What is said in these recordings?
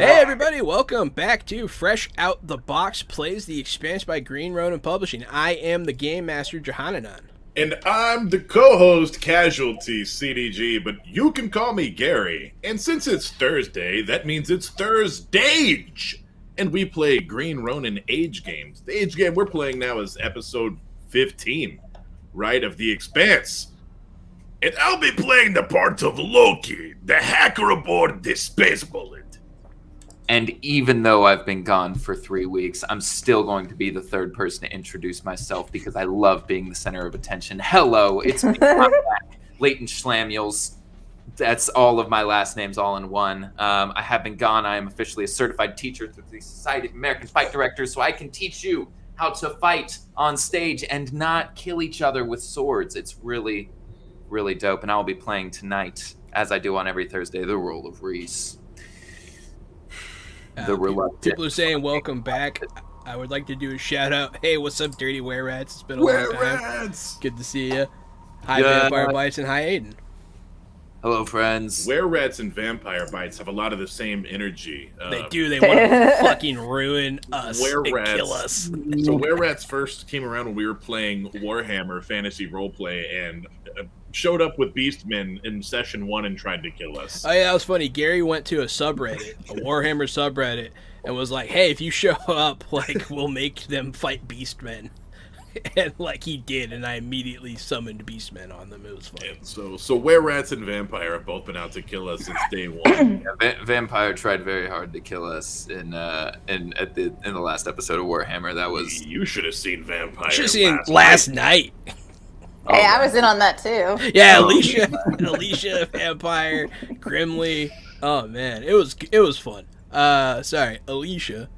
Hey everybody, welcome back to Fresh Out the Box Plays the Expanse by Green Ronin Publishing. I am the Game Master, Johananon. And I'm the co-host, Casualty CDG, but you can call me Gary. And since it's Thursday, that means it's Thursdage! And we play Green Ronin Age games. The Age game we're playing now is episode 15, right, of the Expanse. And I'll be playing the part of Loki, the hacker aboard the space bullet. And even though I've been gone for 3 weeks, I'm still going to be the third person to introduce myself because I love being the center of attention. Hello, it's me, I'm back, Leighton Schlamuels. That's all of my last names all in one. I have been gone. I am officially a certified teacher through the Society of American Fight Directors, so I can teach you how to fight on stage and not kill each other with swords. It's really, really dope. And I'll be playing tonight, as I do on every Thursday, the role of Reese. People are saying welcome back. I would like to do a shout out. Hey, what's up, Dirty Were Rats? It's been a long time. Good to see you. Hi, Vampire Bites, and hi, Aiden. Hello, friends. Were Rats and Vampire Bites have a lot of the same energy. They do. They want to fucking ruin us and kill us. So Were Rats first came around when we were playing Warhammer Fantasy Roleplay and showed up with Beastmen in session 1 and tried to kill us. Oh yeah, that was funny. Gary went to a subreddit, a Warhammer subreddit, and was like, "Hey, if you show up, like, we'll make them fight Beastmen." And like he did, and I immediately summoned Beastmen on them. It was fun. Yeah, so Were Rats and Vampire have both been out to kill us since day one. Yeah, Vampire tried very hard to kill us in the last episode of Warhammer. That was You should have seen Vampire. Should have seen last night. Hey, I was in on that too. Yeah, Alicia, Vampire, Grimly. Oh man, it was fun. Sorry, Alicia.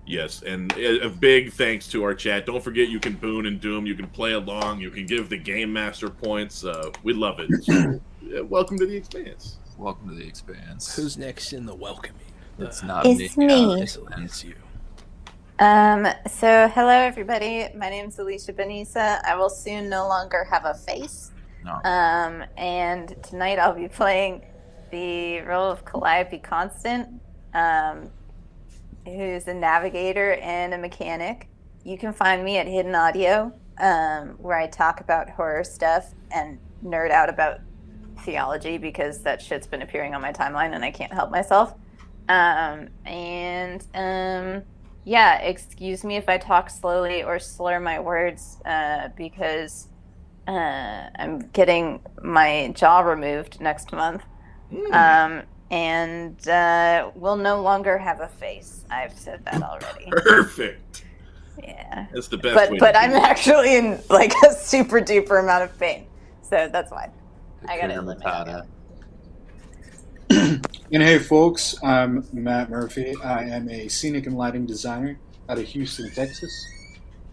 Yes, and a big thanks to our chat. Don't forget you can boon and doom, you can play along, you can give the Game Master points. We love it. So, welcome to the Expanse. Welcome to the Expanse. Who's next in the welcoming? It's not It's me. me. It's you. So hello everybody. My name's Alicia Benissa. I will soon no longer have a face. No. And tonight I'll be playing the role of Calliope Constant, who's a navigator and a mechanic. You can find me at Hidden Audio, where I talk about horror stuff and nerd out about theology because that shit's been appearing on my timeline and I can't help myself. Yeah, excuse me if I talk slowly or slur my words, because I'm getting my jaw removed next month. And we'll no longer have a face. I've said that already. Perfect. Yeah. That's the best way But to I'm do it. actually in like a super duper amount of pain. So that's why. I gotta eliminate it. And hey folks, I'm Matt Murphy. I am a scenic and lighting designer out of Houston, Texas.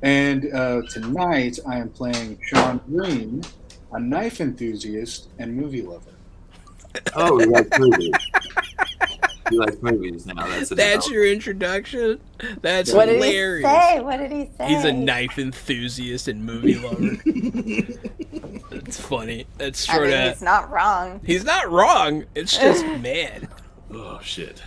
And tonight I am playing Sean Green, a knife enthusiast and movie lover. Oh, you like movies. You like movies now. That's your introduction? That's What hilarious. did he say? What did he say? He's a knife enthusiast and movie lover. That's funny. That's sort of. he's not wrong. He's not wrong. It's just man, Oh, shit.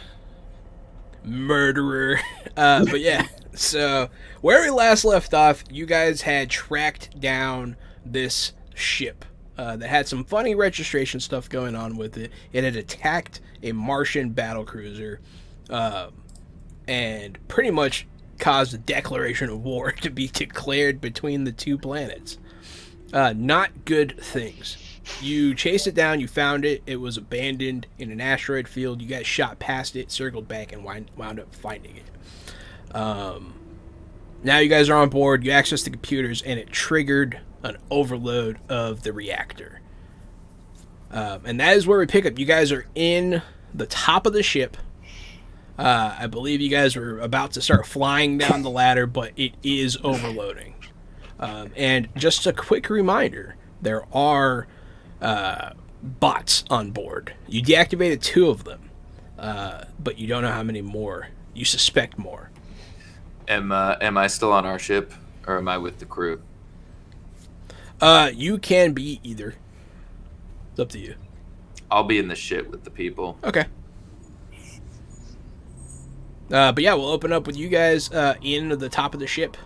murderer. But yeah. So where we last left off, you guys had tracked down this ship that had some funny registration stuff going on with it. It had attacked a Martian battlecruiser, and pretty much caused a declaration of war to be declared between the two planets. Not good things. You chased it down, you found it, it was abandoned in an asteroid field, you guys shot past it, circled back, and wound up finding it. Now you guys are on board, you access the computers, and it triggered an overload of the reactor. And that is where we pick up. You guys are in the top of the ship. I believe you guys were about to start flying down the ladder, but it is overloading. And just a quick reminder, there are bots on board. You deactivated 2 of them, but you don't know how many more. You suspect more. Am I still on our ship, or am I with the crew? You can be either. It's up to you. I'll be in the shit with the people. Okay. But yeah, we'll open up with you guys in the top of the ship.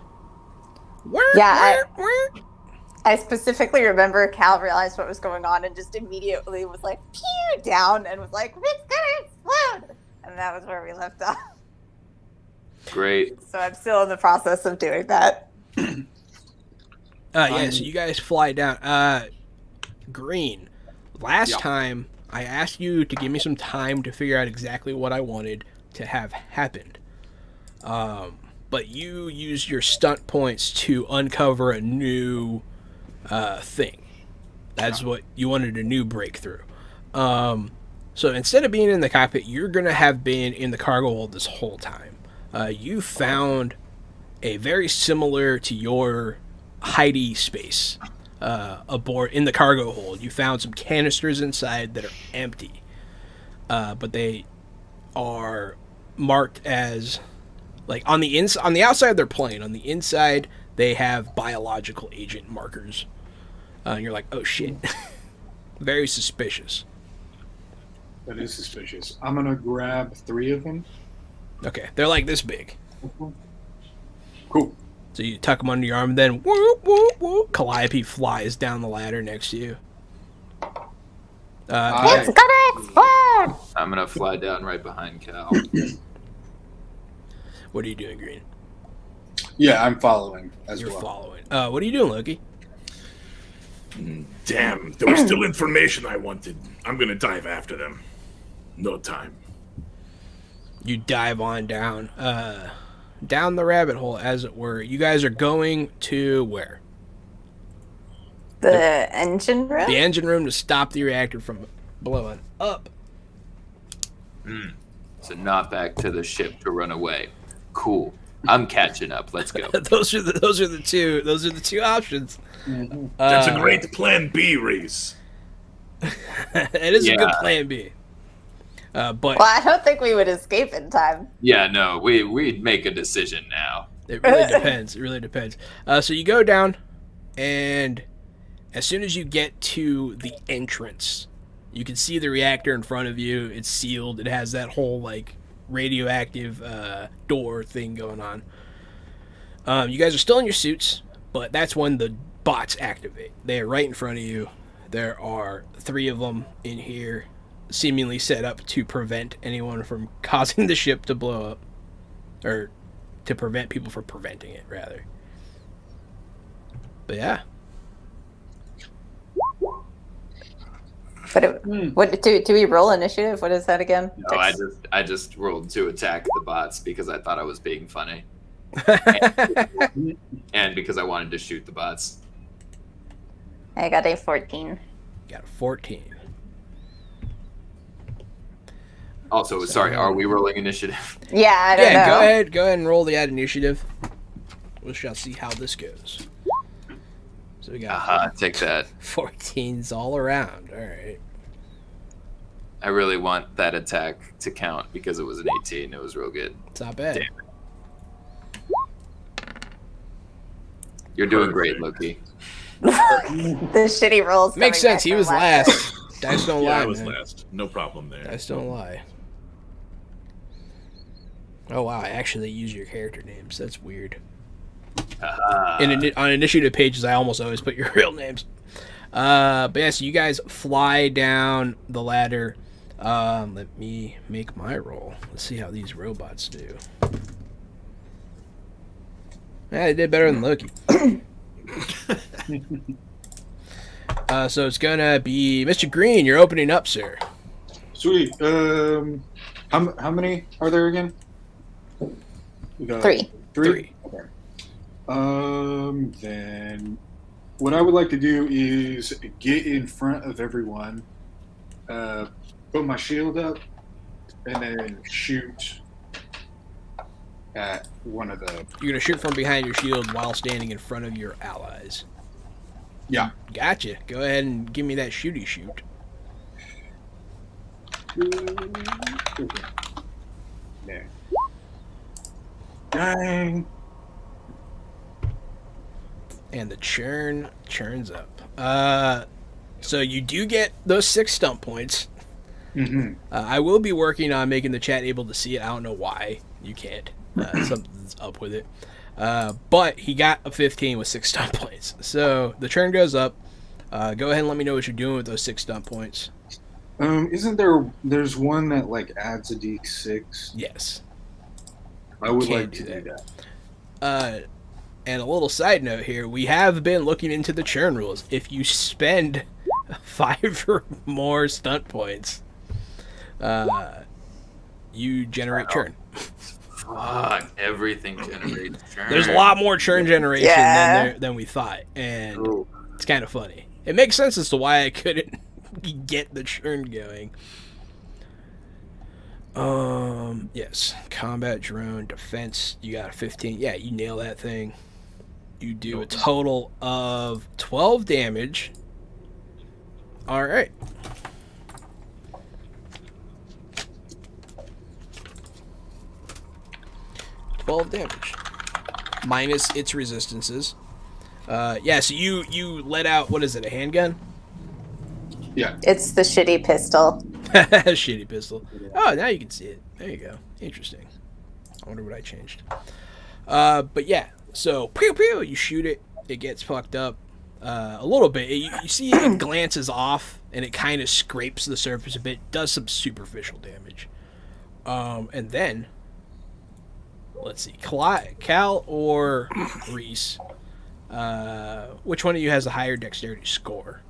I specifically remember Cal realized what was going on and just immediately was like, pew, down, and was like, it's gonna explode! And that was where we left off. Great. So I'm still in the process of doing that. Yeah, so you guys fly down. Green, last time I asked you to give me some time to figure out exactly what I wanted to have happened. But you used your stunt points to uncover a new thing. That's what you wanted, a new breakthrough. So instead of being in the cockpit, you're going to have been in the cargo hold this whole time. You found a very similar to your Heidi space aboard in the cargo hold. You found some canisters inside that are empty, but they are marked as like on the outside they're plain. On the inside they have biological agent markers. And you're like, oh shit. Very suspicious. That is suspicious. I'm gonna grab 3 of them. Okay, they're like this big. Cool. So you tuck them under your arm, and then whoop, whoop, whoop, Calliope flies down the ladder next to you. It's gonna explode! I'm gonna fly down right behind Cal. What are you doing, Green? Yeah, I'm following as You're well. following. What are you doing, Loki? Damn, there was still information I wanted. I'm gonna dive after them. No time. You dive on down, down the rabbit hole, as it were. You guys are going to where? The engine room? The engine room to stop the reactor from blowing up. So not back to the ship to run away. Cool. I'm catching up. Let's go. those are the two options. Mhm. That's a great plan B, Reese. It is a good plan B. But Well, I don't think we would escape in time. Yeah, no, we'd make a decision now. it really depends. It really depends. So you go down, and as soon as you get to the entrance, you can see the reactor in front of you. It's sealed. It has that whole like radioactive door thing going on. You guys are still in your suits, but that's when the bots activate. They are right in front of you. There are 3 of them in here, seemingly set up to prevent anyone from causing the ship to blow up, or to prevent people from preventing it, rather. But yeah. But what do we roll initiative? What is that again? No, I just rolled to attack the bots because I thought I was being funny. And because I wanted to shoot the bots. I got a 14. Got a 14. Also, sorry, are we rolling initiative? Yeah, I don't know. Go ahead and roll the add initiative. We shall see how this goes. So we got Take that. 14s all around. All right. I really want that attack to count because it was an 18. It was real good. It's not bad. Damn. You're doing great, Loki. The shitty rolls. Makes coming sense. back He was from last. Dice don't Yeah, lie, I was man. last. No problem there. Dice don't lie. Oh wow! I actually use your character names. That's weird. On initiative pages, I almost always put your real names. But yeah, so you guys fly down the ladder. Let me make my roll. Let's see how these robots do. Yeah, they did better than Loki. So it's gonna be Mr. Green. You're opening up, sir. Sweet. How many are there again? We got 3. 3. Okay. Then what I would like to do is get in front of everyone, put my shield up, and then shoot at one of the. You're gonna shoot from behind your shield while standing in front of your allies. Yeah. Gotcha. Go ahead and give me that shooty shoot. There. Dang. And the churns up. So you do get those 6 stump points. Mm-hmm. I will be working on making the chat able to see it. I don't know why. You can't. Something's up with it. But he got a 15 with 6 stunt points. So the turn goes up. Go ahead and let me know what you're doing with those 6 stunt points. Isn't there's one that like adds a d6? Yes. I would Can't like do to do that. that. And a little side note here, we have been looking into the churn rules. If you spend 5 or more stunt points, you generate churn. Fuck, everything generates churn. There's a lot more churn generation Yeah. than we thought, and Ooh. it's kind of funny. It makes sense as to why I couldn't get the churn going. Yes, combat drone defense. You got a 15. Yeah, you nail that thing. You do a total of 12 damage. All right. Damage minus its resistances. Yeah, so you let out, what is it, a handgun? Yeah. It's the shitty pistol. Shitty pistol. Oh, now you can see it. There you go. Interesting. I wonder what I changed. But yeah, so pew pew, you shoot it. It gets fucked up a little bit. You see it glances off, and it kind of scrapes the surface a bit. Does some superficial damage. And then, let's see, Cal or Reese. Which one of you has a higher dexterity score?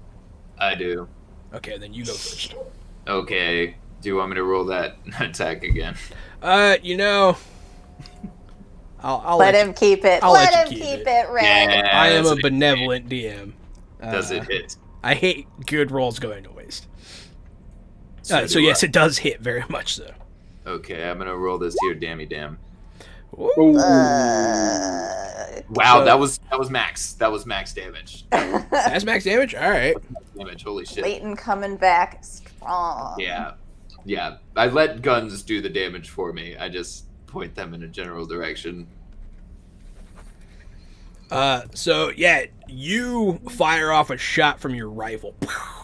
I do. Okay, then you go first. Okay. Do you want me to roll that attack again? I'll Let him keep it. I'll Let let him you keep keep it, Red. Yeah. I am a Does it benevolent DM. Does it hit? I hate good rolls going to waste. So So do yes, I. it does hit very much so. Okay, I'm gonna roll this here, dammy damn. Ooh. Wow, So- that was max. That was max damage. That's max damage? Alright. Damage, holy shit. Leighton coming back strong. Yeah. I let guns do the damage for me. I just point them in a general direction. So yeah, you fire off a shot from your rifle,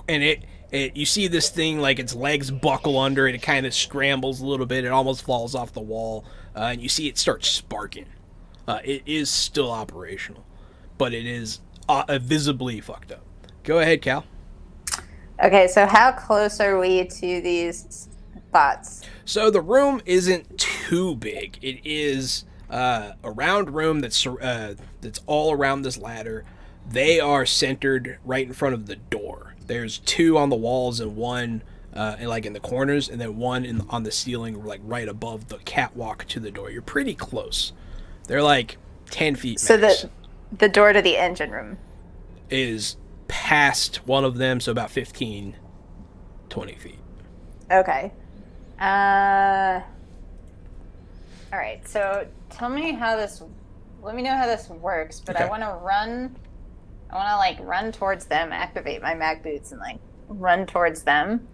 and it you see this thing, like its legs buckle under it. It kind of scrambles a little bit. It almost falls off the wall, and you see it start sparking. It is still operational, but it is visibly fucked up. Go ahead, Cal. Okay, so how close are we to these bots? So the room isn't too big. It is a round room that's all around this ladder. They are centered right in front of the door. There's 2 on the walls and 1 in the corners, and then 1 on the ceiling, like right above the catwalk to the door. You're pretty close. They're like 10 feet. So max. the door to the engine room. Is past one of them, so about 15, 20 feet. Okay. All right. So let me know how this works. But Okay. I want to run. I want to run towards them, activate my mag boots, and run towards them,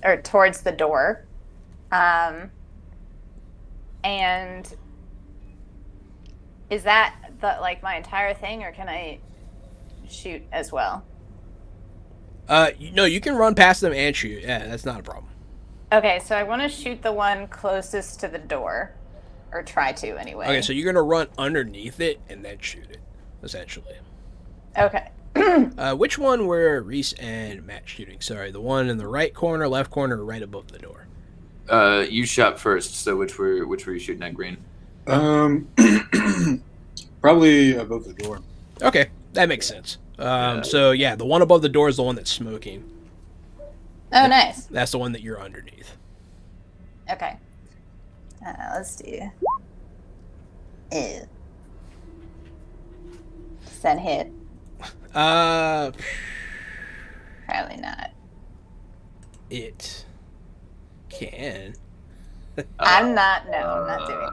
or towards the door. And is that my entire thing, or can I shoot as well? No, you can run past them and shoot. Yeah, that's not a problem. Okay, so I want to shoot the one closest to the door, or try to anyway. Okay, so you're gonna run underneath it and then shoot it, essentially. Okay. Which one were Reese and Matt shooting? Sorry, the one in the right corner, left corner, or right above the door? You shot first, so which were you shooting at, Green? Probably above the door. Okay, that makes sense. Yeah. So yeah, the one above the door is the one that's smoking. Oh, nice. That's the one that you're underneath. Okay. Let's do. Ew. Does that hit? Probably not. It can. I'm not doing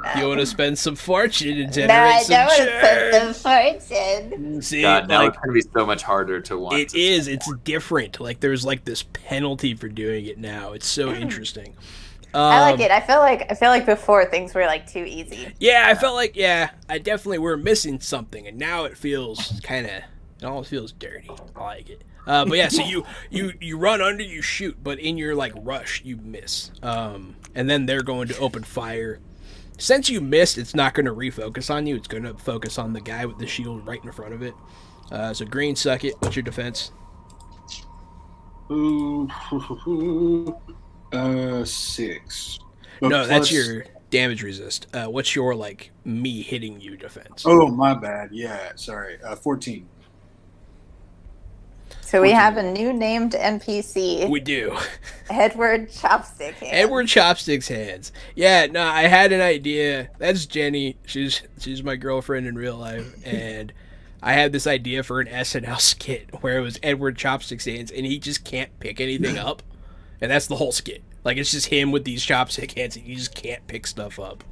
that. You want to spend some fortune and No, I generate some don't want to churn. put the fortune. See, God, now like, it's gonna be so much harder to watch. it is. It's different. Like there's this penalty for doing it now. It's so interesting. I like it. I feel like before things were too easy. Yeah, I felt like I definitely were missing something, and now it feels it almost feels dirty. I like it. But yeah, so you run under, you shoot, but in your rush you miss. And then they're going to open fire. Since you missed, it's not going to refocus on you. It's going to focus on the guy with the shield right in front of it. So green, suck it. What's your defense? Ooh, 6. But No, that's plus- your damage resist. What's your, like, me hitting you defense? Oh, my bad. Yeah, sorry. 14. So we have a new named NPC, We do. Edward Chopstick Hands. Edward Chopsticks Hands. Yeah, no, I had an idea. That's Jenny. She's my girlfriend in real life, and I had this idea for an SNL skit where it was Edward Chopsticks Hands, and he just can't pick anything up, and that's the whole skit. Like, it's just him with these chopstick hands, and he just can't pick stuff up.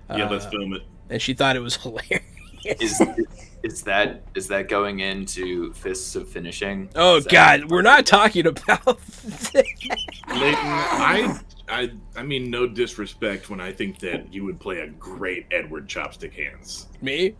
Yeah, let's film it. And she thought it was hilarious. Is that going into Fists of Finishing? Oh Is that- God, we're not talking about. Leighton, I mean no disrespect when I think that you would play a great Edward Chopstick Hands. Me?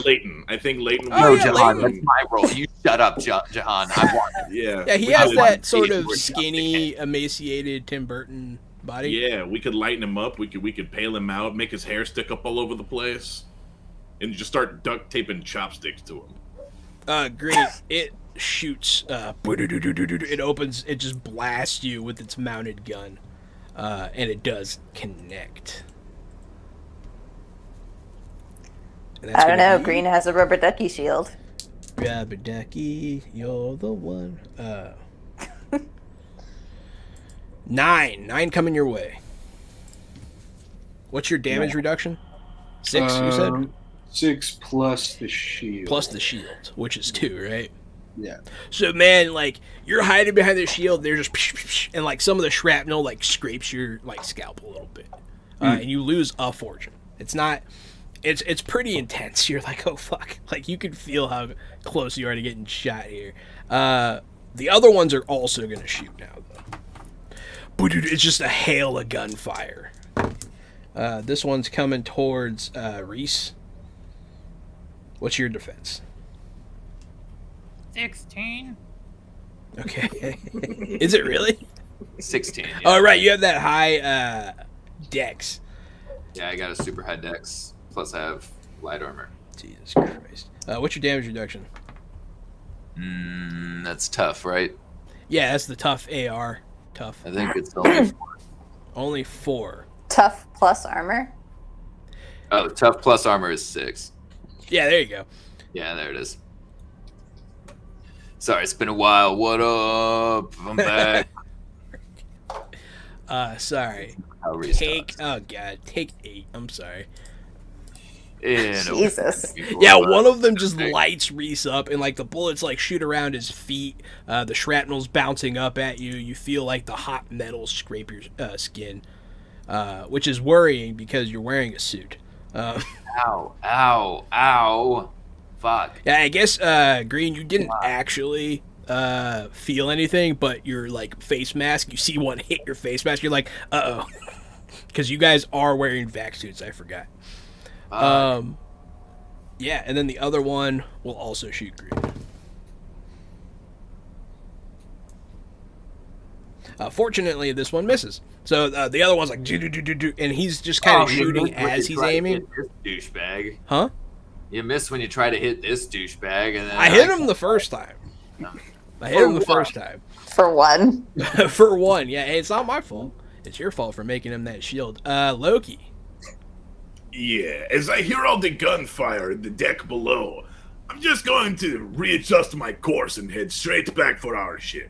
Leighton, I think Leighton. Oh, No, yeah, Jahan, Leighton. that's my role. You shut up, Jahan. I want it. Yeah. Yeah, he we has could- that sort of Edward Chopstick skinny, Hands. emaciated Tim Burton body. Yeah, we could lighten him up. We could pale him out, make his hair stick up all over the place, and just start duct taping chopsticks to him. Green. It shoots. It opens. It just blasts you with its mounted gun, and it does connect. And that's I don't gonna know. be Green has a rubber ducky shield. Rubber ducky, you're the one. 9 coming your way. What's your damage reduction? 6, you said? 6 plus the shield. Plus the shield, which is 2, right? Yeah. So, man, like, you're hiding behind the shield, they're just... And, like, some of the shrapnel, like, scrapes your, like, scalp a little bit. And you lose a fortune. It's not... It's pretty intense. You're like, oh, fuck. Like, you can feel how close you are to getting shot here. The other ones are also going to shoot now, though. But, dude, it's just a hail of gunfire. This one's coming towards Reese. What's your defense? 16. Okay. Is it really? 16. Yeah. Oh, right. You have that high dex. Yeah, I got a super high dex. Plus, I have light armor. Jesus Christ. What's your damage reduction? That's tough, right? Yeah, that's the tough AR. Tough. I think it's only 4. Only 4. Tough plus armor. Oh, tough plus armor is 6. Yeah, there you go. Yeah, there it is. Sorry, it's been a while. What up? I'm back. Sorry. I'll restart. Take 8. I'm sorry. Yeah, no, Jesus. Yeah, one of them just lights Reese up, and like the bullets like shoot around his feet. The shrapnel's bouncing up at you. You feel like the hot metal scrape your skin, which is worrying because you're wearing a suit. Ow, ow, ow. Fuck. Yeah, I guess Green, you didn't actually feel anything, but your like face mask, you see one hit your face mask, you're like, uh-oh. Because you guys are wearing vac suits, I forgot. Yeah, and then the other one will also shoot Green. Fortunately, this one misses. So the other one's like, do, and he's just kind of shooting as he's aiming. This douchebag. Huh? You miss when you try to hit this douchebag, and then I hit him the first time. I hit him the first time. For one. For one, yeah. Hey, it's not my fault. It's your fault for making him that shield. Loki. Yeah, as I hear all the gunfire in the deck below, I'm just going to readjust my course and head straight back for our ship.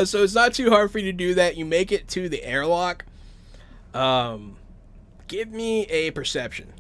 So it's not too hard for you to do that. You make it to the airlock. Give me a perception.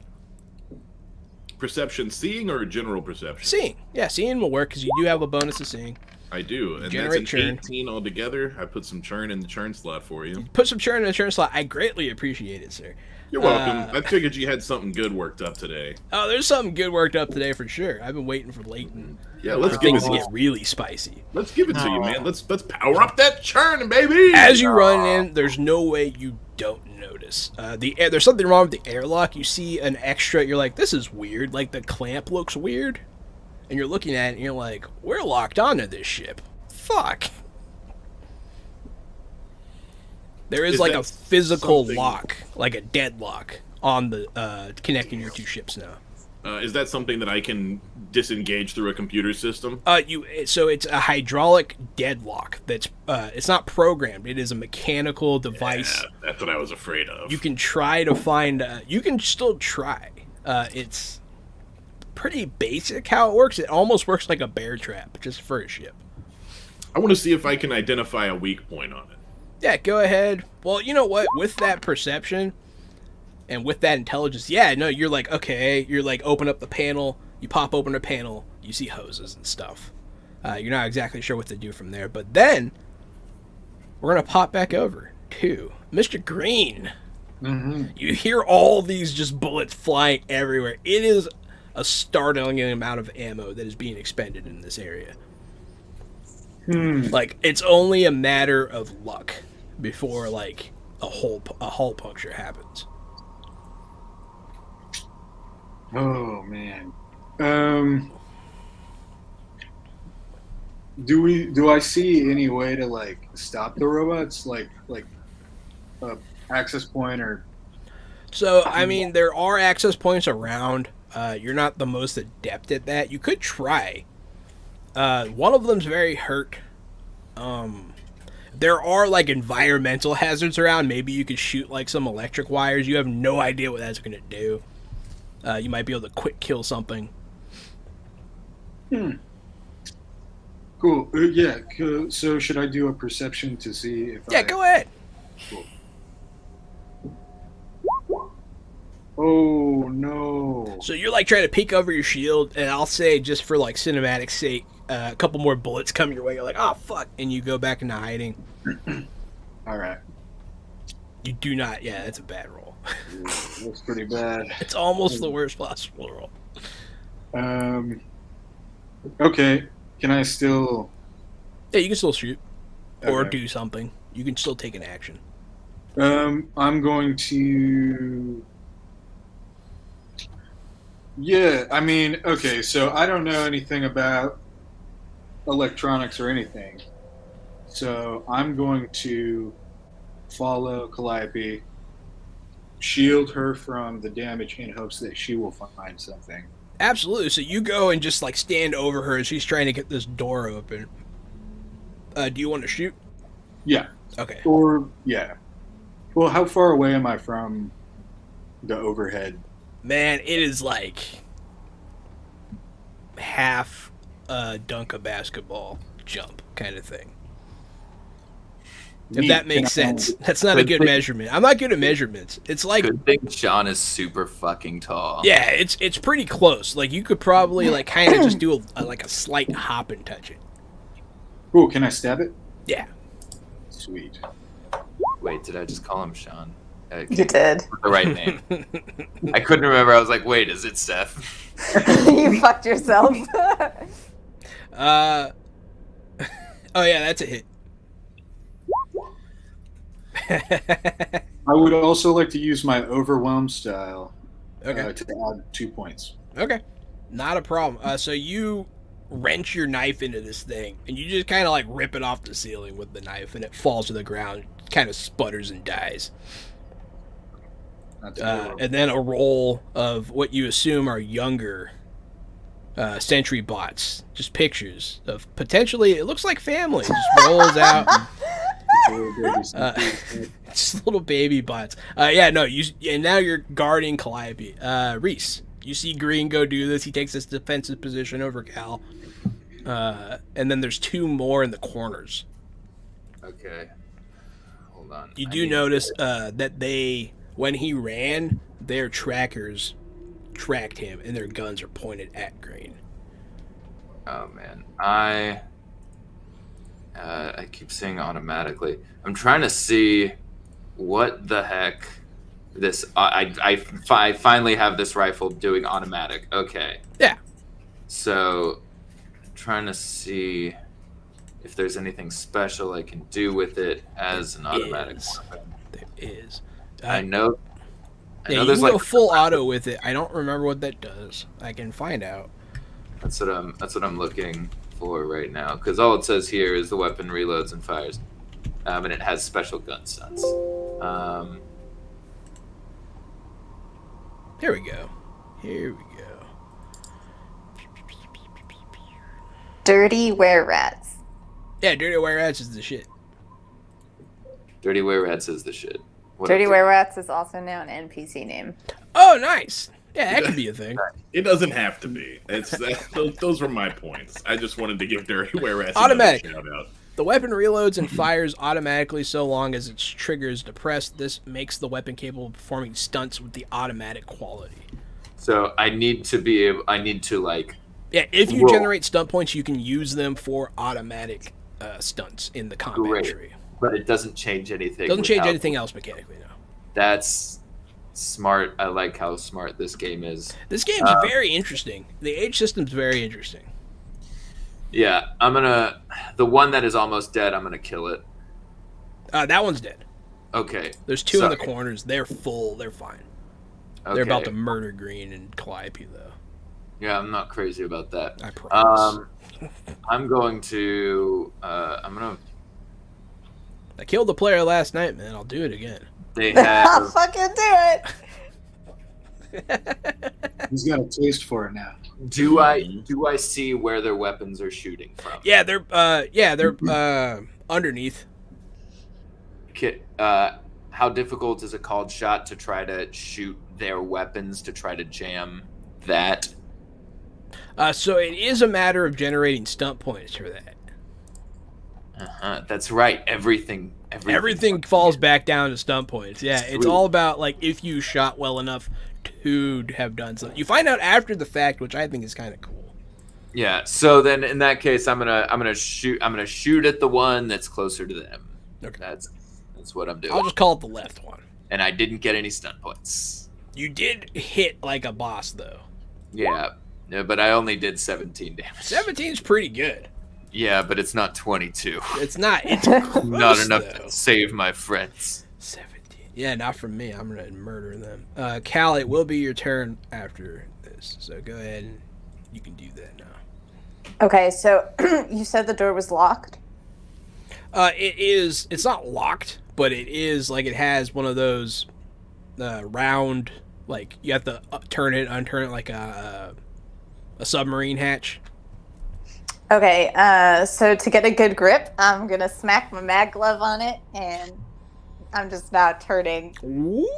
Perception, seeing or general perception? Seeing. Yeah, seeing will work because you do have a bonus of seeing. I do, and Generate that's an churn. 18 altogether. I put some churn in the churn slot for you. Put some churn in the churn slot. I greatly appreciate it, sir. You're welcome. I figured you had something good worked up today. Oh, there's something good worked up today for sure. I've been waiting for Leighton. Yeah, let's For give things it. to get really spicy. Let's give it to you, man. Let's power up that churn, baby. As you run in, there's no way you don't notice. There's something wrong with the airlock. You see an extra. You're like, this is weird. Like the clamp looks weird, and you're looking at it, and you're like, we're locked onto this ship. Fuck. There is Is like that a physical something- lock, like a deadlock on the connecting your two ships now. Is that something that I can disengage through a computer system? So it's a hydraulic deadlock that's it's not programmed. It is a mechanical device. Yeah, that's what I was afraid of. You can try to find. You can still try. It's pretty basic how it works. It almost works like a bear trap, just for a ship. I want to see if I can identify a weak point on it. Yeah, go ahead. Well, you know what? With that perception and with that intelligence, yeah, no, you're like, okay, you're like, open up the panel, you pop open a panel, you see hoses and stuff. You're not exactly sure what to do from there, but then we're going to pop back over to Mr. Green. Mm-hmm. You hear all these just bullets flying everywhere. It is a startling amount of ammo that is being expended in this area. Like, it's only a matter of luck before, like, a hull puncture happens. Oh man. Do I see any way to like stop the robots, like a access point or? So, I mean, there are access points around. You're not the most adept at that. You could try. One of them's very hurt. There are like environmental hazards around. Maybe you could shoot like some electric wires. You have no idea what that's going to do. You might be able to quick kill something. Cool. Yeah. So should I do a perception to see if? Yeah, go ahead. Cool. Oh no. So you're like trying to peek over your shield, and I'll say just for like cinematic sake, a couple more bullets come your way. You're like, oh fuck, and you go back into hiding. All right. You do not. Yeah, that's a bad roll. That's pretty bad. It's almost the worst possible roll. Okay. Can I still? Yeah, you can still shoot or Okay. do something. You can still take an action. I'm going to. Yeah, I mean, okay, so I don't know anything about electronics or anything. So I'm going to follow Calliope, shield her from the damage in hopes that she will find something. Absolutely. So you go and just like stand over her as she's trying to get this door open. Do you want to shoot? Yeah. Okay. Or, yeah. Well, how far away am I from the overhead? Man, it is like half a dunk a basketball jump kind of thing. If Neat. that makes Can I- sense. That's not a good measurement. I'm not good at measurements. It's like, Good thing Sean is super fucking tall. yeah, it's pretty close. Like you could probably like kind of just do like a slight hop and touch it. Cool, can I stab it? Yeah. Sweet. Wait, did I just call him Sean? You did. The right name. I couldn't remember. I was like, wait, is it Seth? You fucked yourself. Oh yeah, that's a hit. I would also like to use my overwhelm style Okay. to add 2 points. Okay. Not a problem. So you wrench your knife into this thing, and you just kind of like rip it off the ceiling with the knife, and it falls to the ground, kind of sputters and dies. Not to And then a roll of what you assume are younger sentry bots. Just pictures of potentially, it looks like family. Just rolls out. Just little baby bots. Yeah, no, and now you're guarding Calliope. Reese, you see Green go do this. He takes this defensive position over Cal. And then there's two more in the corners. Okay. Hold on. You do notice that when he ran, their trackers tracked him, and their guns are pointed at Green. Oh man, I keep saying automatically. I'm trying to see what the heck this. I finally have this rifle doing automatic. Okay. Yeah. So, trying to see if there's anything special I can do with it as an automatic weapon. There is. I know. Yeah, you there's can go like full auto with it. I don't remember what that does. I can find out. That's what I'm looking for right now, because all it says here is the weapon reloads and fires. and it has special gun stunts. Here we go. Here we go. Dirty were-rats. Yeah, Dirty Were-Rats is the shit. Dirty Were-Rats is the shit. What Dirty else? were-rats is also now an NPC name. Oh, nice. Yeah, that could be a thing. It doesn't have to be. Those were my points. I just wanted to give Dirty Were-Rats Automatic. another shout out. The weapon reloads and fires automatically so long as its trigger is depressed. This makes the weapon capable of performing stunts with the automatic quality. So I need to like. Yeah, if you roll. generate stunt points, you can use them for automatic stunts in the combat Great. tree. But it doesn't change anything. Doesn't change without- anything else mechanically, no. That's smart. I like how smart this game is. This game's very interesting. The age system's very interesting. Yeah, the one that is almost dead, I'm gonna kill it. That one's dead. Okay. There's two in the Sorry. corners. They're full. They're fine. Okay. They're about to murder Green and Calliope, though. Yeah, I'm not crazy about that. I promise. I'm going to. I killed the player last night, man. I'll do it again. They I'll have. fucking do it. He's got a taste for it now. Do I see where their weapons are shooting from? Yeah, they're underneath. How difficult is a called shot to try to shoot their weapons to try to jam that? So it is a matter of generating stunt points for that. That's right. Everything Falls back down to stunt points. Yeah, it's Sweet. all about like if you shot well enough to have done something. You find out after the fact, which I think is kind of cool. Yeah. So then, in that case, I'm gonna shoot at the one that's closer to them. Okay. That's what I'm doing. I'll just call it the left one. And I didn't get any stunt points. You did hit like a boss though. Yeah, but I only did 17 damage. 17's pretty good. Yeah, but it's not 22. It's not. It's close, Not enough though. to save my friends. 17. Yeah, not from me. I'm gonna murder them. Cal, it will be your turn after this, so go ahead and you can do that now. Okay, so you said the door was locked? It is. It's not locked, but it is like it has one of those round, like you have to turn it, unturn it like a submarine hatch. Okay, so to get a good grip, I'm gonna smack my mag glove on it, and I'm just now turning. Whoop.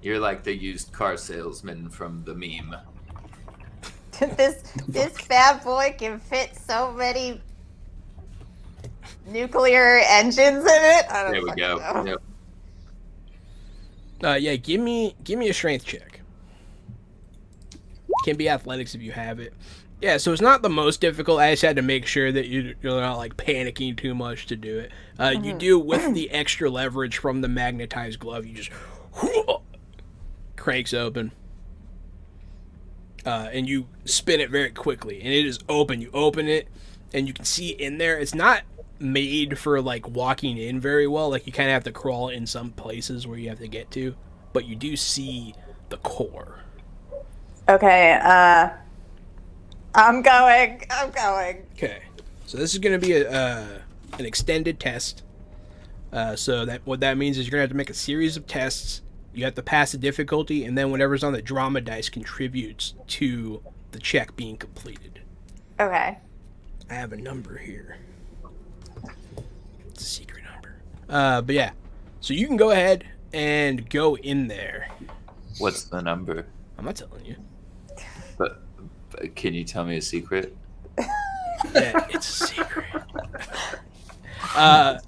You're like the used car salesman from the meme. This bad boy can fit so many nuclear engines in it. I don't There we fucking go. know. Yep. Yeah, give me a strength check. Can be athletics if you have it. Yeah, so it's not the most difficult. I just had to make sure that you're not like panicking too much to do it. You do with the extra leverage from the magnetized glove. You just cranks open, and you spin it very quickly, and it is open. You open it, and you can see in there. It's not made for like walking in very well. Like you kind of have to crawl in some places where you have to get to, but you do see the core. Okay, I'm going. Okay, so this is going to be an extended test. So that what that means is you're going to have to make a series of tests. You have to pass the difficulty, and then whatever's on the drama dice contributes to the check being completed. Okay. I have a number here. It's a secret number. But yeah, so you can go ahead and go in there. What's the number? I'm not telling you. But can you tell me a secret? Yeah, it's a secret.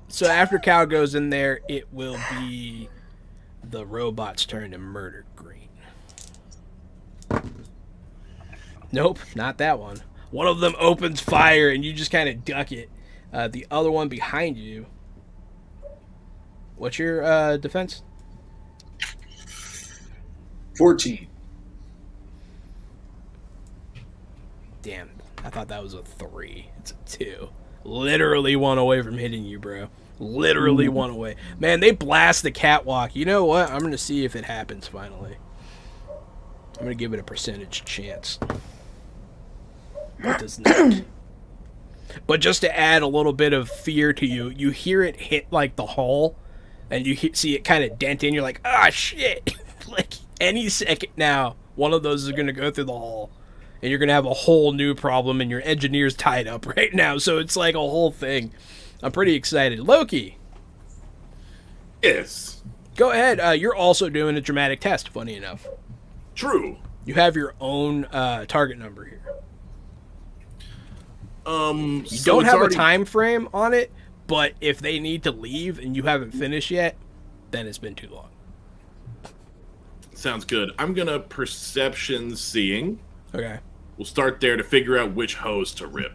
So after Cal goes in there, it will be the robot's turn to murder Green. Nope, not that one. One of them opens fire, and you just kind of duck it. The other one behind you. What's your defense? 14. Damn, I thought that was a 3. It's a 2. Literally one away from hitting you, bro. Literally one away. Man, they blast the catwalk. You know what? I'm going to see if it happens finally. I'm going to give it a percentage chance. It does not. But just to add a little bit of fear to you, you hear it hit like the hull, and you see it kind of dent in. You're like, ah, shit! Like any second now, one of those is going to go through the hull, and you're going to have a whole new problem, and your engineer's tied up right now. So it's like a whole thing. I'm pretty excited. Loki, Yes. go ahead. You're also doing a dramatic test. Funny enough, True. you have your own target number here. You don't have a time frame on it, but if they need to leave and you haven't finished yet, then it's been too long. Sounds good. I'm gonna perception seeing. Okay. We'll start there to figure out which hose to rip.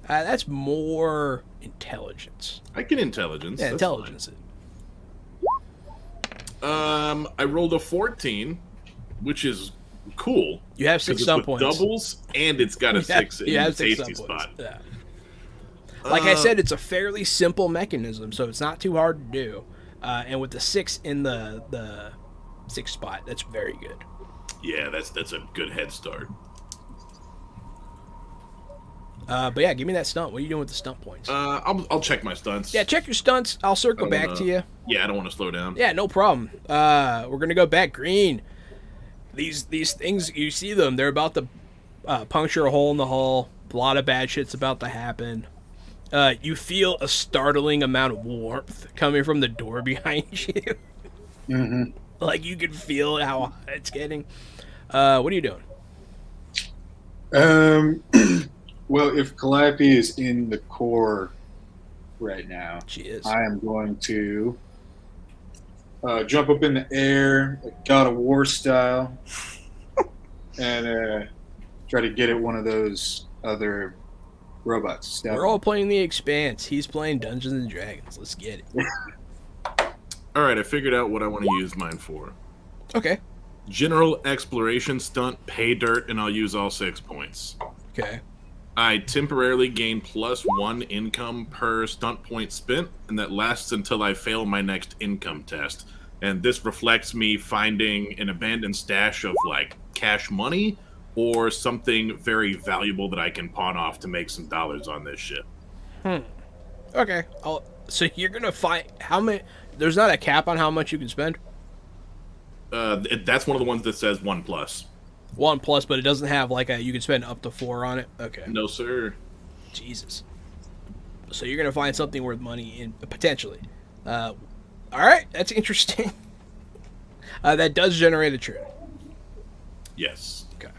That's more intelligence. I can intelligence. Yeah, that's intelligence. fine. I rolled a 14, which is cool. You have 6 'cause stun it's points. with doubles, and it's got a 6 in you the have 6 safety stun points. spot. Yeah. Like I said, it's a fairly simple mechanism, so it's not too hard to do. And with the 6 in the 6th spot, that's very good. Yeah, that's a good head start. But yeah, give me that stunt. What are you doing with the stunt points? I'll check my stunts. Yeah, check your stunts. I'll circle back to you. Yeah, I don't want to slow down. Yeah, no problem. We're gonna go back green. These things, you see them. They're about to puncture a hole in the hull. A lot of bad shit's about to happen. You feel a startling amount of warmth coming from the door behind you. Mm-hmm. Like you can feel how hot it's getting. What are you doing? Well, if Calliope is in the core right now, She is. I am going to jump up in the air, like God of War style, and try to get at one of those other robots. Stab We're all playing the Expanse. He's playing Dungeons and Dragons. Let's get it. All right, I figured out what I want to use mine for. Okay. General exploration stunt, pay dirt, and I'll use all 6 points. Okay. I temporarily gain +1 income per stunt point spent, and that lasts until I fail my next income test. And this reflects me finding an abandoned stash of like cash money or something very valuable that I can pawn off to make some dollars on this ship. Okay. So you're gonna find how many? There's not a cap on how much you can spend. That's one of the ones that says 1+. 1+, but it doesn't have like you can spend up to 4 on it. Okay. No, sir. Jesus. So you're gonna find something worth money in potentially. All right, that's interesting. That does generate a turn. Yes. Okay.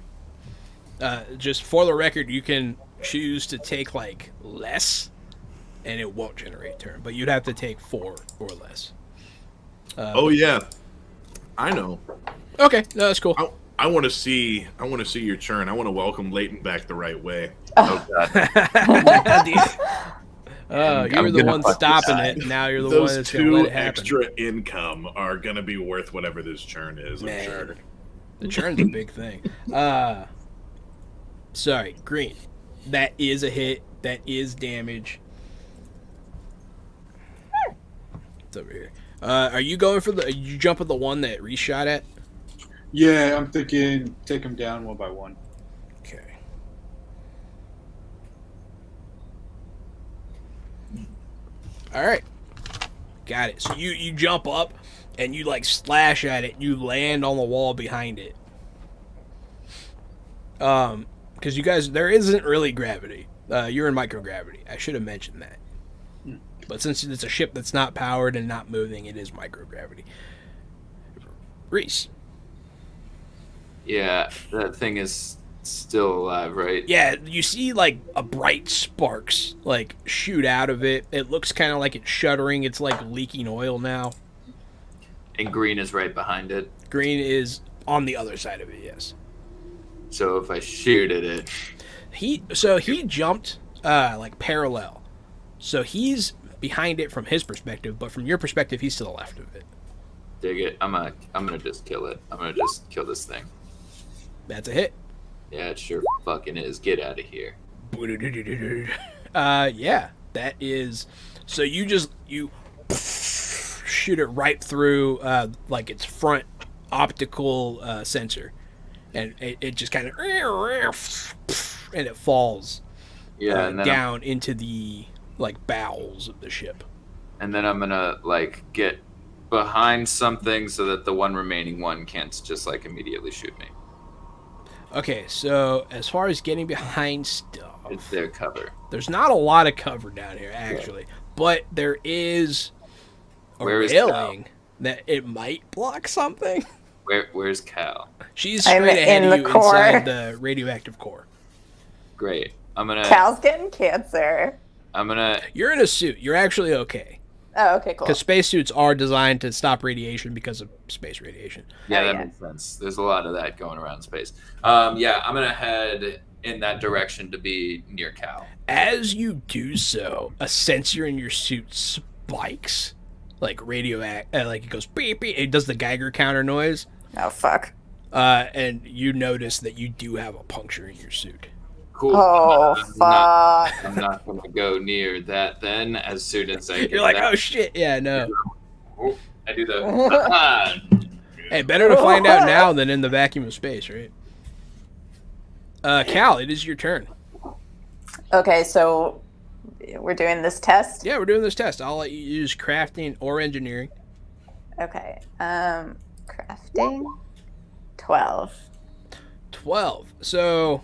Just for the record, you can choose to take like less, and it won't generate turn. But you'd have to take 4 or less. Oh yeah, I know. Okay, no, that's cool. I want to see your churn. I want to welcome Leighton back the right way. Oh god. You were the one stopping it. Now you're the one Those that's gonna let 2 it happen. extra income are gonna be worth whatever this churn is. I'm Man. sure. The churn's a big thing. Sorry, green. That is a hit. That is damage. It's over here. Are you going for the? You jump at the one that reshot at? Yeah, I'm thinking take them down one by one. Okay. All right. Got it. So you jump up and you like slash at it. You land on the wall behind it. Because you guys, there isn't really gravity. You're in microgravity. I should have mentioned that. But since it's a ship that's not powered and not moving, it is microgravity. Reese. Yeah, that thing is still alive, right? Yeah, you see like a bright sparks like shoot out of it. It looks kind of like it's shuddering. It's like leaking oil now. And green is right behind it. Green is on the other side of it. Yes. So if I shoot at it, He jumped like parallel. So he's behind it from his perspective, but from your perspective, he's to the left of it. dig it. I'm gonna just kill it. I'm gonna just kill this thing. That's a hit. Yeah, it sure fucking is. Get out of here. Yeah, that is. So you shoot it right through like its front optical sensor, and it just kind of and it falls. Yeah, and then down into the like bowels of the ship. and then I'm gonna like get behind something so that the one remaining one can't just like immediately shoot me. Okay, so as far as getting behind stuff, It's their cover. there's not a lot of cover down here actually, but there is a Where is railing that it might block something. Where's Cal? She's I'm straight ahead in of the you core. inside the radioactive core. Great. I'm gonna. Cal's getting cancer. You're in a suit. You're actually okay. Oh, okay, cool. Because spacesuits are designed to stop radiation because of space radiation. Yeah, Oh, that yeah. makes sense. There's a lot of that going around space. Yeah, I'm gonna head in that direction to be near Cal. As you do so, a sensor in your suit spikes, like like it goes beep beep. It does the Geiger counter noise, Oh, fuck. and you notice that you do have a puncture in your suit. Cool. Oh, I'm fuck. not gonna go near that then. As soon as I get You're like, that, oh shit, yeah, no. oh, I do the. Hey, better to find out now than in the vacuum of space, right? Cal, it is your turn. Okay, so we're doing this test? Yeah, we're doing this test. I'll let you use crafting or engineering. Okay. Crafting? 12. 12. So,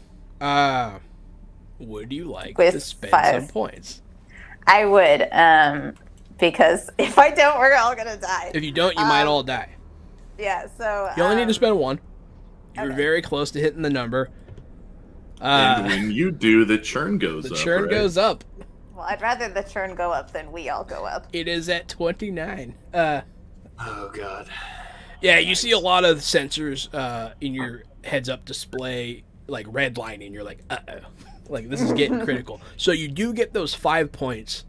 would you like With to spend 5. some points? I would, because if I don't, we're all gonna die. If you don't, you might all die. Yeah, so... You only need to spend 1. You're okay. very close to hitting the number. And when you do, the churn goes The up. churn right? goes up. Well, I'd rather the churn go up than we all go up. It is at 29. Oh god. Yeah, you see a lot of sensors in your heads-up display, like redlining. You're like, uh-oh. Like, this is getting critical. So you do get those 5 points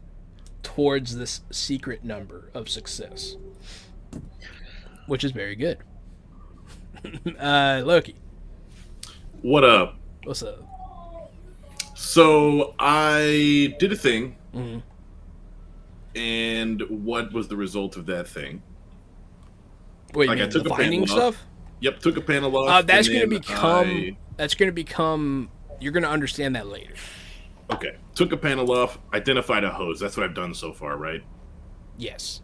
towards this secret number of success, which is very good. Loki, What up? what's up? So I did a thing, Mhm. and what was the result of that thing? Wait, Like, you I mean took the a panel finding off. stuff? Yep, took a panel off. That's and going to then become. That's going to become. You're going to understand that later. Okay, took a panel off, identified a hose. That's what I've done so far, right? Yes.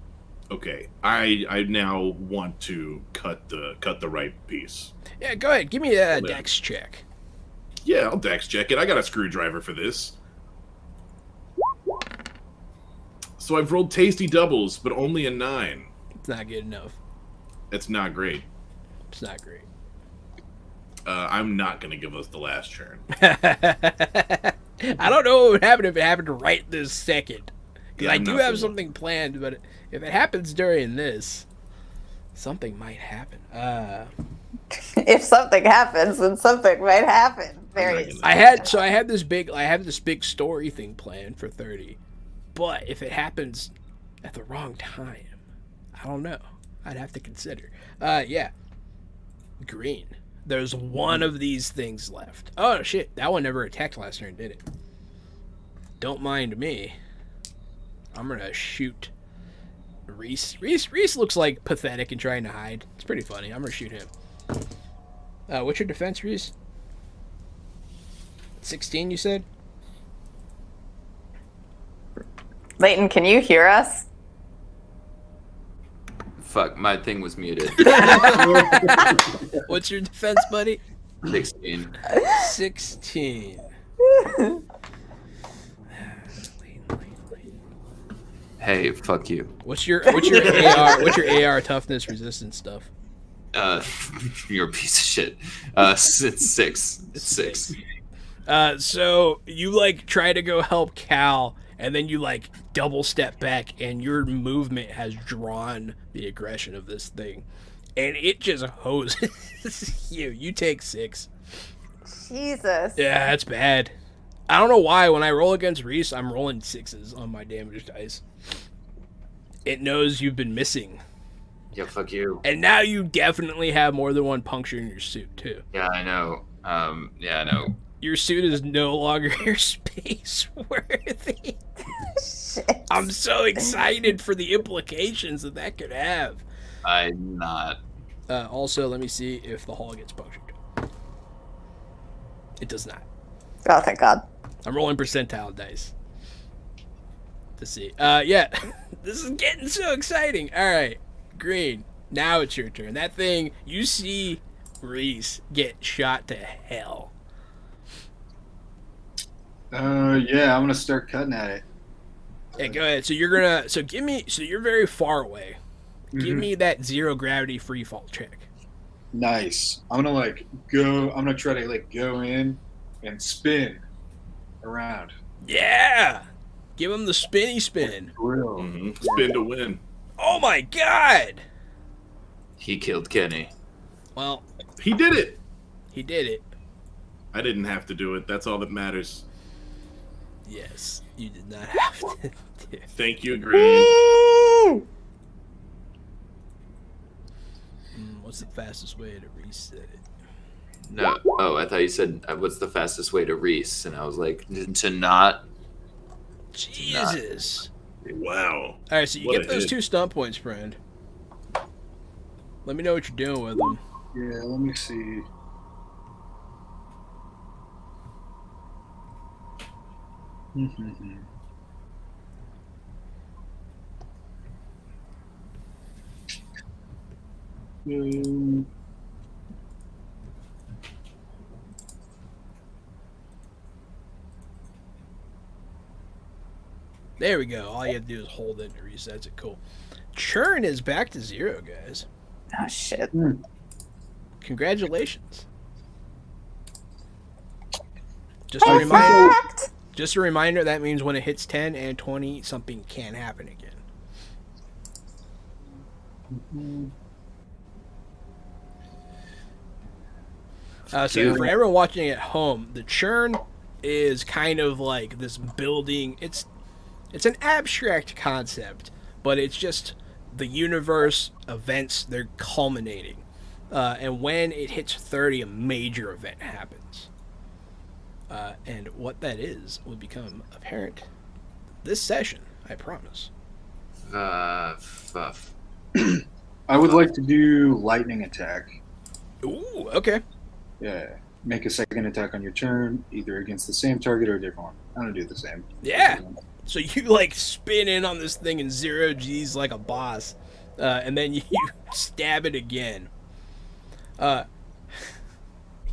Okay, I now want to cut the right piece. Yeah, go ahead. Give me a Hold on. dex check. Yeah, I'll dex check it. I got a screwdriver for this. So I've rolled tasty doubles, but only a 9. It's not good enough. It's not great. It's not great. I'm not going to give us the last churn. I don't know what would happen if it happened right this second. Because Yeah, I I'm do not have the something planned, but if it happens during this, something might happen. If something happens, then something might happen. Very. I I have this big story thing planned for 30. But if it happens at the wrong time, I don't know. I'd have to consider. Yeah. Green. There's one of these things left. Oh shit, that one never attacked last turn, did it? Don't mind me. I'm gonna shoot Reese. Reese looks like pathetic and trying to hide. It's pretty funny. I'm gonna shoot him. What's your defense, Reese? 16, you said? Leighton, can you hear us? Fuck, my thing was muted. What's your defense, buddy? 16. 16. Hey, fuck you. What's your AR toughness resistance stuff? You're a piece of shit. It's 6. It's 6. So you like try to go help Cal, and then you like double step back, and your movement has drawn the aggression of this thing, and it just hoses you. You take 6. Jesus. Yeah, that's bad. I don't know why when I roll against Reese, I'm rolling 6s on my damage dice. It knows you've been missing. Yeah, fuck you. And now you definitely have more than one puncture in your suit, too. Yeah, I know. Yeah, I know. Your suit is no longer space worthy. Shit. I'm so excited for the implications that could have. I'm not. Also, let me see if the hull gets punctured. It does not. Oh, thank God. I'm rolling percentile dice to see. Yeah, this is getting so exciting. All right, Green. Now it's your turn. That thing, you see Reese get shot to hell. Yeah, I'm gonna start cutting at it. Yeah, go ahead. So you're very far away. Give me that 0 gravity free fall check. Nice. I'm gonna I'm gonna try to go in and spin around. Yeah. Give him the spinny spin. Grill. Spin to win. Oh my god. He killed Kenny. Well, He did it. he did it. I didn't have to do it. That's all that matters. Yes, you did not have to do it. Thank you, Green. What's the fastest way to reset it? No. Oh, I thought you said, what's the fastest way to Reese? And I was like, to not. Jesus. Wow. All right, so you What get a those hit. 2 stunt points, friend. Let me know what you're doing with them. Yeah, let me see. There we go. All you have to do is hold it and it resets it. Cool. Churn is back to 0, guys. Oh shit. Congratulations. Just a reminder. Just a reminder. That means when it hits 10 and 20, something can happen again. So for everyone watching at home, the churn is kind of like this building. It's an abstract concept, but it's just the universe events. They're culminating, and when it hits 30, a major event happens. And what that is will become apparent this session, I promise. Fuff. I would like to do lightning attack. Ooh, okay. Yeah. Make a second attack on your turn, either against the same target or a different one. I'm gonna do the same. Yeah. So you spin in on this thing in 0 G's like a boss, and then you stab it again. You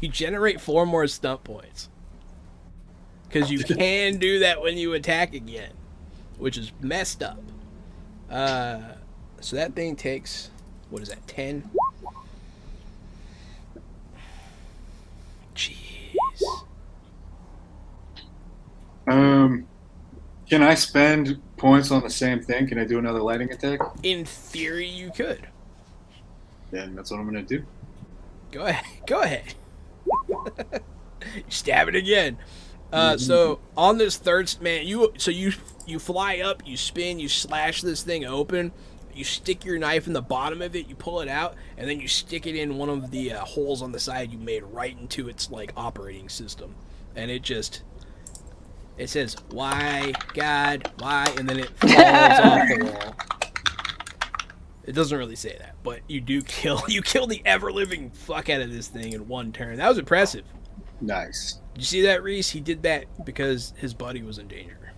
generate 4 more stunt points. Because you can do that when you attack again, which is messed up. So that thing takes, what is that, 10? Jeez. Can I spend points on the same thing? Can I do another lightning attack? In theory, you could. Then that's what I'm gonna do. Go ahead. Go ahead. Stab it again. So on this third man, you fly up, you spin, you slash this thing open, you stick your knife in the bottom of it, you pull it out, and then you stick it in one of the holes on the side you made right into its operating system, and it says why God why, and then it falls off the wall. It doesn't really say that, but you kill the ever living fuck out of this thing in one turn. That was impressive. Nice. Did you see that, Reese? He did that because his buddy was in danger.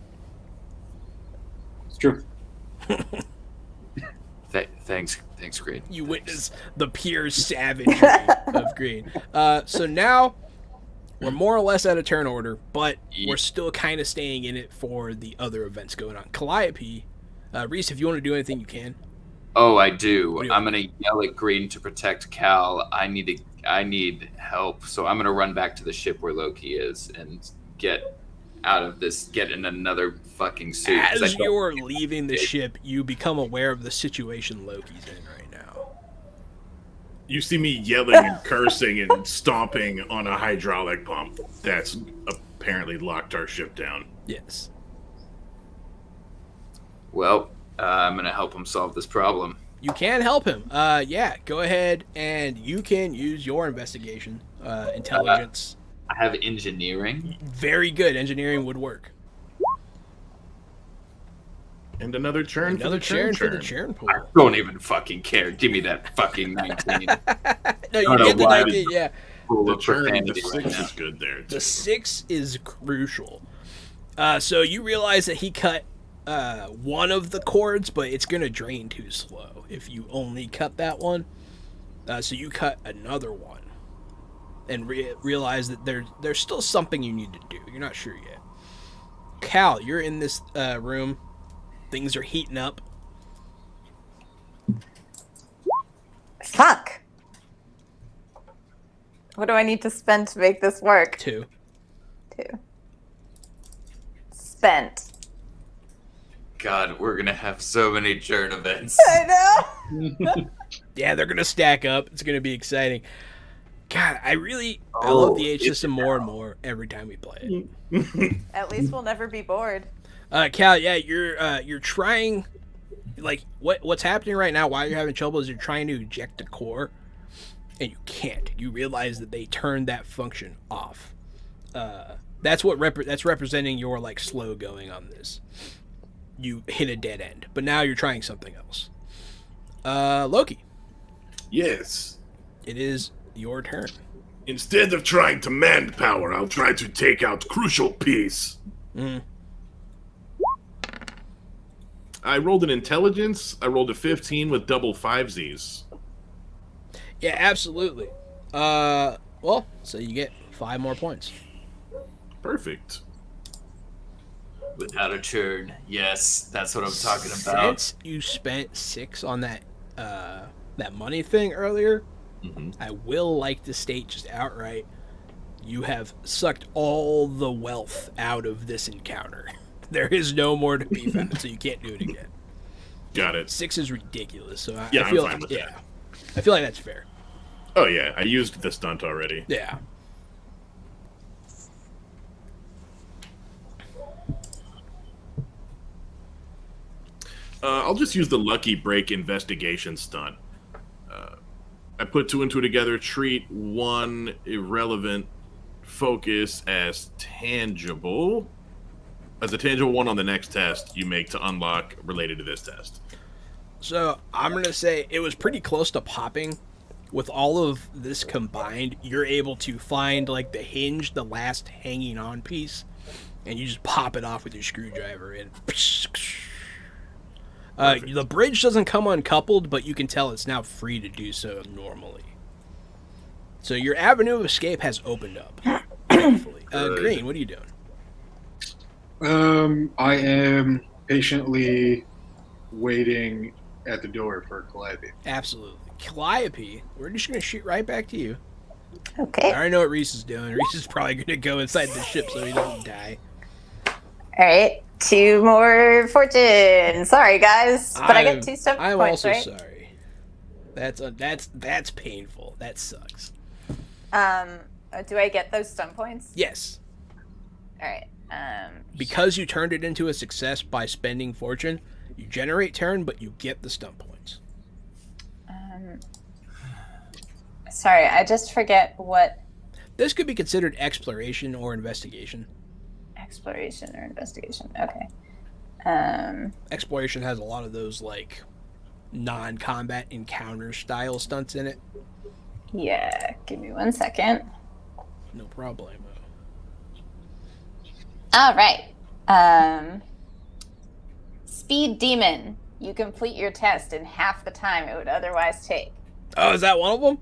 It's true. Thanks, Green. You witness the pure savagery of Green. So now we're more or less out of turn order, but we're still kind of staying in it for the other events going on. Calliope, Reese, if you want to do anything, you can. Oh, I do. What do you I'm want? gonna yell at Green to protect Cal. I need help, so I'm gonna run back to the ship where Loki is and get out of this. Get in another fucking suit. 'cause As you're leaving the ship, you become aware of the situation Loki's in right now. You see me yelling and cursing and stomping on a hydraulic pump that's apparently locked our ship down. Yes. Well, I'm gonna help him solve this problem. You can help him. Yeah, go ahead and you can use your investigation, intelligence. I have engineering. Very good. Engineering would work. And another churn Another for the churn. for the churn pool. I don't even fucking care. Give me that fucking 19. No, you don't know get the why. 19, yeah. Full The of churn, the profanity 6 right now. is good there, too. The 6 is crucial. So you realize that he cut one of the cords, but it's going to drain too slow if you only cut that one. So you cut another one and realize that there's still something you need to do. You're not sure yet. Cal, you're in this room. Things are heating up. Fuck. What do I need to spend to make this work? 2. 2. Spent. God, we're gonna have so many churn events. I know. Yeah, they're going to stack up. It's going to be exciting. God, I love the H system more and more every time we play it. At least we'll never be bored. Cal, yeah, you're trying, like, what's happening right now while you're having trouble is you're trying to eject the core, and you can't. You realize that they turned that function off. That's that's representing your, like, slow going on this. You hit a dead end, but now you're trying something else. Loki. Yes. It is your turn. Instead of trying to manpower, I'll try to take out crucial piece. I rolled an intelligence. I rolled a 15 with double 5s. Yeah, absolutely. Well, so you get 5 more points. Perfect. Without a churn. Yes, that's what I'm talking about. Since you spent 6 on that money thing earlier, I will like to state just outright, you have sucked all the wealth out of this encounter. There is no more to be found, so you can't do it again. Got it. 6 is ridiculous, so I Yeah, feel I'm fine with that. I feel like that's fair. Oh yeah, I used the stunt already. Yeah. I'll just use the lucky break investigation stunt. I put 2 and 2 together, treat one irrelevant focus as tangible. As a tangible one on the next test you make to unlock related to this test. So I'm going to say it was pretty close to popping. With all of this combined, you're able to find, like, the hinge, the last hanging on piece, and you just pop it off with your screwdriver and the bridge doesn't come uncoupled, but you can tell it's now free to do so normally. So your avenue of escape has opened up. Hopefully. Green, what are you doing? I am patiently waiting at the door for Calliope. Absolutely. Calliope, we're just going to shoot right back to you. Okay. I already know what Reese is doing. Reese is probably going to go inside the ship so he doesn't die. All right. 2 more fortune. Sorry, guys, but I get 2 stuff I'm points, also right? sorry. That's painful. That sucks. Do I get those stun points? Yes. All right. Because you turned it into a success by spending fortune, you generate turn, but you get the stun points. Sorry, I just forget what This could be considered exploration or investigation. exploration or investigation. Okay. Exploration has a lot of those, like, non-combat encounter style stunts in it. Yeah. Give me 1 second. No problemo. All right. Speed demon. You complete your test in half the time it would otherwise take. Oh, is that one of them?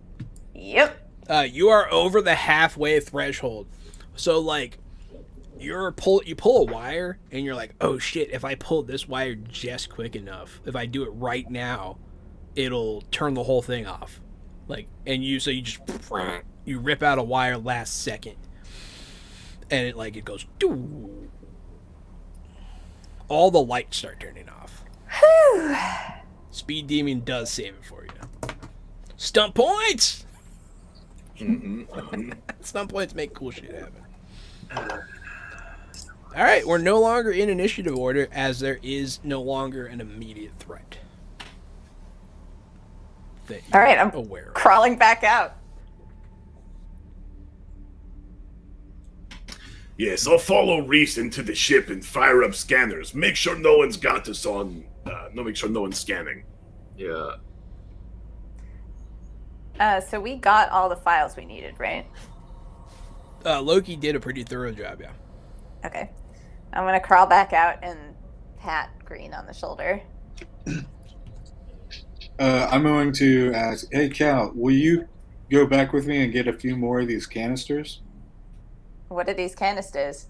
Yep. You are over the halfway threshold. So, like, you pull a wire, and you're like, oh shit, if I pull this wire just quick enough, if I do it right now, it'll turn the whole thing off. Like, and you just rip out a wire last second, and it goes, doo. All the lights start turning off. Whew. Speed Demon does save it for you. Stunt points! Stunt points make cool shit happen. Alright, we're no longer in initiative order as there is no longer an immediate threat. All right, I'm aware of. crawling back out. Yes, I'll follow Reese into the ship and fire up scanners. Make sure no one's got us on. Make sure no one's scanning. Yeah. So we got all the files we needed, right? Loki did a pretty thorough job, yeah. Okay. I'm gonna crawl back out and pat Green on the shoulder. I'm going to ask, hey Cal, will you go back with me and get a few more of these canisters? What are these canisters?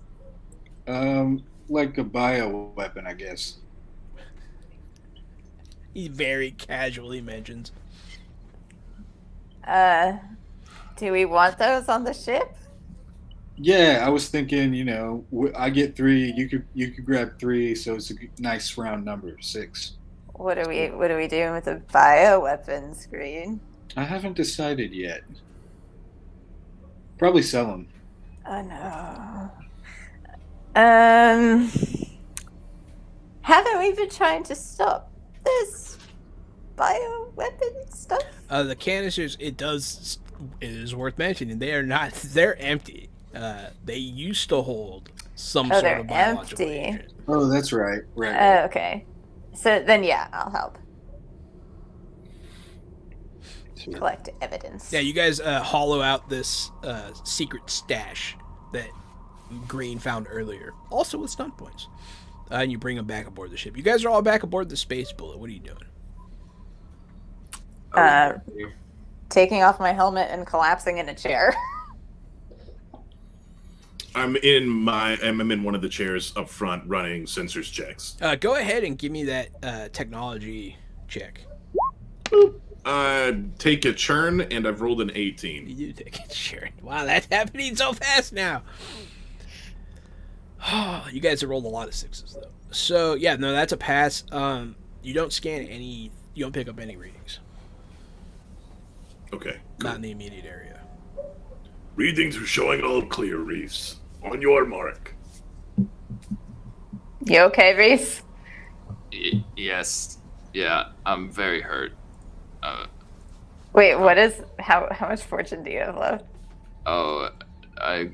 Like a bio weapon, I guess. He very casually mentions. Do we want those on the ship? Yeah, I was thinking, I get 3, you could grab 3, so it's a nice round number, 6. What are we doing with the bioweapons, Green? I haven't decided yet. Probably sell them. Oh no. Haven't we been trying to stop this bioweapon stuff? The canisters, it is worth mentioning, they're empty. They used to hold some sort they're of biological empty. agent. Oh, that's right. Right. Okay. So then, yeah, I'll help. Collect evidence. Yeah, you guys hollow out this secret stash that Green found earlier, also with stun points. And you bring them back aboard the ship. You guys are all back aboard the Space Bullet. What are you doing? Taking off my helmet and collapsing in a chair. I'm in one of the chairs up front running sensors checks. Go ahead and give me that technology check. Take a churn, and I've rolled an 18. You take it, sure. Wow, that's happening so fast now. You guys have rolled a lot of 6s though. So yeah, no, that's a pass. You don't scan any. You don't pick up any readings. Okay. Not in the immediate area. Readings are showing all clear, Reese. On your mark. You okay, Reese? Yes. Yeah, I'm very hurt. Wait, how much fortune do you have left? Oh, I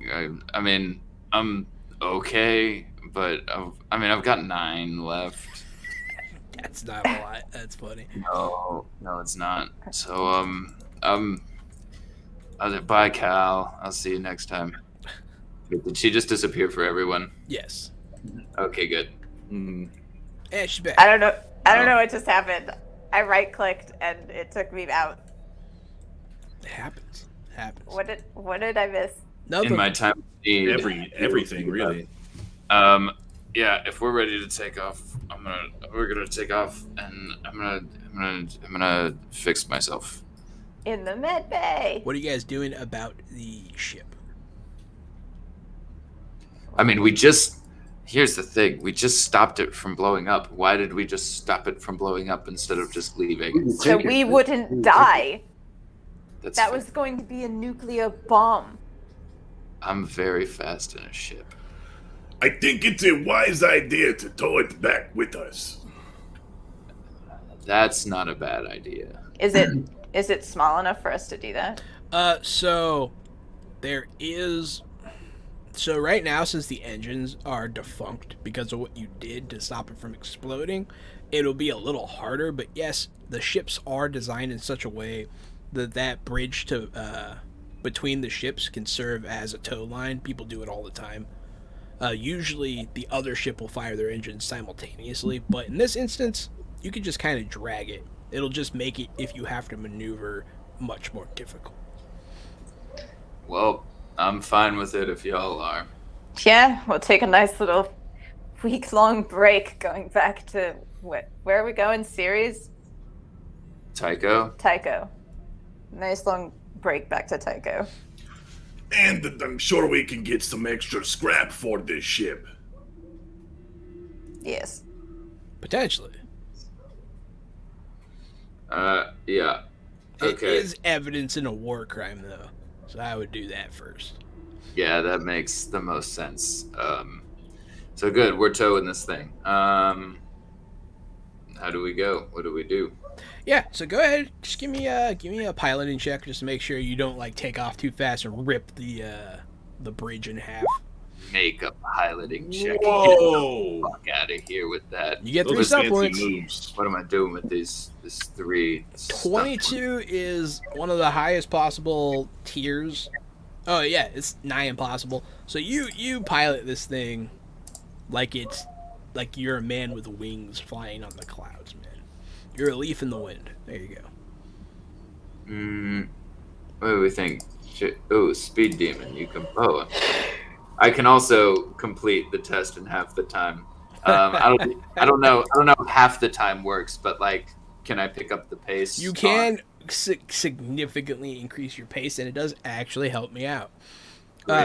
mean, I'm okay, but I've got 9 left. That's not a lot. That's funny. No, it's not. So, bye, Cal. I'll see you next time. Did she just disappear for everyone? Yes. Okay, good. And she's back. I don't know what just happened. I right-clicked and it took me out. It happens. What did I miss? Nothing. In my time of need, Everything, really. Yeah, if we're ready to take off, we're gonna take off, and I'm gonna fix myself. In the med bay. What are you guys doing about the ship? I mean, here's the thing. We just stopped it from blowing up. Why did we just stop it from blowing up instead of just leaving? So we wouldn't die. That That was going to be a nuclear bomb. I'm very fast in a ship. I think it's a wise idea to tow it back with us. That's not a bad idea. Is it small enough for us to do that? So there is. So right now, since the engines are defunct because of what you did to stop it from exploding, it'll be a little harder. But yes, the ships are designed in such a way that bridge to between the ships can serve as a tow line. People do it all the time. Usually, the other ship will fire their engines simultaneously, but in this instance, you can just kind of drag it. It'll just make it, if you have to maneuver, much more difficult. Well, I'm fine with it if y'all are. Yeah, we'll take a nice little week-long break going back to where are we going? Ceres? Tycho? Nice long break back to Tycho. And I'm sure we can get some extra scrap for this ship. Yes. Potentially. Yeah. Okay. It is evidence in a war crime, though, so I would do that first. Yeah, that makes the most sense. So good, we're towing this thing. How do we go? What do we do? Yeah, so go ahead, just give me a piloting check just to make sure you don't take off too fast and rip the bridge in half. Make a piloting check. Whoa! Get the fuck out of here with that. You get Those 3 are sub fancy points. moves. What am I doing with this 3? 22 is one of the highest possible tiers. Oh yeah, it's nigh impossible. So you pilot this thing like you're a man with wings flying on the clouds, man. You're a leaf in the wind. There you go. What do we think? Oh, speed demon. You can. Oh, I can also complete the test in half the time. I don't know if half the time works, but like, can I pick up the pace? You can significantly increase your pace, and it does actually help me out.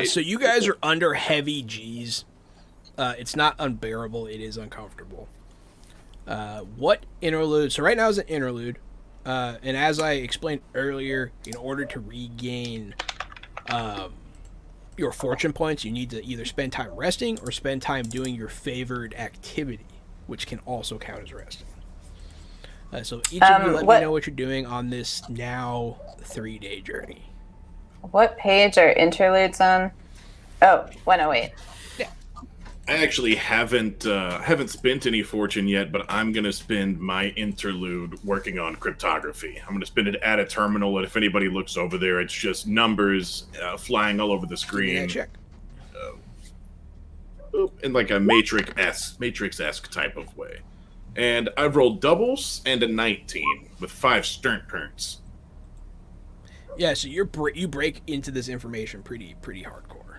So you guys are under heavy G's. It's not unbearable. It is uncomfortable. What interlude? So right now is an interlude. And as I explained earlier, in order to regain your fortune points, you need to either spend time resting or spend time doing your favored activity, which can also count as resting. So each of you let me know what you're doing on this now 3-day journey. What page are interludes on? Oh, 108. I actually haven't spent any fortune yet, but I'm gonna spend my interlude working on cryptography. I'm gonna spend it at a terminal, and if anybody looks over there, it's just numbers flying all over the screen. Yeah, check. In like a matrix-esque type of way. And I've rolled doubles and a 19 with 5 stern turns. Yeah, so you break into this information pretty hardcore.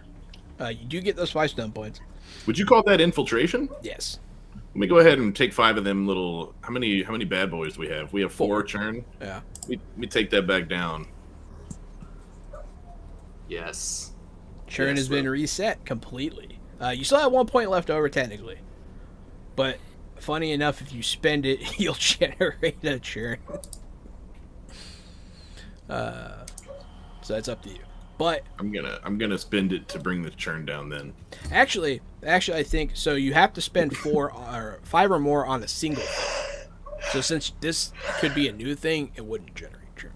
You do get those 5 stun points. Would you call that infiltration? Yes. Let me go ahead and take 5 of them little. How many bad boys do we have? We have 4 churn. Yeah. We take that back down. Yes. Churn has been reset completely. You still have 1 point left over technically, but funny enough, if you spend it, you'll generate a churn. So it's up to you. But I'm gonna spend it to bring the churn down. Then actually, I think so. You have to spend 4 or 5 or more on a single thing. So since this could be a new thing, it wouldn't generate churn.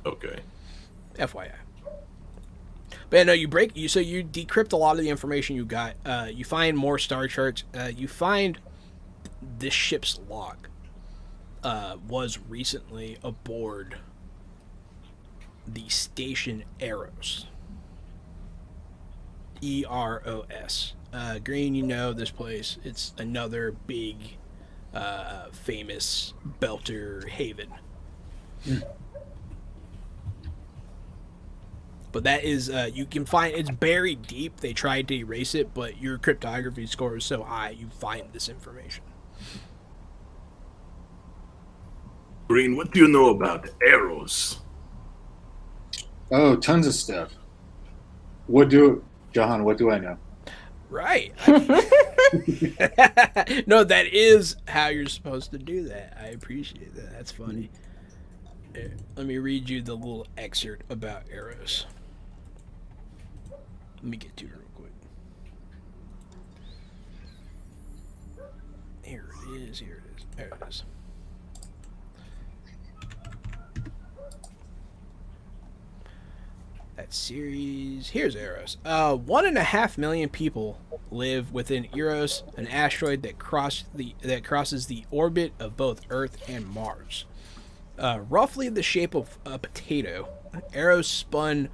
Okay. FYI. But yeah, no, you decrypt a lot of the information you got. You find more star charts. You find this ship's log was recently aboard the station Eros. EROS. Green, you know this place. It's another big, famous belter haven. But that is, you can find, it's buried deep. They tried to erase it, but your cryptography score is so high, you find this information. Green, what do you know about Eros? Oh, tons of stuff. Jahan, what do I know? Right. No, that is how you're supposed to do that. I appreciate that. That's funny. Here, let me read you the little excerpt about Eros. Let me get to it real quick. Here it is. There it is. That series. Here's Eros. 1.5 million people live within Eros, an asteroid that crosses the orbit of both Earth and Mars. Roughly the shape of a potato, Eros spins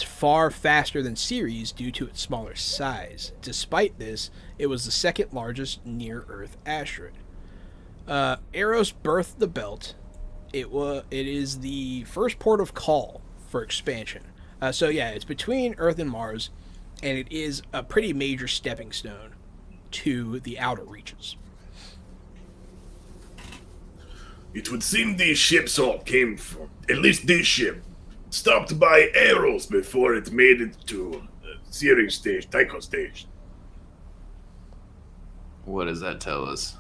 far faster than Ceres due to its smaller size. Despite this, it was the second largest near-Earth asteroid. Eros birthed the belt. It is the first port of call for expansion. So yeah, it's between Earth and Mars, and it is a pretty major stepping stone to the outer reaches. It would seem these ships all came from, at least this ship, stopped by Eros before it made it to Ceres stage, Tycho stage. What does that tell us?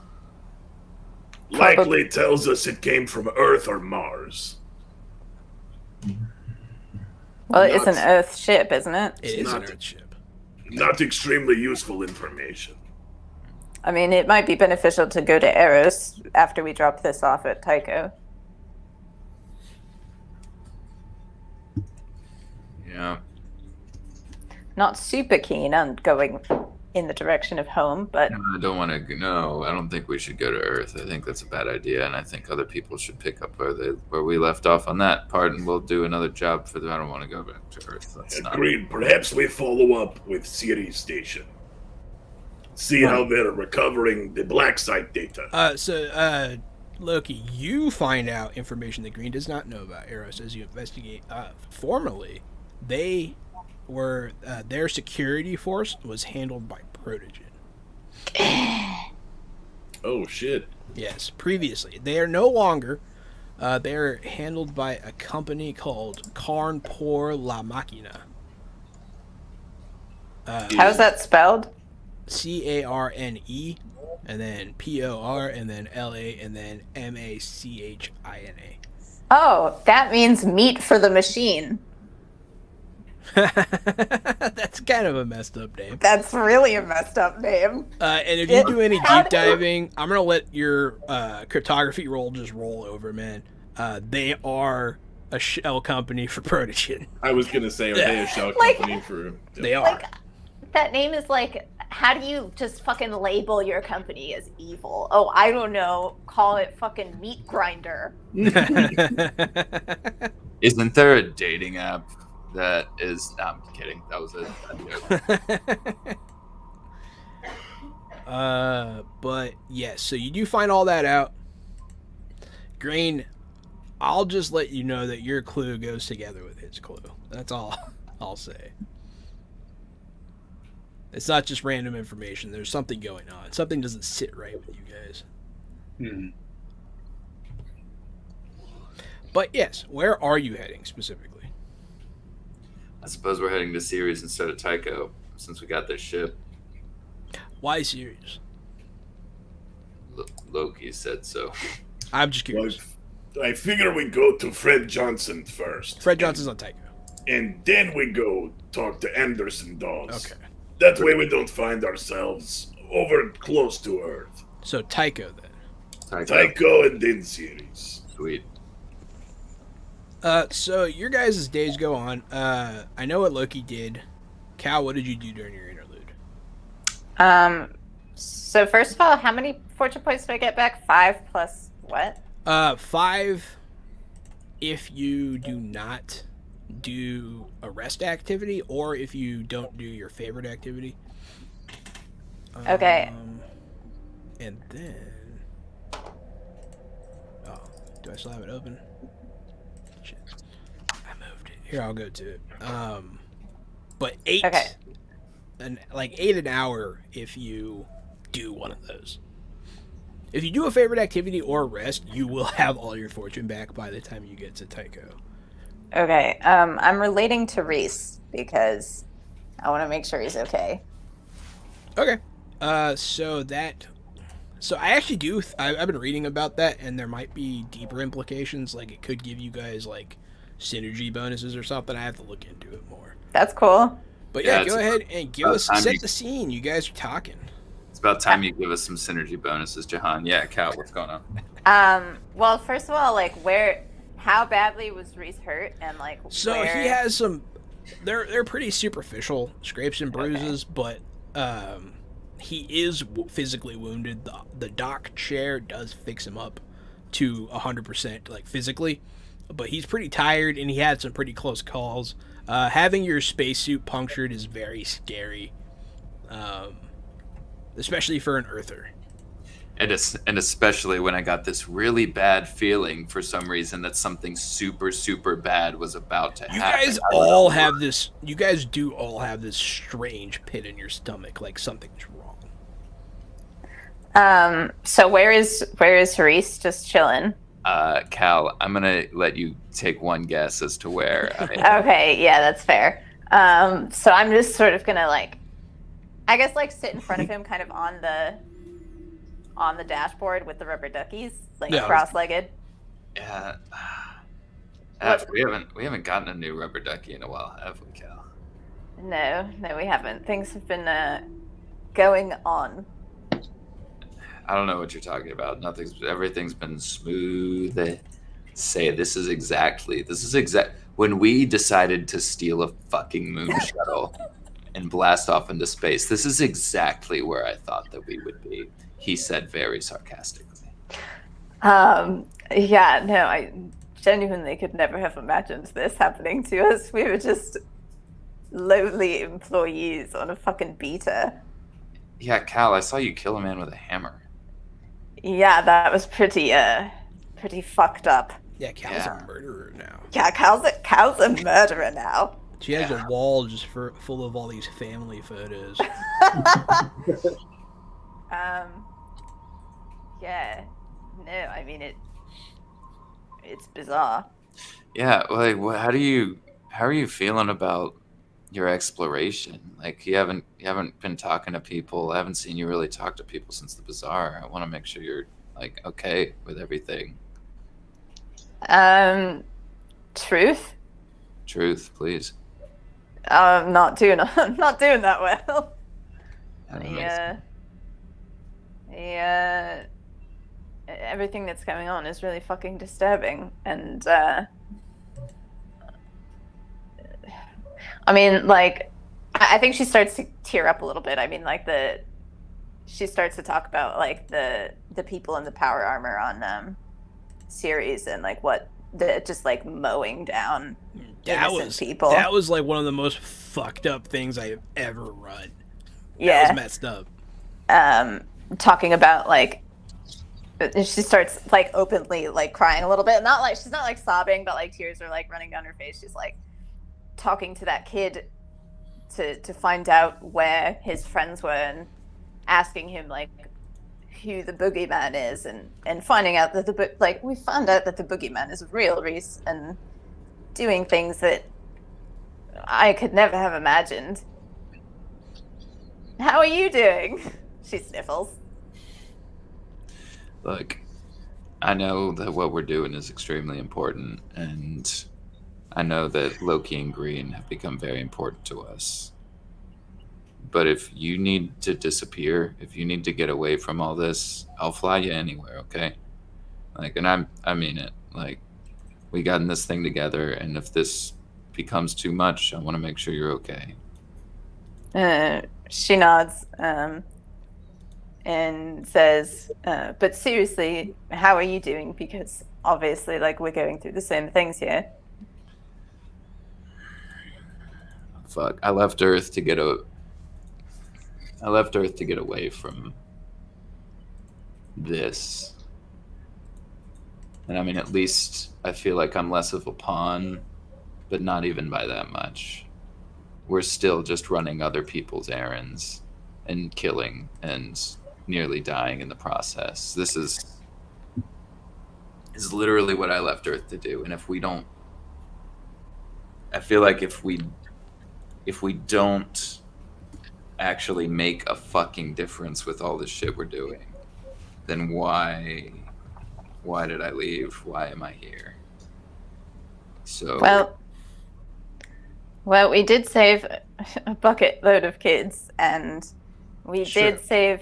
Likely tells us it came from Earth or Mars. Well, it's an Earth ship, isn't it? It is an Earth ship. Not extremely useful information. I mean, it might be beneficial to go to Eros after we drop this off at Tycho. Yeah. Not super keen on going in the direction of home, but I don't want to. No, I don't think we should go to Earth. I think that's a bad idea, and I think other people should pick up where we left off on that part, and we'll do another job for them. I don't want to go back to Earth. That's Agreed. Perhaps we follow up with Ceres station. See how they're recovering the black site data. Loki, you find out information that Green does not know about Eros as you investigate. Formerly, they were their security force was handled by Protogen. Oh shit! Yes, previously they are no longer. They are handled by a company called Carn por la Máquina. How's that spelled? CARNE, and then POR, and then LA, and then MACHINA. Oh, that means meat for the machine. That's kind of a messed up name. That's really a messed up name. And if you do any deep diving, I'm gonna let your cryptography roll just roll over, man. They are a shell company for Protogen. I was gonna say, are they a shell company for? They are. Like, that name is like, how do you just fucking label your company as evil? Oh, I don't know. Call it fucking Meat Grinder. Isn't there a dating app that is? No, I'm kidding. That was a joke. But yes, so you do find all that out. Green, I'll just let you know that your clue goes together with his clue. That's all I'll say. It's not just random information. There's something going on. Something doesn't sit right with you guys. But yes, where are you heading specifically? I suppose we're heading to Ceres instead of Tycho, since we got this ship. Why Ceres? Loki said so. I'm just curious. Well, I figure we go to Fred Johnson first. Fred Johnson's on Tycho. And then we go talk to Anderson Dawes. Okay. That way we don't find ourselves over close to Earth. So Tycho then. Tycho and then Ceres. Sweet. So your guys' days go on. I know what Loki did. Cal, what did you do during your interlude? So first of all, how many fortune points do I get back? 5 plus what? 5 if you do not do a rest activity, or if you don't do your favorite activity. Okay. And then... Oh, do I still have it open? Shit. I moved it. Here, I'll go to it. But 8... Okay. And like 8 an hour if you do one of those. If you do a favorite activity or rest, you will have all your fortune back by the time you get to Tycho. Okay. I'm relating to Reese because I want to make sure he's okay. Okay. So I actually do. I've been reading about that, and there might be deeper implications. Like it could give you guys like synergy bonuses or something. I have to look into it more. That's cool. But yeah, go ahead and give us set the scene. You guys are talking. It's about time you give us some synergy bonuses, Jahan. Yeah, Cal, what's going on? Well, first of all, like how badly was Reese hurt, and like so where... he has some. They're pretty superficial scrapes and bruises, but he is physically wounded. The dock chair does fix him up to 100%, like physically, but he's pretty tired and he had some pretty close calls. Having your spacesuit punctured is very scary, especially for an Earther. And especially when I got this really bad feeling for some reason that something super, super bad was about to happen. You guys all have this. You guys do all have this strange pit in your stomach, like something's wrong. So where is Reese? Just chilling. Cal, I'm gonna let you take one guess as to where. Okay, yeah, that's fair. So I'm just sort of gonna I guess sit in front of him, kind of on the dashboard with the rubber duckies, cross-legged. Yeah. We haven't gotten a new rubber ducky in a while, have we, Cal? No, we haven't. Things have been going on. I don't know what you're talking about. Everything's been smooth. This is exact. When we decided to steal a fucking moon shuttle and blast off into space, this is exactly where I thought that we would be. He said very sarcastically. Yeah, no, I genuinely could never have imagined this happening to us. We were just lowly employees on a fucking beta. Yeah, Cal, I saw you kill a man with a hammer. Yeah, that was pretty fucked up. Yeah, Cal's Yeah. a murderer now. Yeah, Cal's a murderer now. She has Yeah. a wall just full of all these family photos. Yeah. No, I mean it's bizarre. Yeah, like, how are you feeling about your exploration? Like, you haven't been talking to people. I haven't seen you really talk to people since the bazaar. I want to make sure you're like okay with everything. Truth? Truth, please. Not doing that well. That makes- Yeah. Everything that's going on is really fucking disturbing, and I mean, like, I think she starts to tear up a little bit. I mean, like she starts to talk about like the people in the power armor on series and like what the just like mowing down innocent people. That was like one of the most fucked up things I have ever run. Yeah, That was messed up. Talking about like she starts like openly like crying a little bit. Not like she's not like sobbing, but like tears are like running down her face. She's like talking to that kid to find out where his friends were and asking him like who the boogeyman is and finding out that we found out that the boogeyman is real, Reese, and doing things that I could never have imagined. How are you doing? She sniffles. Look, I know that what we're doing is extremely important, and I know that Loki and Green have become very important to us. But if you need to disappear, if you need to get away from all this, I'll fly you anywhere, okay? Like, and I mean it. Like, we got in this thing together, and if this becomes too much, I want to make sure you're okay. She nods and says, but seriously, how are you doing? Because obviously, like, we're going through the same things here. Fuck, I left Earth to get away from this. And I mean, at least I feel like I'm less of a pawn, but not even by that much. We're still just running other people's errands and killing and nearly dying in the process. This is literally what I left Earth to do. And if we don't, I feel like if we don't actually make a fucking difference with all this shit we're doing, then why did I leave? Why am I here? So well, we did save a bucket load of kids, and we did save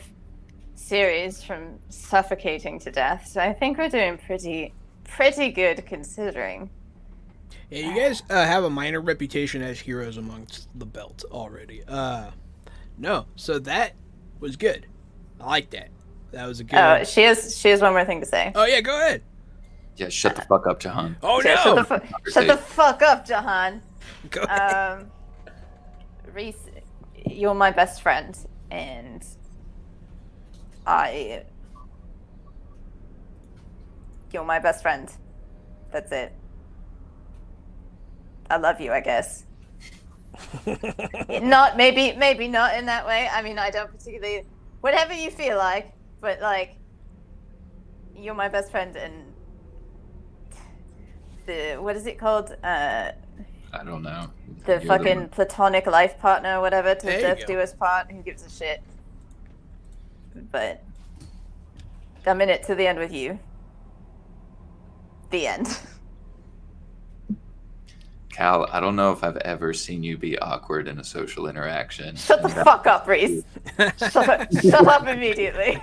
Ceres from suffocating to death. So I think we're doing pretty good considering. Yeah, you guys have a minor reputation as heroes amongst the belt already. No, so that was good. I like that. That was a good. Oh, she has one more thing to say. Oh yeah, go ahead. yeah, shut the fuck up, Jahan. Oh Yeah, no! shut the fuck up, Jahan. Go ahead. Reese, you're my best friend, and you're my best friend. That's it. I love you, I guess. Not maybe not in that way. I mean, I don't particularly. Whatever you feel like, but like, you're my best friend, and what is it called? I don't know. The You're fucking one. platonic life partner or whatever, to There you death go. do us part. Who gives a shit? But I'm in it to the end with you. The end. Cal, I don't know if I've ever seen you be awkward in a social interaction. Shut the fuck up, Reese. Shut up immediately.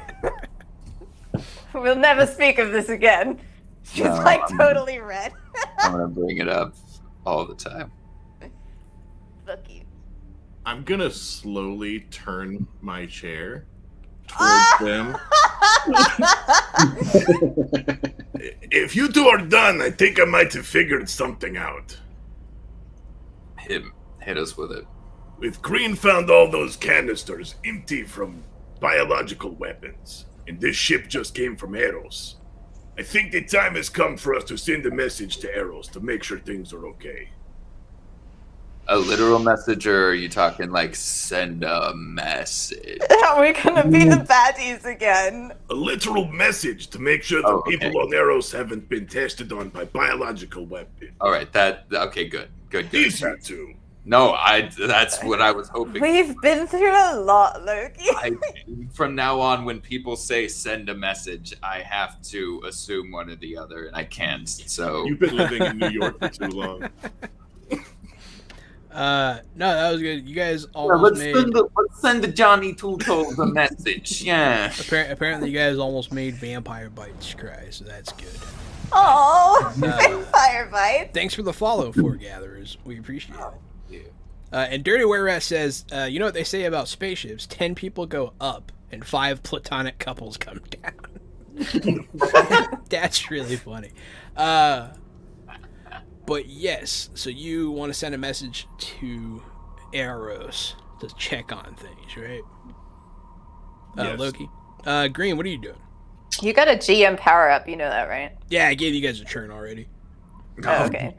We'll never speak of this again. She's No, like I'm- totally red. I'm gonna bring it up all the time. Fuck you. I'm gonna slowly turn my chair towards them. If you two are done, I think I might have figured something out. Hit us with it. With Green found all those canisters empty from biological weapons, and this ship just came from Eros. I think the time has come for us to send a message to Eros to make sure things are okay. A literal message, or are you talking like send a message? Are we gonna be the baddies again? A literal message to make sure the people on Eros haven't been tested on by biological weapons. All right, okay, good. Easy to. No, that's what I was hoping. We've been through a lot, Loki. From now on, when people say send a message, I have to assume one or the other, and I can't. So You've been living in New York for too long. No, that was good. You guys almost made. Let's send the Johnny Two Toes a message. Yeah. Apparently, you guys almost made Vampire Bites cry, so that's good. Oh, Vampire Bites. Thanks for the follow, Foregatherers. We appreciate it. And Dirty Were Rat says, you know what they say about spaceships? 10 people go up, and 5 platonic couples come down. That's really funny. But yes, so you want to send a message to Eros to check on things, right? Yes. Loki. Green, what are you doing? You got a GM power up, you know that, right? Yeah, I gave you guys a turn already. Oh, okay.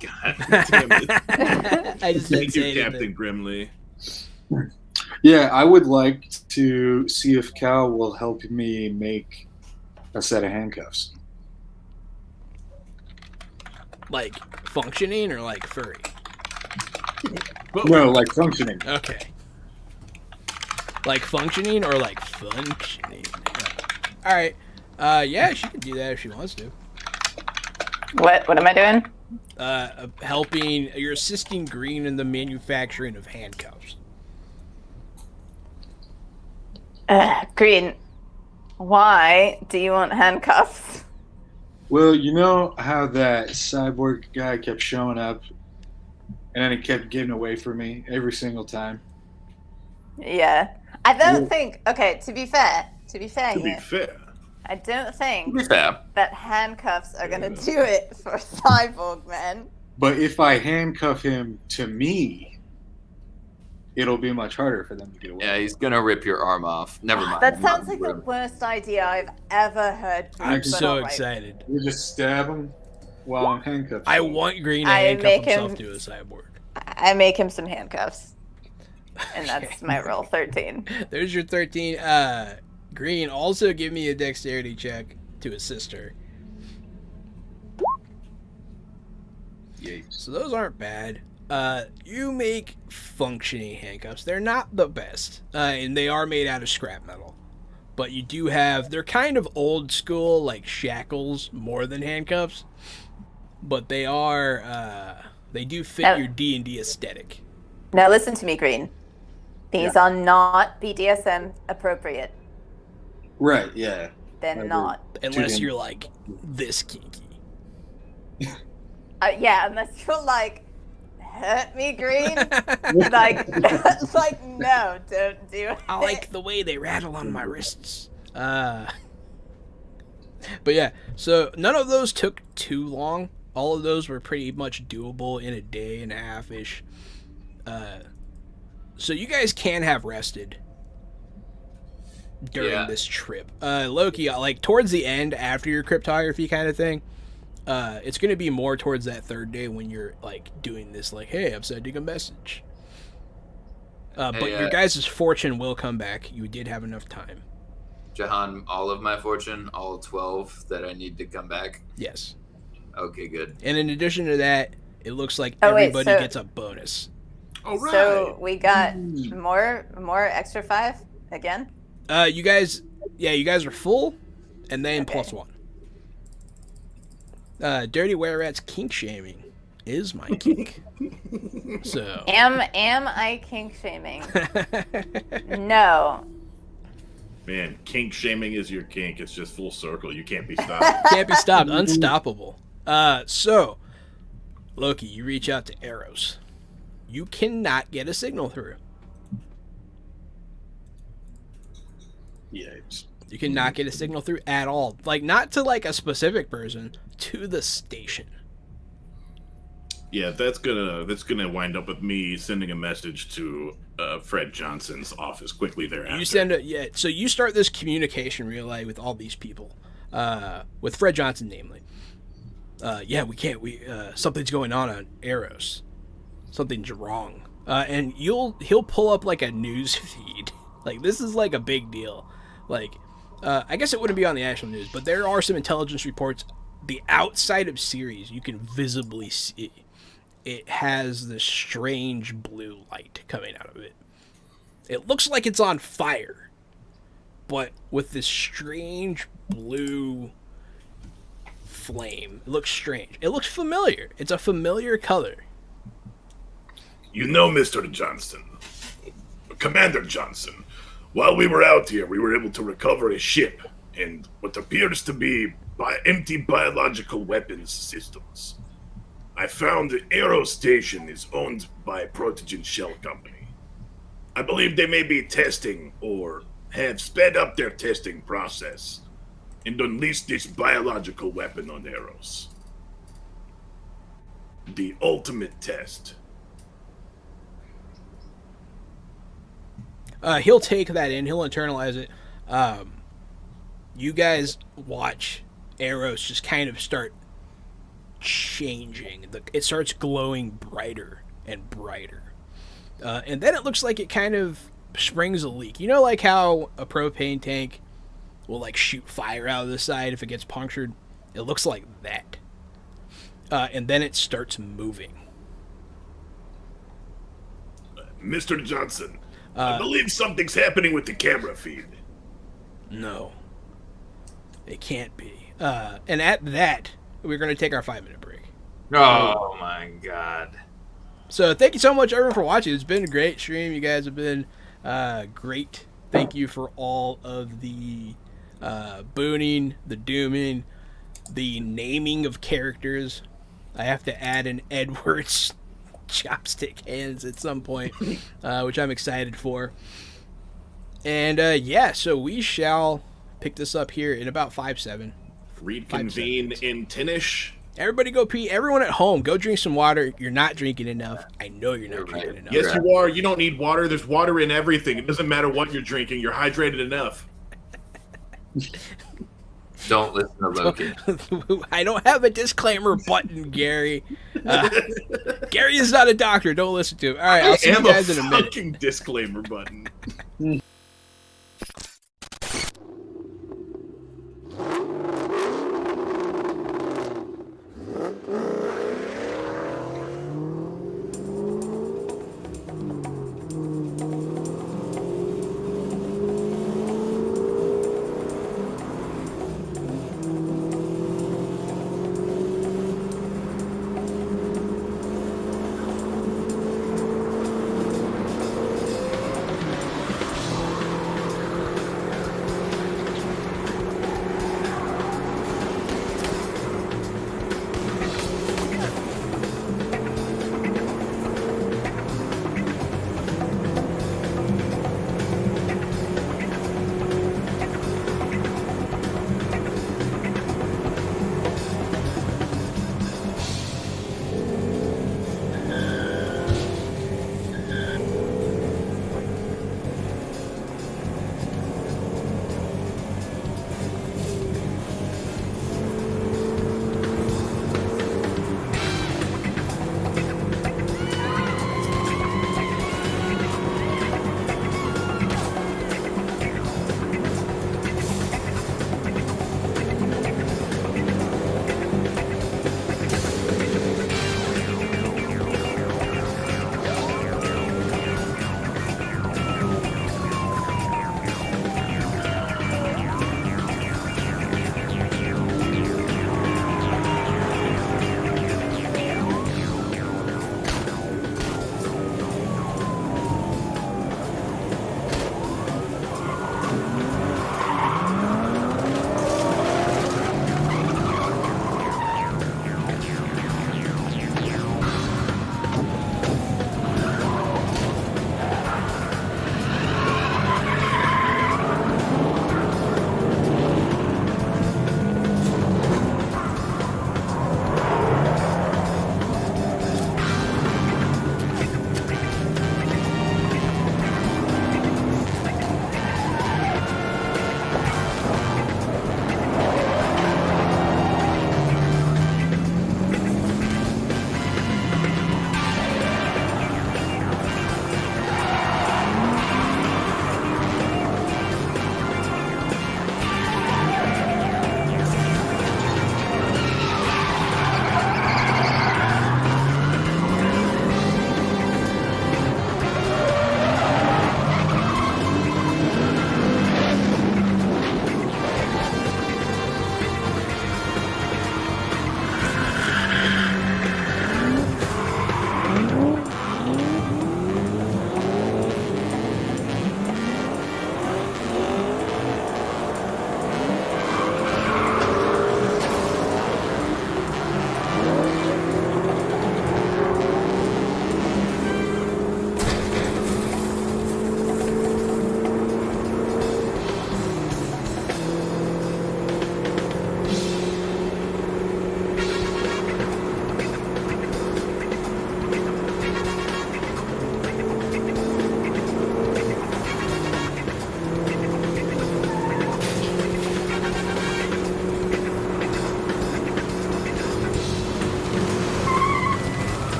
God damn it. I just didn't Thank say you, anything. Captain Grimley. Yeah, I would like to see if Cal will help me make a set of handcuffs. Like functioning or like furry? No, like functioning. Okay. Like functioning or like functioning? All right. Yeah, she can do that if she wants to. What am I doing? Helping. You're assisting Green in the manufacturing of handcuffs. Green, why do you want handcuffs? Well, you know how that cyborg guy kept showing up and then he kept getting away from me every single time? Yeah. I don't think, okay, to be fair To be here, fair. I don't think To be fair. that handcuffs are going to do it for Cyborg Man. But if I handcuff him to me, it'll be much harder for them to get away. Yeah, he's gonna rip your arm off. Never mind. That sounds like the worst idea I've ever heard. I'm But so alright. excited. You just stab him while I'm handcuffed. I want Green to I handcuff make himself him- to a cyborg. I make him some handcuffs. And that's my roll, 13. There's your 13. Green, also give me a dexterity check to assist her. Yikes. So those aren't bad. You make functioning handcuffs. They're not the best, and they are made out of scrap metal. But you do have, they're kind of old school, like shackles more than handcuffs. But they are, they do fit your D&D aesthetic. Now listen to me, Green. These are not BDSM appropriate. Right, yeah. They're agree. not. Unless Dude. you're like this kinky. Yeah, unless you're like, hurt me, Green. like, no, don't do it. I like the way they rattle on my wrists. But yeah, so none of those took too long. All of those were pretty much doable in a day and a half-ish. So you guys can have rested during this trip. Loki, like towards the end, after your cryptography kind of thing, it's going to be more towards that third day when you're like doing this, like, hey, I'm sending a message. But your guys' fortune will come back. You did have enough time. Jahan, all of my fortune, all 12 that I need to come back. Yes. Okay, good. And in addition to that, it looks like Oh, wait, everybody so- gets a bonus. All right. So we got more extra 5 again. You guys are full, and then Okay. +1. Dirty Were Rat's kink shaming is my kink. So Am I kink shaming? No. Man, kink shaming is your kink. It's just full circle. You can't be stopped. can't be stopped, unstoppable. So Loki, you reach out to Eros. You cannot get a signal through. Yikes. You cannot get a signal through at all. Like, not to like a specific person, to the station. Yeah, that's gonna wind up with me sending a message to Fred Johnson's office quickly thereafter. So you start this communication relay with all these people, with Fred Johnson namely. Yeah, we can't. Something's going on Eros. Something's wrong. And he'll pull up like a news feed. Like, this is like a big deal. Like, I guess it wouldn't be on the actual news, but there are some intelligence reports. The outside of Ceres, you can visibly see it has this strange blue light coming out of it. It looks like it's on fire, but with this strange blue flame. It looks strange. It looks familiar. It's a familiar color. You know, Mr. Johnson, Commander Johnson, while we were out here, we were able to recover a ship and what appears to be empty biological weapons systems. I found the Aero Station is owned by a Protogen Shell Company. I believe they may be testing or have sped up their testing process and unleashed this biological weapon on Eros. The ultimate test. He'll take that in. He'll internalize it. You guys watch Eros just kind of start changing. It starts glowing brighter and brighter. And then it looks like it kind of springs a leak. You know, like how a propane tank will like shoot fire out of the side if it gets punctured? It looks like that. And then it starts moving. Mr. Johnson, I believe something's happening with the camera feed. No. It can't be. And at that, we're going to take our 5-minute break. Oh my god. So thank you so much, everyone, for watching. It's been a great stream. You guys have been great. Thank you for all of the booning, the dooming, the naming of characters. I have to add an Edwards chopstick hands at some point, which I'm excited for. And yeah, so we shall pick this up here in about 5-7. Reconvene in 10ish. Everybody go pee. Everyone at home, go drink some water. You're not drinking enough. I know you're not drinking enough. Yes, you are. You don't need water. There's water in everything. It doesn't matter what you're drinking. You're hydrated enough. Don't listen to Loki. I don't have a disclaimer button, Gary. Gary is not a doctor. Don't listen to him. All right, I'll see you guys in a minute. Fucking disclaimer button.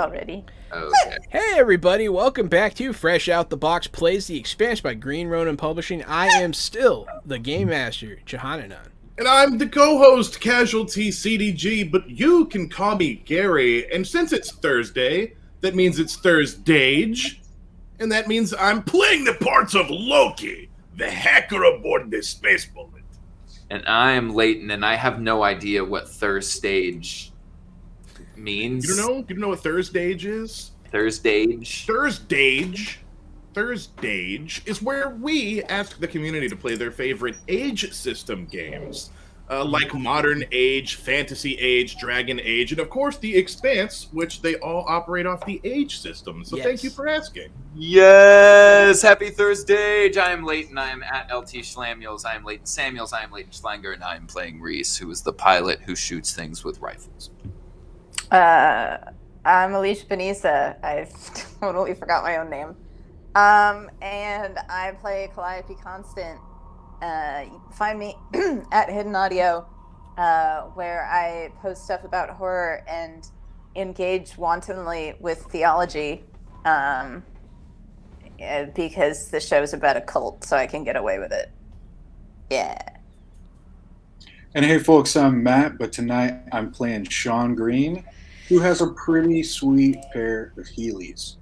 already. Okay. Hey everybody, welcome back to Fresh Out the Box Plays the Expanse by Green Ronin Publishing. I am still the Game Master, Johananon. And I'm the co-host, Casualty CDG, but you can call me Gary. And since it's Thursday, that means it's Thursdayge, and that means I'm Playing the parts of Loki, the hacker aboard this space bullet. And I am Leighton, and I have no idea what Thurstage means. You don't know? You don't know what Thursdayge is? Thursdage. Thursdayge is where we ask the community to play their favorite age system games, like Modern Age, Fantasy Age, Dragon Age, and of course the Expanse, which they all operate off the age system. So thank you for asking. Yes! Happy Thursday! I am Leighton. I am at LT Schlamuels. I am Leighton Samuels. I am Leighton Schlanger, and I am playing Reese, who is the pilot who shoots things with rifles. I'm Alicia Benisa. I totally forgot my own name. And I play Calliope Constant. You can find me at Hidden Audio, where I post stuff about horror and engage wantonly with theology, because the show's about a cult, so I can get away with it. Yeah. And hey, folks, I'm Matt, but tonight I'm playing Sean Green, who has a pretty sweet pair of Heelys.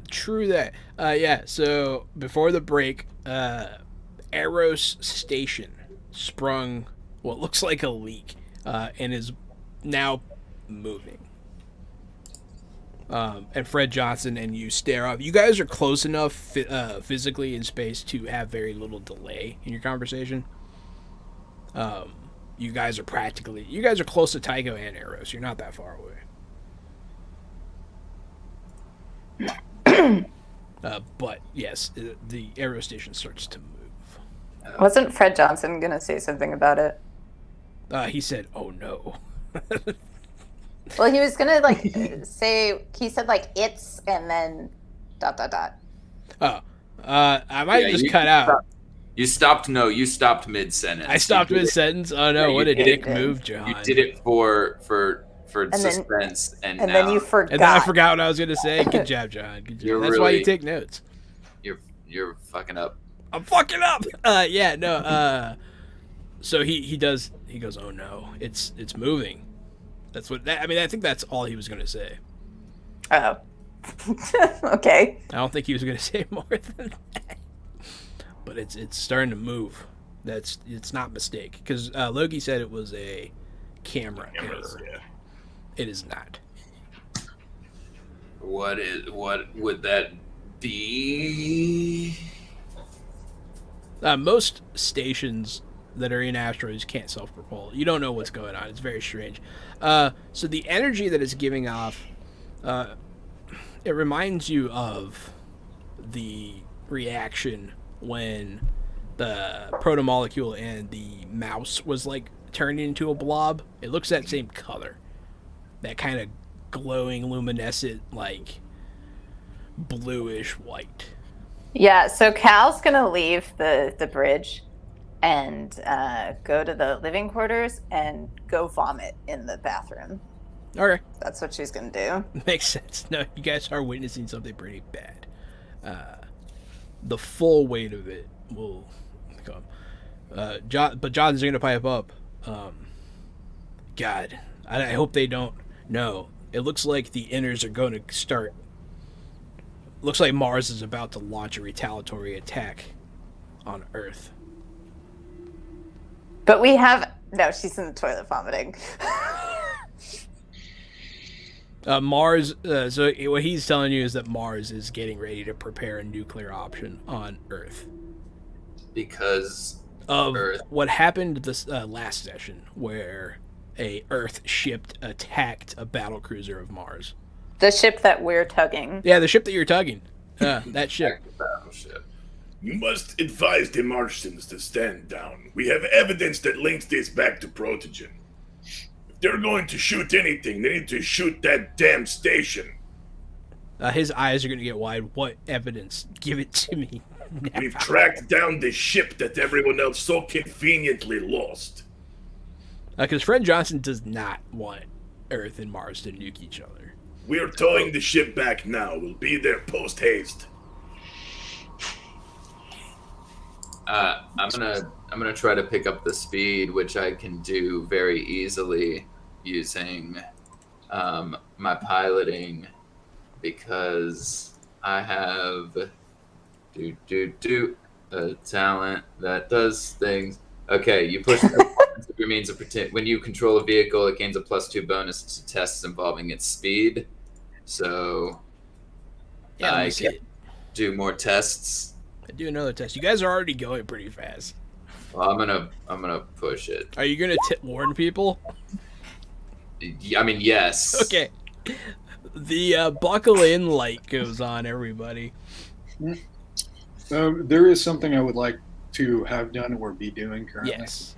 True that. Yeah, so before the break, Eros Station sprung what looks like a leak, and is now moving. And Fred Johnson and you stare off. You guys are close enough physically in space to have very little delay in your conversation. You guys are close to Tycho and Eros. You're not that far away. But yes, the Aero Station starts to move. Wasn't Fred Johnson gonna say something about it? He said, "Oh no." Well, he was gonna say. He said it's and then ... Oh, I might just cut out. You stopped mid sentence. I stopped mid sentence. Oh no! What a dick move, John. You did it for suspense, and then you forgot. And then I forgot what I was gonna say. Good job, John. Good job. That's why you take notes. You're fucking up. I'm fucking up. Yeah, no. So he goes, "Oh no, it's moving." That's what. I think that's all he was gonna say. Oh. Okay. I don't think he was gonna say more than that. But it's starting to move. It's not a mistake, because Loki said it was a camera error. Yeah. It is not. What would that be? Most stations that are in asteroids can't self-propel. You don't know what's going on. It's very strange. So the energy that it's giving off, it reminds you of the reaction when the protomolecule and the mouse was turned into a blob. It looks that same color. That kind of glowing, luminescent, bluish white. Yeah, so Cal's gonna leave the bridge and go to the living quarters and go vomit in the bathroom. Okay. That's what she's gonna do. Makes sense. No, you guys are witnessing something pretty bad. The full weight of it will come. But John's gonna pipe up. God, I hope they don't. No, it looks like the inners are going to start. Looks like Mars is about to launch a retaliatory attack on Earth. But we have... No, she's in the toilet vomiting. Mars, so what he's telling you is that Mars is getting ready to prepare a nuclear option on Earth. Because of Earth. What happened this last session, where a Earth ship attacked a battlecruiser of Mars. The ship that we're tugging. Yeah, the ship that you're tugging. That ship. Battleship. You must advise the Martians to stand down. We have evidence that links this back to Protogen. If they're going to shoot anything, they need to shoot that damn station. His eyes are going to get wide. What evidence? Give it to me. We've tracked down the ship that everyone else so conveniently lost. Because Friend Johnson does not want Earth and Mars to nuke each other. We're towing the ship back now. We'll be there post haste. I'm gonna try to pick up the speed, which I can do very easily using my piloting, because I have a talent that does things. Okay, you push your means of pretend. When you control a vehicle, it gains a +2 bonus to tests involving its speed. So Yeah, I I see can it. do more tests. I do another test. You guys are already going pretty fast. Well, I'm gonna push it. Are you gonna warn people? I mean, yes. Okay. The buckle in light goes on, everybody. There is something I would like to have done or be doing currently. Yes.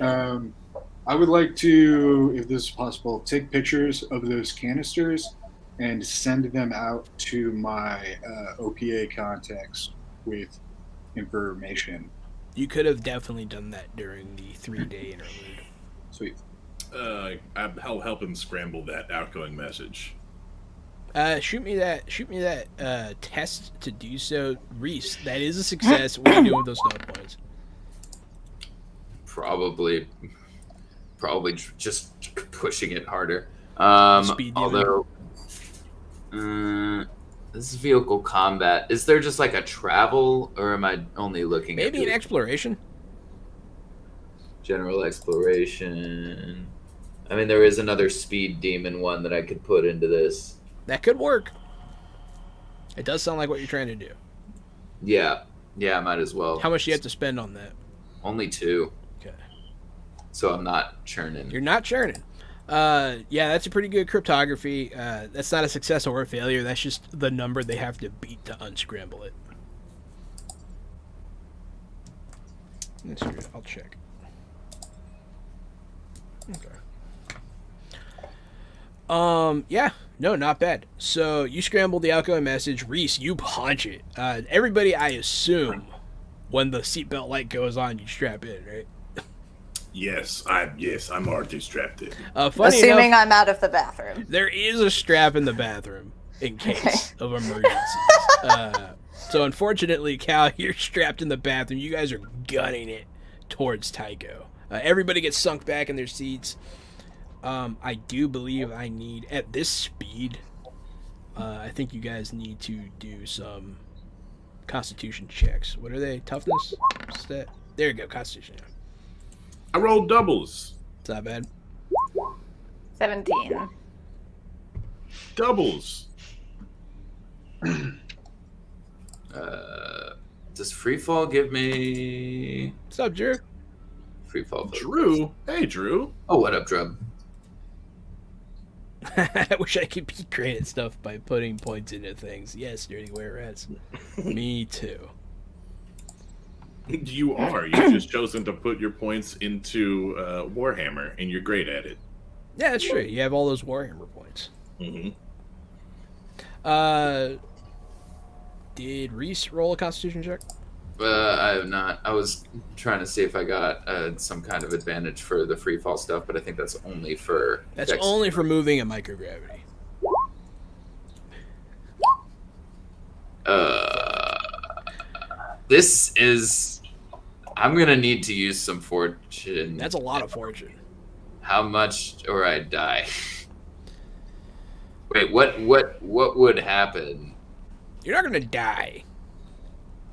I would like to, if this is possible, take pictures of those canisters and send them out to my OPA contacts with information. You could have definitely done that during the 3-day interlude. Sweet. I'll help him scramble that outgoing message. Shoot me that test to do so. Reese, that is a success. What are you doing with those snow points? Probably just pushing it harder. Speed Although, this is vehicle combat. Is there just like a travel, or am I only looking Maybe at an exploration? general exploration? I mean, there is another speed demon one that I could put into this. That could work. It does sound like what you're trying to do. Yeah, I might as well. How much do you have to spend on that? Only 2. Okay. So I'm not churning. You're not churning. Yeah, that's a pretty good cryptography. That's not a success or a failure. That's just the number they have to beat to unscramble it. That's good. I'll check. Okay. Yeah. No, not bad. So you scramble the outgoing message. Reese, you punch it. Everybody, I assume, when the seatbelt light goes on, you strap in, right? Yes, I'm already strapped in. Funny Assuming enough, I'm out of the bathroom. there is a strap in the bathroom in case of emergencies. So unfortunately, Cal, you're strapped in the bathroom. You guys are gunning it towards Tycho. Everybody gets sunk back in their seats. I do believe I need, at this speed, I think you guys need to do some constitution checks. What are they? Toughness? Stat? There you go, constitution. I rolled doubles. It's not bad. 17. Doubles. Does freefall give me What's up, Drew? freefall? Drew. Hey, Drew. Oh, what up, Drub? I wish I could be great at stuff by putting points into things. Yes, dirty were rats. Me too. You are. You've just chosen to put your points into Warhammer, and you're great at it. Yeah, that's true. You have all those Warhammer points. Mm-hmm. Did Reese roll a constitution check? I have not. I was trying to see if I got some kind of advantage for the free fall stuff, but I think that's only for. That's only for moving in microgravity. This is. I'm gonna need to use some fortune. That's a lot of fortune. How much, or I die? Wait, what would happen? You're not gonna die,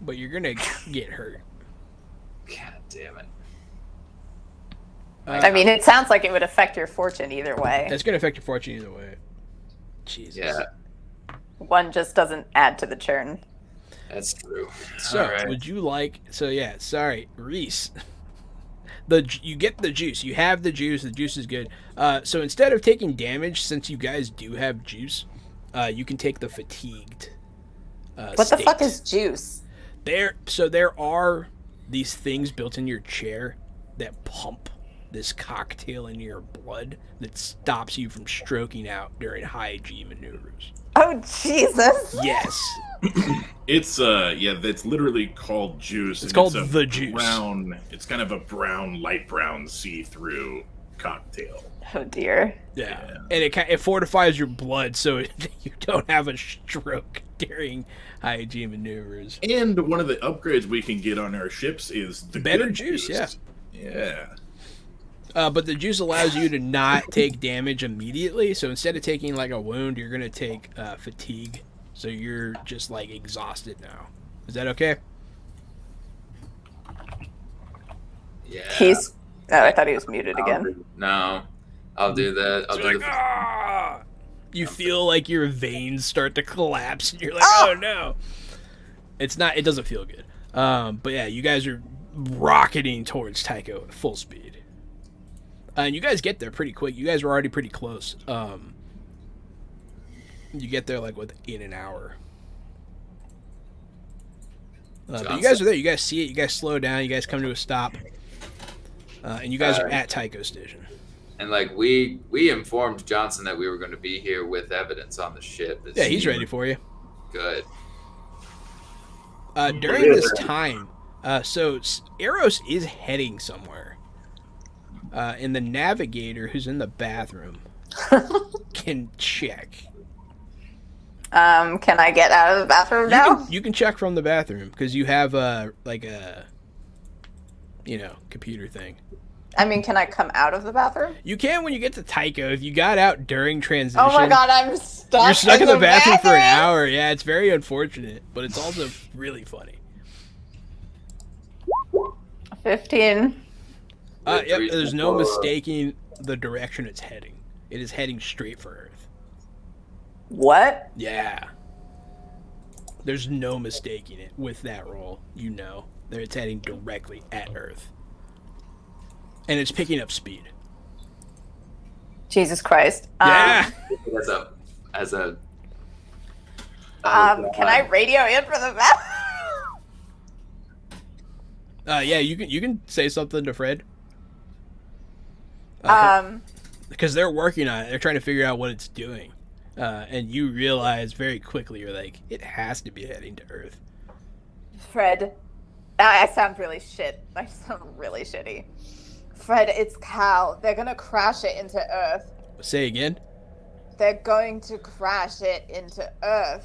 but you're gonna get hurt. God damn it! I mean, it sounds like it would affect your fortune either way. That's gonna affect your fortune either way. Jesus. Yeah, One just doesn't add to the churn. that's true. So, All right. would you like? So yeah, sorry, Reese. You get the juice. You have the juice. The juice is good. So instead of taking damage, since you guys do have juice, you can take the fatigued. What the fuck is juice? There are these things built in your chair that pump this cocktail into your blood that stops you from stroking out during high G maneuvers. Oh, Jesus. Yes. It's that's literally called juice. It's and called a the juice. Brown. It's kind of a brown, light brown, see-through cocktail. Oh dear. Yeah. And it fortifies your blood so you don't have a stroke during IG maneuvers. And one of the upgrades we can get on our ships is the Better good juice, yeah. Yeah. But the juice allows you to not take damage immediately. So instead of taking like a wound, you're going to take fatigue. So you're just like exhausted now. Is that okay? Yeah. He's. Oh, I thought he was muted again. No. I'll do that. I'll You're do like, the. ah! You feel like your veins start to collapse, and you're like, oh no! It's not. It doesn't feel good. But yeah, you guys are rocketing towards Tycho at full speed, and you guys get there pretty quick. You guys were already pretty close. You get there like within an hour. But you guys are there. You guys see it. You guys slow down. You guys come to a stop, and you guys are at Tycho Station. And like we informed Johnson that we were going to be here with evidence on the ship. Yeah, he's ready for you. Good. During this time, so Eros is heading somewhere, and the navigator who's in the bathroom can check. Can I get out of the bathroom now? You can check from the bathroom because you have a computer thing. I mean, can I come out of the bathroom? You can when you get to Tycho. If you got out during transition, Oh my god, I'm stuck. you're stuck in the bathroom for an bathroom? hour. Yeah, it's very unfortunate, but it's also really funny. 15. Yep, there's no mistaking the direction it's heading. It is heading straight for Earth. What? Yeah. There's no mistaking it with that roll. You know that it's heading directly at Earth. And it's picking up speed. Jesus Christ. Yeah. Can I radio in for the bathroom? Yeah, you can say something to Fred. Because they're working on it. They're trying to figure out what it's doing. And you realize very quickly, you're like, it has to be heading to Earth. Fred, I sound really shit. I sound really shitty. Fred, it's Cal. They're gonna crash it into Earth. Say again? They're going to crash it into Earth.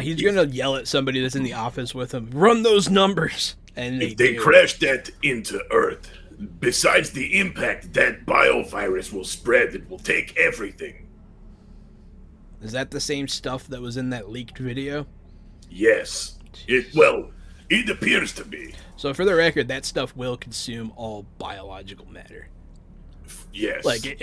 He's gonna yell at somebody that's in the office with him. Run those numbers! And If they do. crash that into Earth, besides the impact that biovirus will spread, it will take everything. Is that the same stuff that was in that leaked video? Yes. It appears to be. So for the record, that stuff will consume all biological matter. Yes. Like,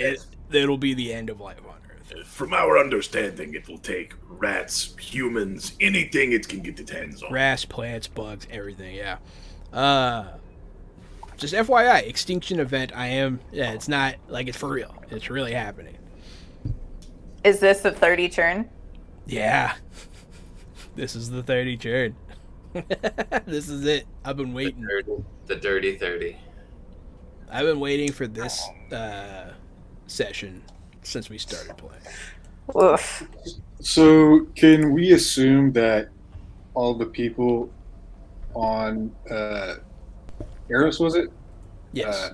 it'll be the end of life on Earth. From our understanding, it will take rats, humans, anything it can get its hands on. Grass, plants, bugs, everything, yeah. Just FYI, extinction event, it's not, like, it's for real. It's really happening. Is this the 30 churn? Yeah. This is the 30 churn. This is it. I've been waiting. The dirty 30. I've been waiting for this session since we started playing. Oof. So, can we assume that all the people on Eros, was it? Yes.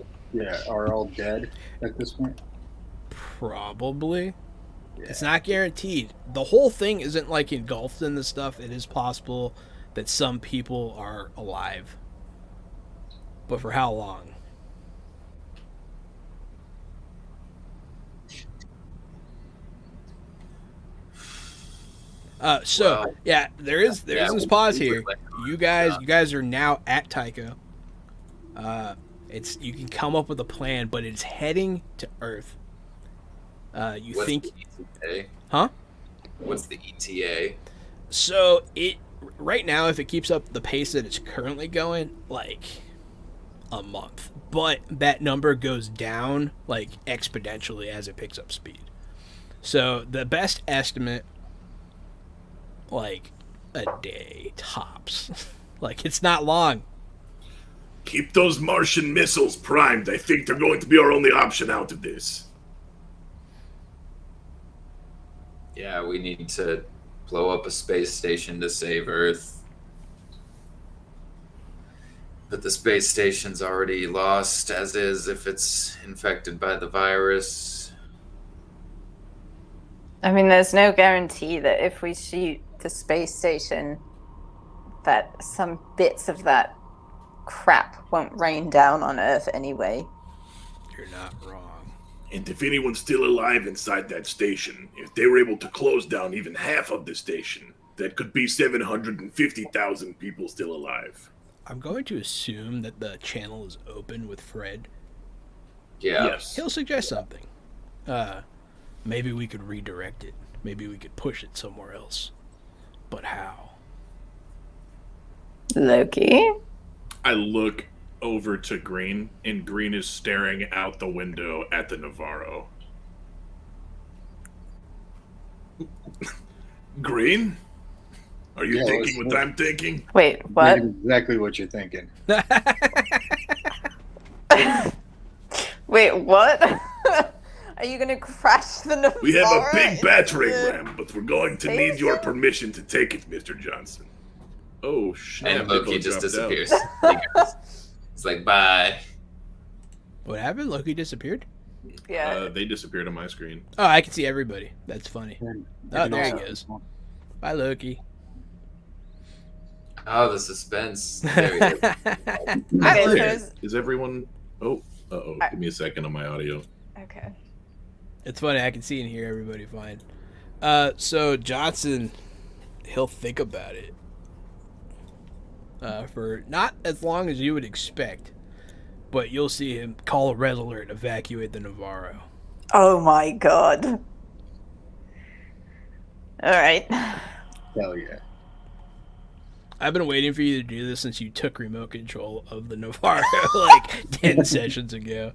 Are all dead at this point? Probably. Yeah. It's not guaranteed. The whole thing isn't like engulfed in this stuff. It is possible that some people are alive. But for how long? There is this pause here. You guys are now at Tycho. You can come up with a plan, but it's heading to Earth. What's think, the ETA? Huh? What's the ETA? So right now, if it keeps up the pace that it's currently going, like a month, but that number goes down like exponentially as it picks up speed. So the best estimate, like a day tops. Like, it's not long. Keep those Martian missiles primed. I think they're going to be our only option out of this. Yeah, we need to blow up a space station to save Earth. But the space station's already lost, as is if it's infected by the virus. I mean, there's no guarantee that if we shoot the space station, that some bits of that crap won't rain down on Earth anyway. You're not wrong. And if anyone's still alive inside that station, if they were able to close down even half of the station, that could be 750,000 people still alive. I'm going to assume that the channel is open with Fred. Yeah. Yes. He'll suggest something. Maybe we could redirect it. Maybe we could push it somewhere else. But how? Loki? I look over to Green, and Green is staring out the window at the Navarro. Green? Are you Yeah, thinking let's- what I'm thinking? Wait, what? Exactly what you're thinking. Wait, what? Are you gonna crash the Navarro? We have a big into battering the- ram, but we're going to need your permission to take it, Mr. Johnson. Oh, snap. And Loki Hippo just dropped out. disappears. It's like, bye. What happened? Loki disappeared? Yeah. They disappeared on my screen. Oh, I can see everybody. That's funny. And Oh, you can there he also- goes. Bye, Loki. Oh, the suspense. There he is. Okay, There. there's- Is everyone... Oh, uh-oh. Give me a second on my audio. okay. It's funny. I can see and hear everybody fine. So Johnson, he'll think about it. For not as long as you would expect, but you'll see him call a red alert, evacuate the Navarro. Oh my god. Alright. Hell yeah. I've been waiting for you to do this since you took remote control of the Navarro like 10 sessions ago.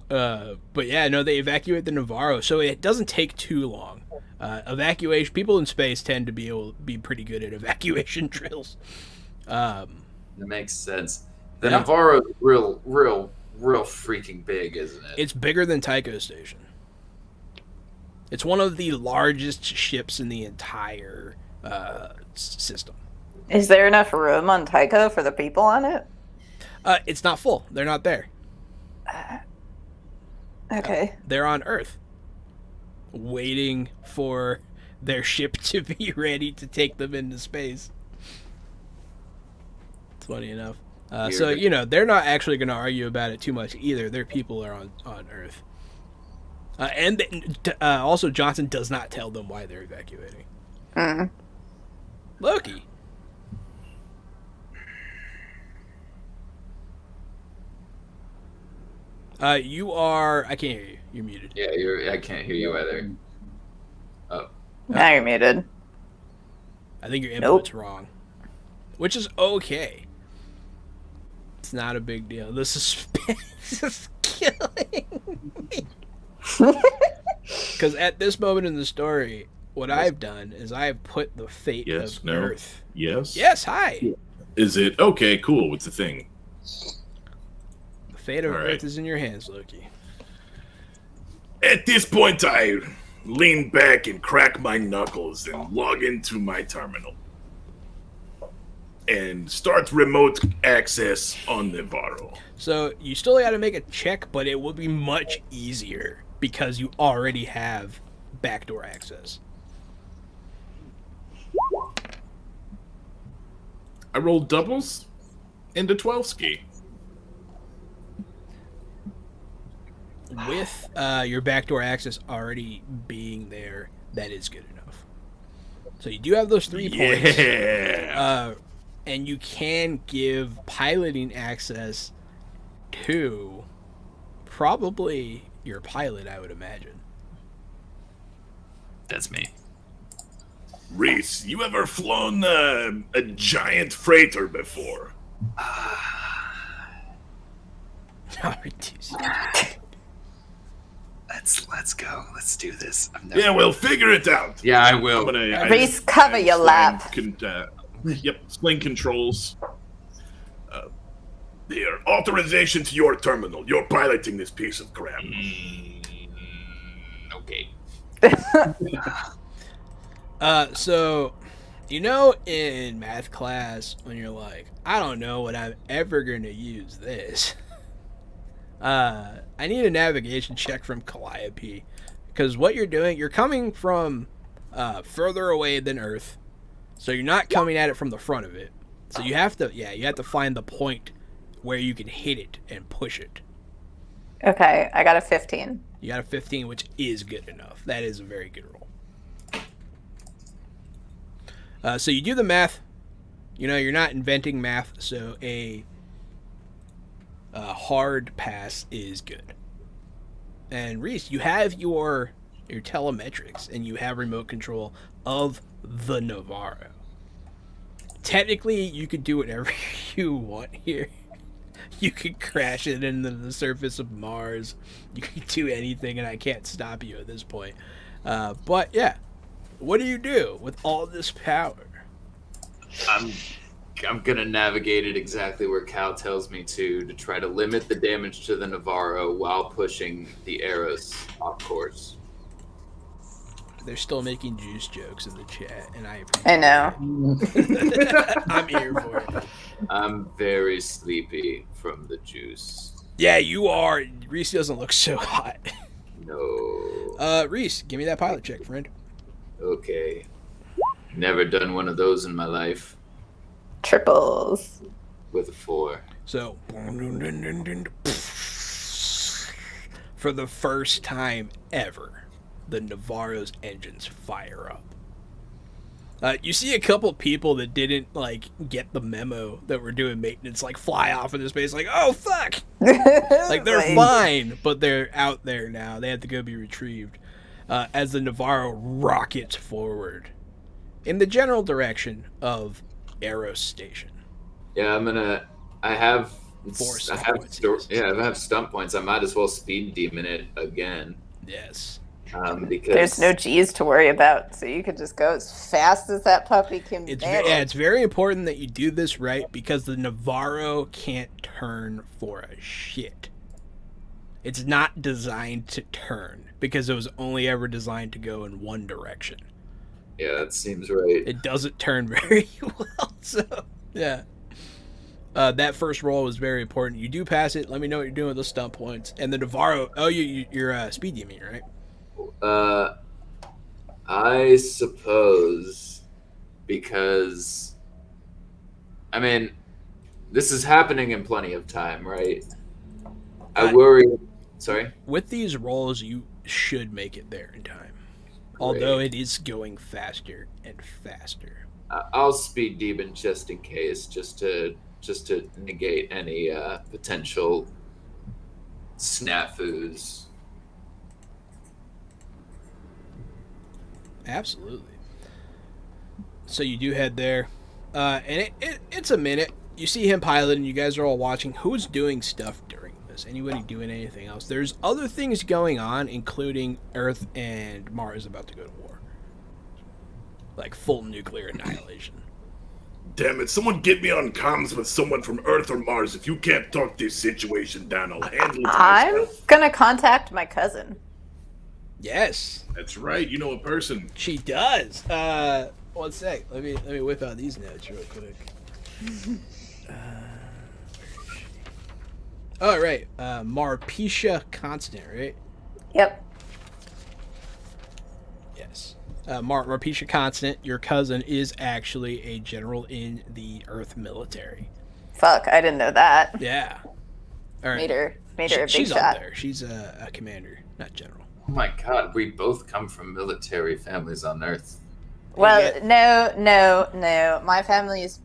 But yeah, no, they evacuate the Navarro, so it doesn't take too long. Evacuation, people in space tend to be pretty good at evacuation drills. That makes sense. The Yeah. Navarro is real freaking big, isn't it? It's bigger than Tycho Station. It's one of the largest ships in the entire system. Is there enough room on Tycho for the people on it? It's not full. They're not there. Okay. They're on Earth, waiting for their ship to be ready to take them into space. It's funny enough. So, you know, they're not actually going to argue about it too much either. Their people are on Earth. Also, Johnson does not tell them why they're evacuating. Mm. Loki. You are... I can't hear you. You're muted. Yeah, I can't hear you either. Now you're muted. I think your Nope. input's wrong. Which is okay. It's not a big deal. The suspense is killing me. Because at this moment in the story, what I've done is I've put the fate Yes, of no. Earth. Yes? Yes, hi. Is it... Okay, cool. What's the thing? The fate of All right. Earth is in your hands, Loki. At this point, I lean back and crack my knuckles and log into my terminal. And start remote access on Navarro. So you still got to make a check, but it will be much easier because you already have backdoor access. I rolled doubles into 12 ski. With your backdoor access already being there, that is good enough. So you do have those 3 points. Yeah. And you can give piloting access to probably your pilot, I would imagine. That's me. Reese, you ever flown a giant freighter before? Let's go. Let's do this. Yeah, well, figure it out. Yeah, I will. Reese, cover your lap. Sling controls. Here, authorization to your terminal. You're piloting this piece of crap. Okay. So You know, in math class, when you're like, I don't know when I'm ever going to use this. I need a navigation check from Calliope. Because what you're doing, you're coming from further away than Earth. So you're not coming at it from the front of it. So you have to find the point where you can hit it and push it. Okay, I got a 15. You got a 15, which is good enough. That is a very good roll. So you do the math. You know, you're not inventing math, so a hard pass is good. And Reese, you have your telemetrics, and you have remote control of the Navarro. Technically, you could do whatever you want here. You could crash it into the surface of Mars. You could do anything, and I can't stop you at this point. But yeah, what do you do with all this power? I'm gonna navigate it exactly where Cal tells me to try to limit the damage to the Navarro while pushing the Eros off course. They're still making juice jokes in the chat, and I know. I'm here for it. I'm very sleepy from the juice. Yeah, you are. Reese doesn't look so hot. No. Reese, give me that pilot check, friend. Okay. Never done one of those in my life. Triples. With a 4. So, for the first time ever, the Navarro's engines fire up. You see a couple people that didn't get the memo that we're doing maintenance fly off into space oh fuck, they're fine, but they're out there now. They have to go be retrieved as the Navarro rockets forward in the general direction of Eros Station. Yeah, I have stunt points. I might as well speed demon it again. Yes. Because there's no G's to worry about, so you could just go as fast as that puppy can. It's very important that you do this right, because the Navarro can't turn for a shit. It's not designed to turn, because it was only ever designed to go in one direction. Yeah, that seems right. It doesn't turn very well, so yeah. That first roll was very important. You do pass it. Let me know what you're doing with those stunt points. And the Navarro. Oh, you're speed demon, right? I suppose, because this is happening in plenty of time, right? I worry. Sorry. With these rolls, you should make it there in time. Although it is going faster and faster. I'll speed demon just in case, just to negate any potential snafus. Absolutely. So you do head there, and it's a minute. You see him piloting. You guys are all watching. Who's doing stuff during this? Anybody doing anything else? There's other things going on, including Earth and Mars about to go to war, full nuclear annihilation. Damn it, someone get me on comms with someone from Earth or Mars. If you can't talk this situation down, I'll handle it I'm myself. gonna contact my cousin. Yes. That's right, you know a person. She does. One sec. Let me whip out these notes real quick. All right. Marpisha Constant, right? Yep. Yes. Marpisha Constant, your cousin, is actually a general in the Earth military. Fuck, I didn't know that. Yeah. All right. Made her a big she's shot. up there. She's a commander, not general. Oh my god, we both come from military families on Earth. Well, no. My family is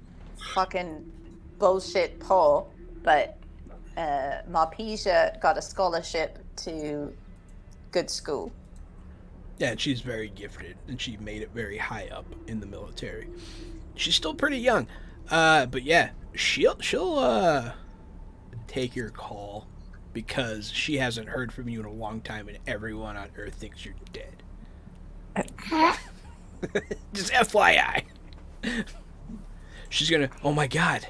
fucking bullshit Pole, but Marpisha got a scholarship to good school. Yeah, and she's very gifted, and she made it very high up in the military. She's still pretty young, but yeah, she'll take your call, because she hasn't heard from you in a long time, and everyone on Earth thinks you're dead. Just FYI. She's gonna. Oh my God,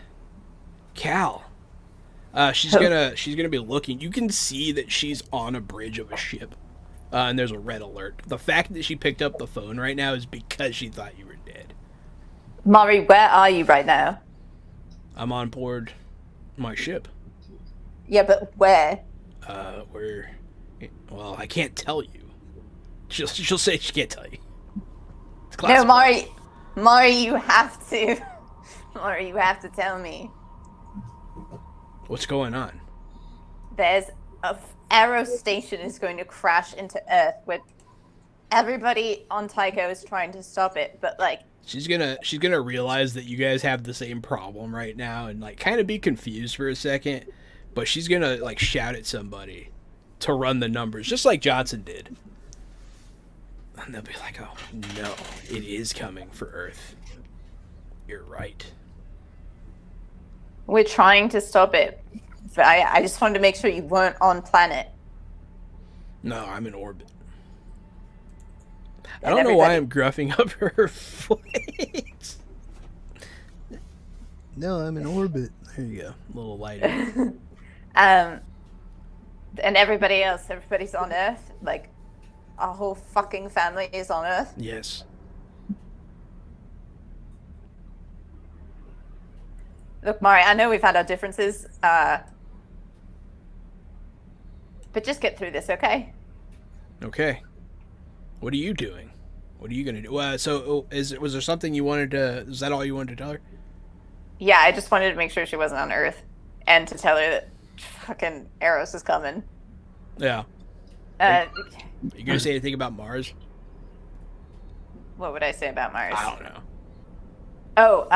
Cal. She's gonna be looking. You can see that she's on a bridge of a ship, and there's a red alert. The fact that she picked up the phone right now is because she thought you were dead. Mari, where are you right now? I'm on board my ship. Yeah, but where? Where? Well, I can't tell you. She'll say she can't tell you. It's No, classified. Mari, you have to. Mari, you have to tell me. What's going on? There's a aero station is going to crash into Earth with everybody on Tycho is trying to stop it, but like She's gonna realize that you guys have the same problem right now and like kind of be confused for a second, but she's gonna like shout at somebody to run the numbers, just like Johnson did. And they'll be like, "Oh no, it is coming for Earth. You're right." we're trying to stop it. But I just wanted to make sure you weren't on planet. No, I'm in orbit. I And don't know why everybody- I'm gruffing up her voice. No, I'm in orbit. There you go. A little lighter. And everybody else, everybody's on Earth. Like, our whole fucking family is on Earth. Yes. Look, Mari, I know we've had our differences, but just get through this, okay? Okay. What are you doing? What are you gonna do? Was there something you wanted to? Is that all you wanted to tell her? Yeah, I just wanted to make sure she wasn't on Earth, and to tell her that fucking Eros is coming. Yeah. Uh, You gonna say anything about Mars? what would I say about Mars? I don't know. Oh,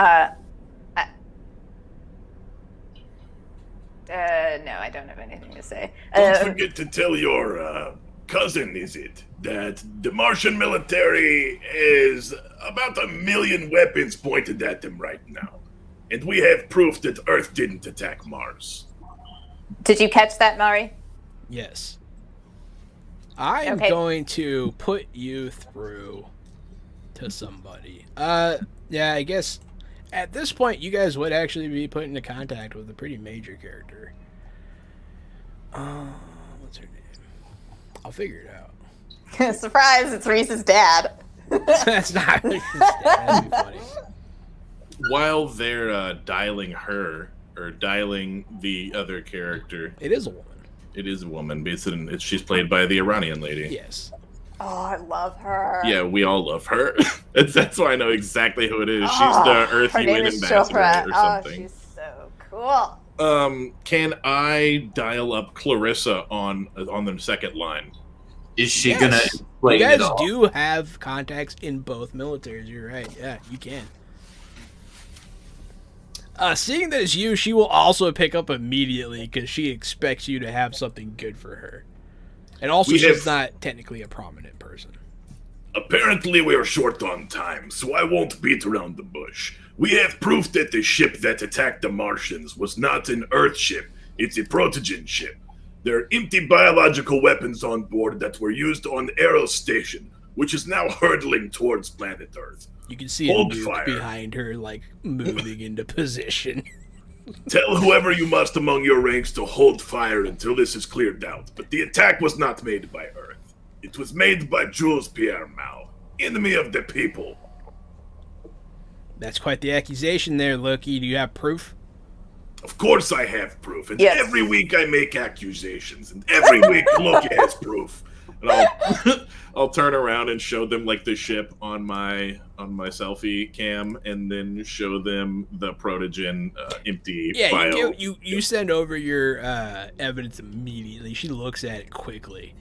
no, I don't have anything to say. Don't forget to tell your cousin, is it, that the Martian military is about 1 million weapons pointed at them right now. And we have proof that Earth didn't attack Mars. Did you catch that, Mari? Yes. I am Okay. going to put you through to somebody. Yeah, I guess at this point you guys would actually be put into contact with a pretty major character. What's her name? I'll figure it out. Surprise! It's Reese's dad. That's not. That'd be funny. While they're dialing her or dialing the other character, It is a woman. it is a woman. She's played by the Iranian lady. Yes. Oh, I love her. Yeah, we all love her. That's why I know exactly who it is. She's Oh, the Earth her name UN is ambassador Chopra. or Oh, something. she's so cool. Can I dial up Clarissa on the second line? Is she Yes. gonna explain You it guys all? do have contacts in both militaries. You're right. Yeah, you can. Seeing that it's you, she will also pick up immediately because she expects you to have something good for her. And also, We she's have- not technically a prominent person. Apparently, we are short on time, so I won't beat around the bush. We have proof that the ship that attacked the Martians was not an Earth ship, it's a protogen ship. There are empty biological weapons on board that were used on Eros Station, which is now hurtling towards planet Earth. You can see a Hold nuke fire. behind her, like, moving into position. Tell whoever you must among your ranks to hold fire until this is cleared out, but the attack was not made by Earth. It was made by Jules Pierre Mao, enemy of the people. That's quite the accusation there, Loki. Do you have proof? Of course I have proof, and Yes. every week I make accusations, and every week Loki has proof. And I'll turn around and show them like the ship on my selfie cam, and then show them the protogen empty Yeah, file. you send over your evidence immediately. She looks at it quickly.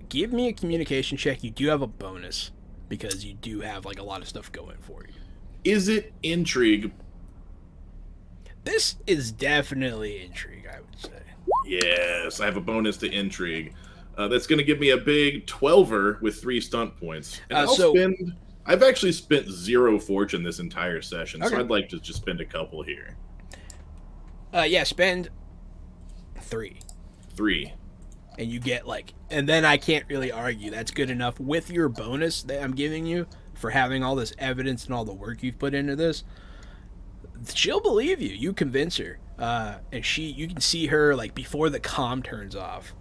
Give me a communication check. You do have a bonus because you do have like a lot of stuff going for you. Is it intrigue? This is definitely intrigue, I would say. Yes, I have a bonus to intrigue. That's going to give me a big 12er with 3 stunt points. And I've actually spent 0 fortune this entire session, Okay. so I'd like to just spend a couple here. Yeah, spend 3. 3. And you get and then I can't really argue. That's good enough with your bonus that I'm giving you for having all this evidence and all the work you've put into this. She'll believe you. You convince her. And you can see her before the comm turns off.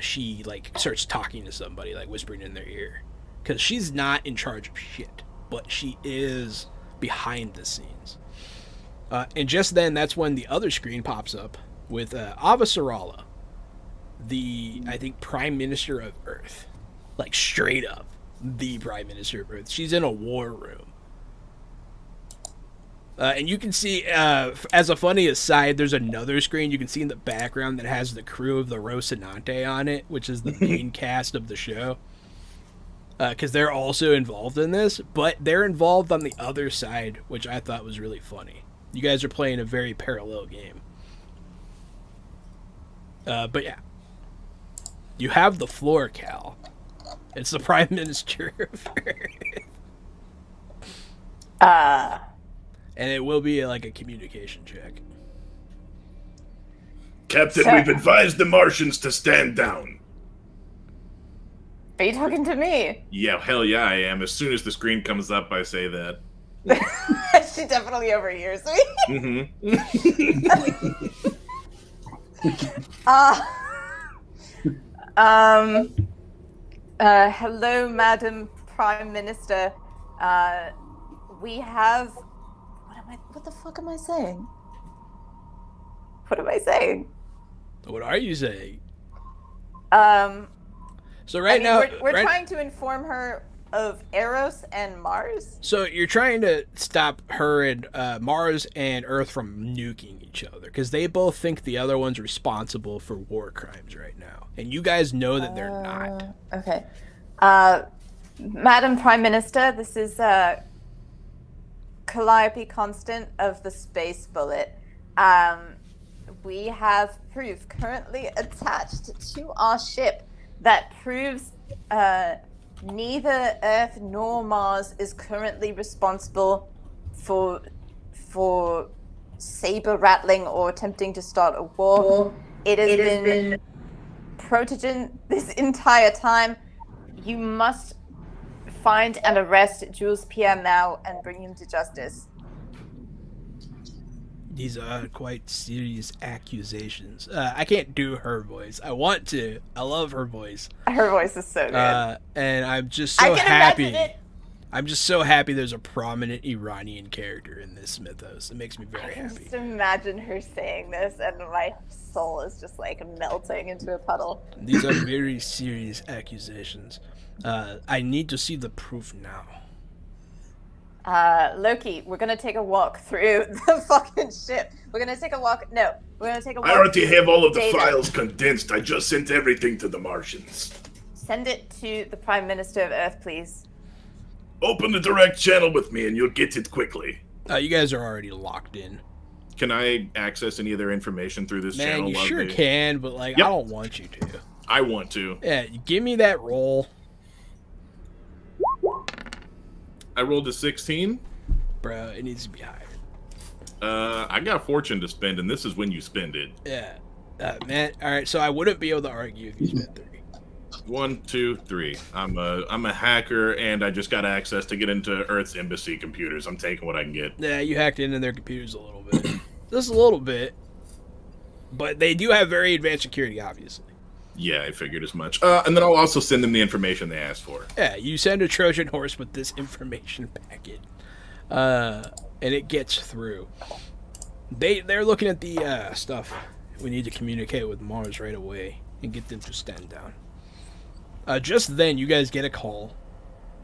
She starts talking to somebody, whispering in their ear. Because she's not in charge of shit, but she is behind the scenes. And just then, that's when the other screen pops up with Avasarala, the, I think, Prime Minister of Earth. Like, straight up, the Prime Minister of Earth. She's in a war room. And you can see, as a funny aside, there's another screen you can see in the background that has the crew of the Rocinante on it, which is the main cast of the show. Because they're also involved in this, but they're involved on the other side, which I thought was really funny. You guys are playing a very parallel game. But yeah. You have the floor, Cal. It's the Prime Minister of Earth. And it will be like a communication check. Captain, we've advised the Martians to stand down. Are you talking to me? Yeah, hell yeah, I am. As soon as the screen comes up, I say that. She definitely overhears me. Hello, Madam Prime Minister. We have... What the fuck am I saying? What am I saying? What are you saying? So now we're trying to inform her of Eros and Mars. So you're trying to stop her and Mars and Earth from nuking each other because they both think the other one's responsible for war crimes right now, and you guys know that they're not. Okay, Madam Prime Minister, this is Calliope Constant of the Space Bullet. We have proof currently attached to our ship that proves neither Earth nor Mars is currently responsible for saber rattling or attempting to start a war. It has been Protogen this entire time. You must find and arrest Jules Pierre now and bring him to justice. These are quite serious accusations. I can't do her voice. I want to. I love her voice. Her voice is so good. And I'm just so happy. I'm just so happy there's a prominent Iranian character in this mythos. It makes me very happy. Just imagine her saying this and my soul is just like melting into a puddle. These are very serious accusations. I need to see the proof now. Loki, we're gonna take a walk through the fucking ship. We're gonna take a walk. No, we're gonna take a walk. I already have all of the files condensed. I just sent everything to the Martians. Send it to the Prime Minister of Earth, please. Open the direct channel with me and you'll get it quickly. You guys are already locked in. Can I access any of their information through this channel? Man, you sure can, but like, Yep. I don't want you to. I want to. Yeah, give me that roll. I rolled a 16. Bro, it needs to be higher. I got fortune to spend, and this is when you spend it. Yeah. Man, alright, so I wouldn't be able to argue if you spent 3. 1, 2, 3. I'm a hacker, and I just got access to get into Earth's embassy computers. I'm taking what I can get. Yeah, you hacked into their computers a little bit. Just a little bit. But they do have very advanced security, obviously. Yeah, I figured as much. And then I'll also send them the information they asked for. Yeah, you send a Trojan horse with this information packet. And it gets through. They're looking at the stuff. We need to communicate with Mars right away and get them to stand down. Just then, you guys get a call.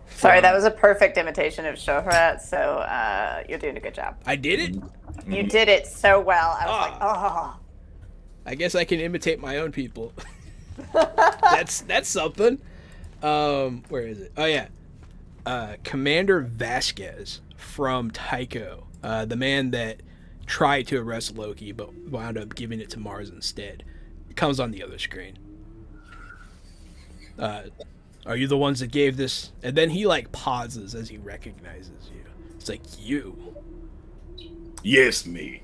Sorry, that was a perfect imitation of Shohra, so you're doing a good job. I did it? You did it so well. I was like, oh. I guess I can imitate my own people. That's something. Where is it? Oh yeah, Commander Vasquez from Tycho, the man that tried to arrest Loki but wound up giving it to Mars instead. It comes on the other screen. Are you the ones that gave this? And then he like pauses as he recognizes you. It's like, you. Yes, me.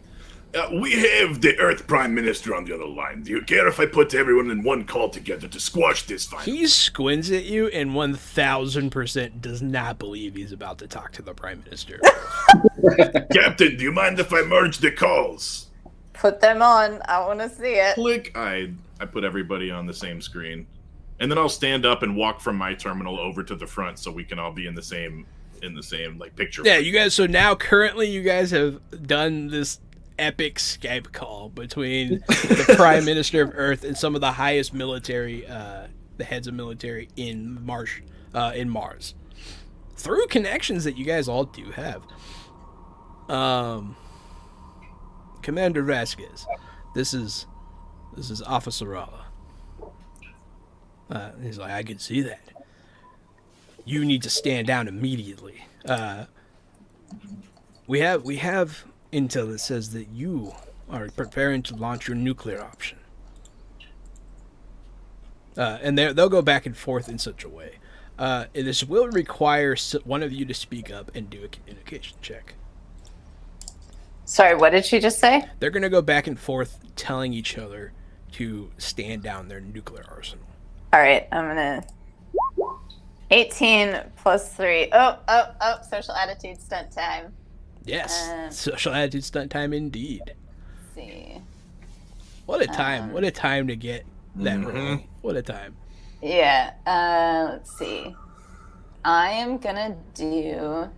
We have the Earth Prime Minister on the other line. Do you care if I put everyone in one call together to squash this fight? He squints at you and 1000% does not believe he's about to talk to the Prime Minister. Captain, do you mind if I merge the calls? Put them on. I want to see it. Click. I put everybody on the same screen. And then I'll stand up and walk from my terminal over to the front so we can all be in the same in the same like picture. Yeah, you guys. So now, currently, you guys have done this epic Skype call between the Prime Minister of Earth and some of the highest military, the heads of military in Mars, through connections that you guys all do have. Commander Vasquez, this is Officer Rala. He's like, I can see that. You need to stand down immediately. We have intel that says that you are preparing to launch your nuclear option. And they'll go back and forth in such a way. This will require one of you to speak up and do a communication check. Sorry, what did she just say? They're going to go back and forth telling each other to stand down their nuclear arsenal. All right, I'm going to... 18 plus 3. Oh, social attitude stunt time. Yes, social attitude stunt time indeed. Let's see. What a time. What a time to get that roll. What a time. Yeah, let's see. I am going to do...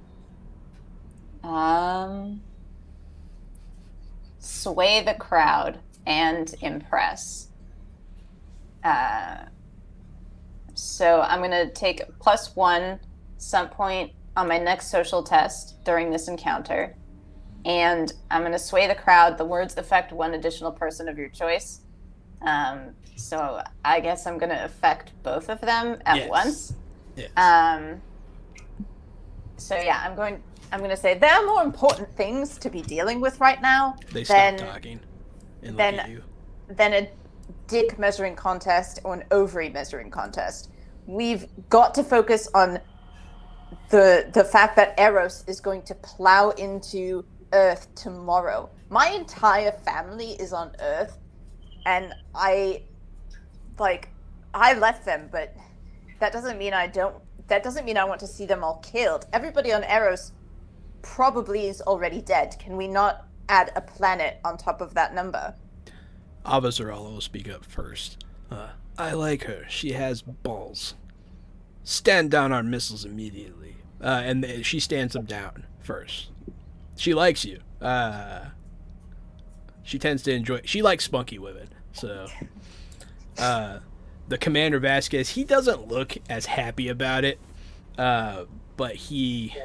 sway the crowd and impress. So I'm going to take +1 some point on my next social test during this encounter. And I'm going to sway the crowd. The words affect one additional person of your choice. So I guess I'm going to affect both of them at once. Yes. So yeah, I'm going to say there are more important things to be dealing with right now They stop talking and look at you. than a dick measuring contest or an ovary measuring contest. We've got to focus on the fact that Eros is going to plow into Earth tomorrow. My entire family is on Earth, and I left them, but that doesn't mean I want to see them all killed. Everybody on Eros probably is already dead. Can we not add a planet on top of that number? Avazarala will speak up first. I like her. She has balls. Stand down our missiles immediately. And she stands them down first. She likes you. She tends to enjoy... She likes spunky women. So... the Commander Vasquez, he doesn't look as happy about it. But he...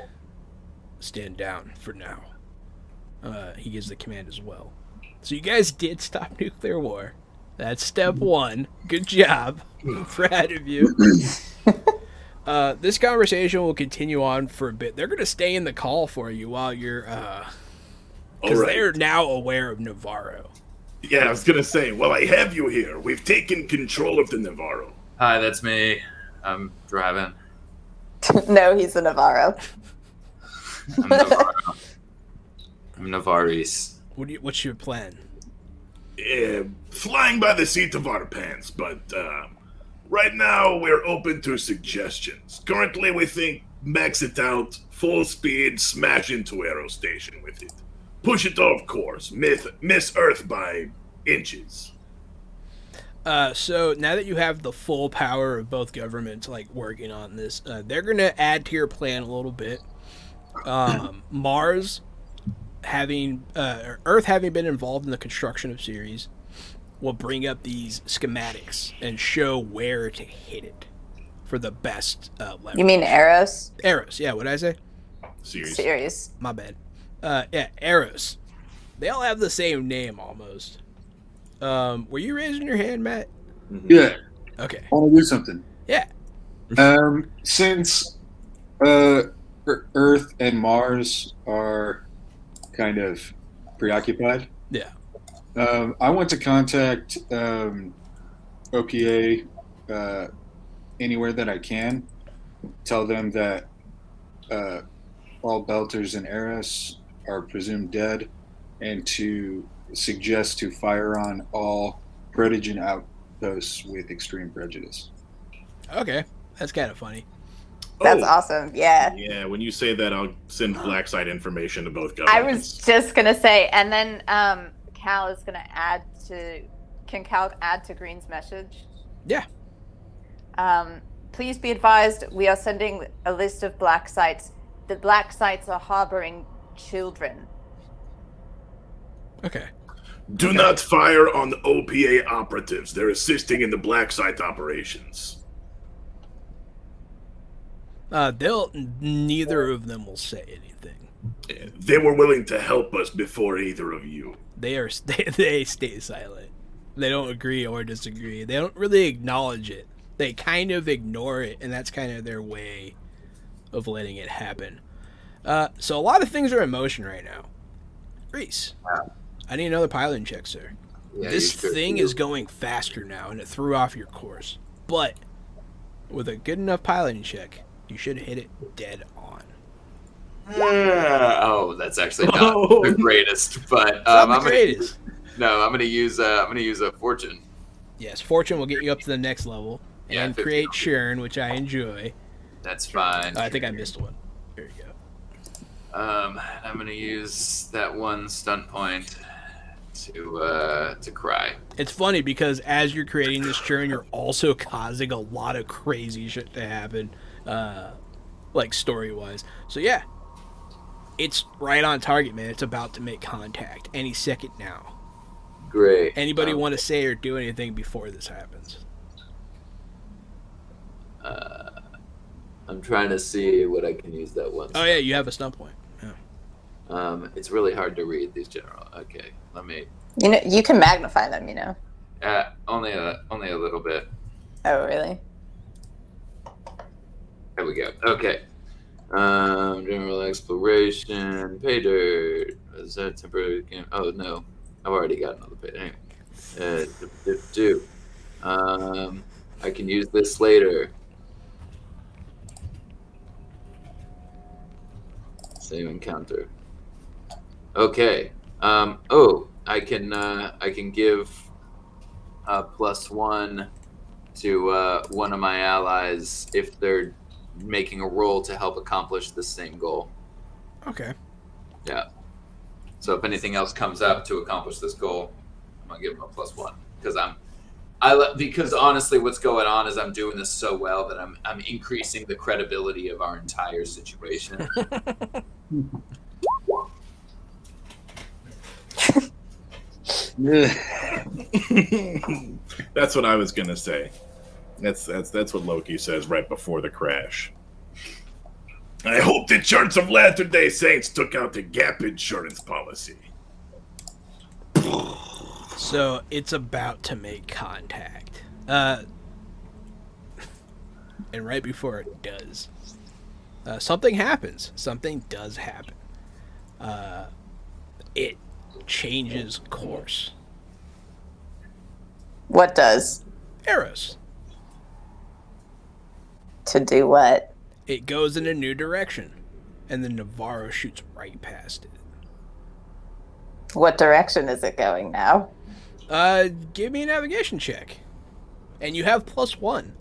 Stand down for now. He gives the command as well. So you guys did stop nuclear war. That's step 1. Good job. I'm proud of you. This conversation will continue on for a bit. They're going to stay in the call for you while you're... Because they're now aware of Navarro. Yeah, I was going to say, well, I have you here. We've taken control of the Navarro. Hi, that's me. I'm driving. No, he's the Navarro. I'm Navarro. I'm Navaris. What's your plan? Flying by the seat of our pants, but right now we're open to suggestions. Currently, we think max it out, full speed, smash into Aero Station with it. Push it off course, miss Earth by inches. So now that you have the full power of both governments working on this, they're going to add to your plan a little bit. Mars Earth having been involved in the construction of Ceres will bring up these schematics and show where to hit it for the best level. You mean Eros? Eros, yeah, what did I say? Ceres. My bad. Yeah, Eros. They all have the same name almost. Were you raising your hand, Matt? Yeah. Okay. I want to do something. Yeah. Since Earth and Mars are kind of preoccupied, Yeah. I want to contact OPA anywhere that I can. Tell them that all Belters in Eros are presumed dead, and to suggest to fire on all Prodigen outposts with extreme prejudice. Okay. That's kind of funny. That's awesome. Yeah. Yeah, when you say that, I'll send black site information to both I governments. was just going to say, and then Cal is going to add to... Can Cal add to Green's message? Yeah. Please be advised, we are sending a list of black sites the black sites are harboring children. Okay. Do not fire on the OPA operatives. They're assisting in the black site operations. Neither of them will say anything. They were willing to help us before either of you. They stay silent. They don't agree or disagree. They don't really acknowledge it. They kind of ignore it, and that's kind of their way of letting it happen. So a lot of things are in motion right now. Reese, I need another piloting check, sir. Yeah, This thing is going faster now, and it threw off your course. But with a good enough piloting check, you should hit it dead on. Oh, that's actually not the greatest, but Not the greatest. I'm gonna use a fortune. Yes, fortune will get you up to the next level Yeah, and 15. create churn, which I enjoy. That's fine. I think I missed one. There you go. I'm gonna use that one stunt point to cry. It's funny because as you're creating this churn, you're also causing a lot of crazy shit to happen, like story-wise. So yeah, it's right on target, man. It's about to make contact any second now. Great. Anybody want to say or do anything before this happens? I'm trying to see what I can use that one. Oh yeah, you have a stunt point. Yeah. It's really hard to read these general. Okay, let me. You can magnify them. Only a little bit. Oh, really? There we go. Okay. General exploration. Pay dirt. Is that temporary game? Oh no, I've already got another pay. Anyway, I can use this later. Save encounter. Okay. I can give +1 to one of my allies if they're making a roll to help accomplish the same goal. Okay. Yeah. So if anything else comes up to accomplish this goal, I'm gonna give them a +1 because honestly, what's going on is I'm doing this so well that I'm increasing the credibility of our entire situation. That's what I was gonna say. That's what Loki says right before the crash. I hope the Church of Latter-day Saints took out the gap insurance policy. So it's about to make contact. And right before it does, something happens. Something does happen. It changes course. What does? Arrows. To do what? It goes in a new direction, and then Navarro shoots right past it. What direction is it going now? Give me a navigation check, and you have +1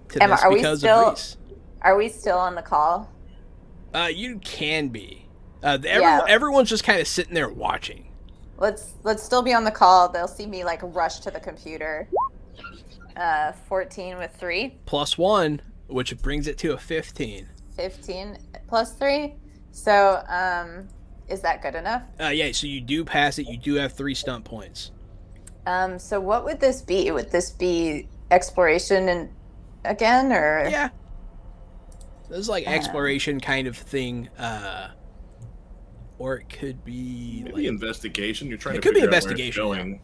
to Emma, this are we because still- of Reese. Are we still on the call? You can be. Yeah. Everyone's just kind of sitting there watching. Let's still be on the call. They'll see me rush to the computer. 14 with 3. +1, which brings it to a 15. 15 plus 3. So, is that good enough? Yeah, so you do pass it. You do have 3 stunt points. So what would this be? Would this be exploration and again, or? Yeah. This is like exploration kind of thing. Or it could be Maybe investigation. You're trying It to could be figure out where it's investigation, going.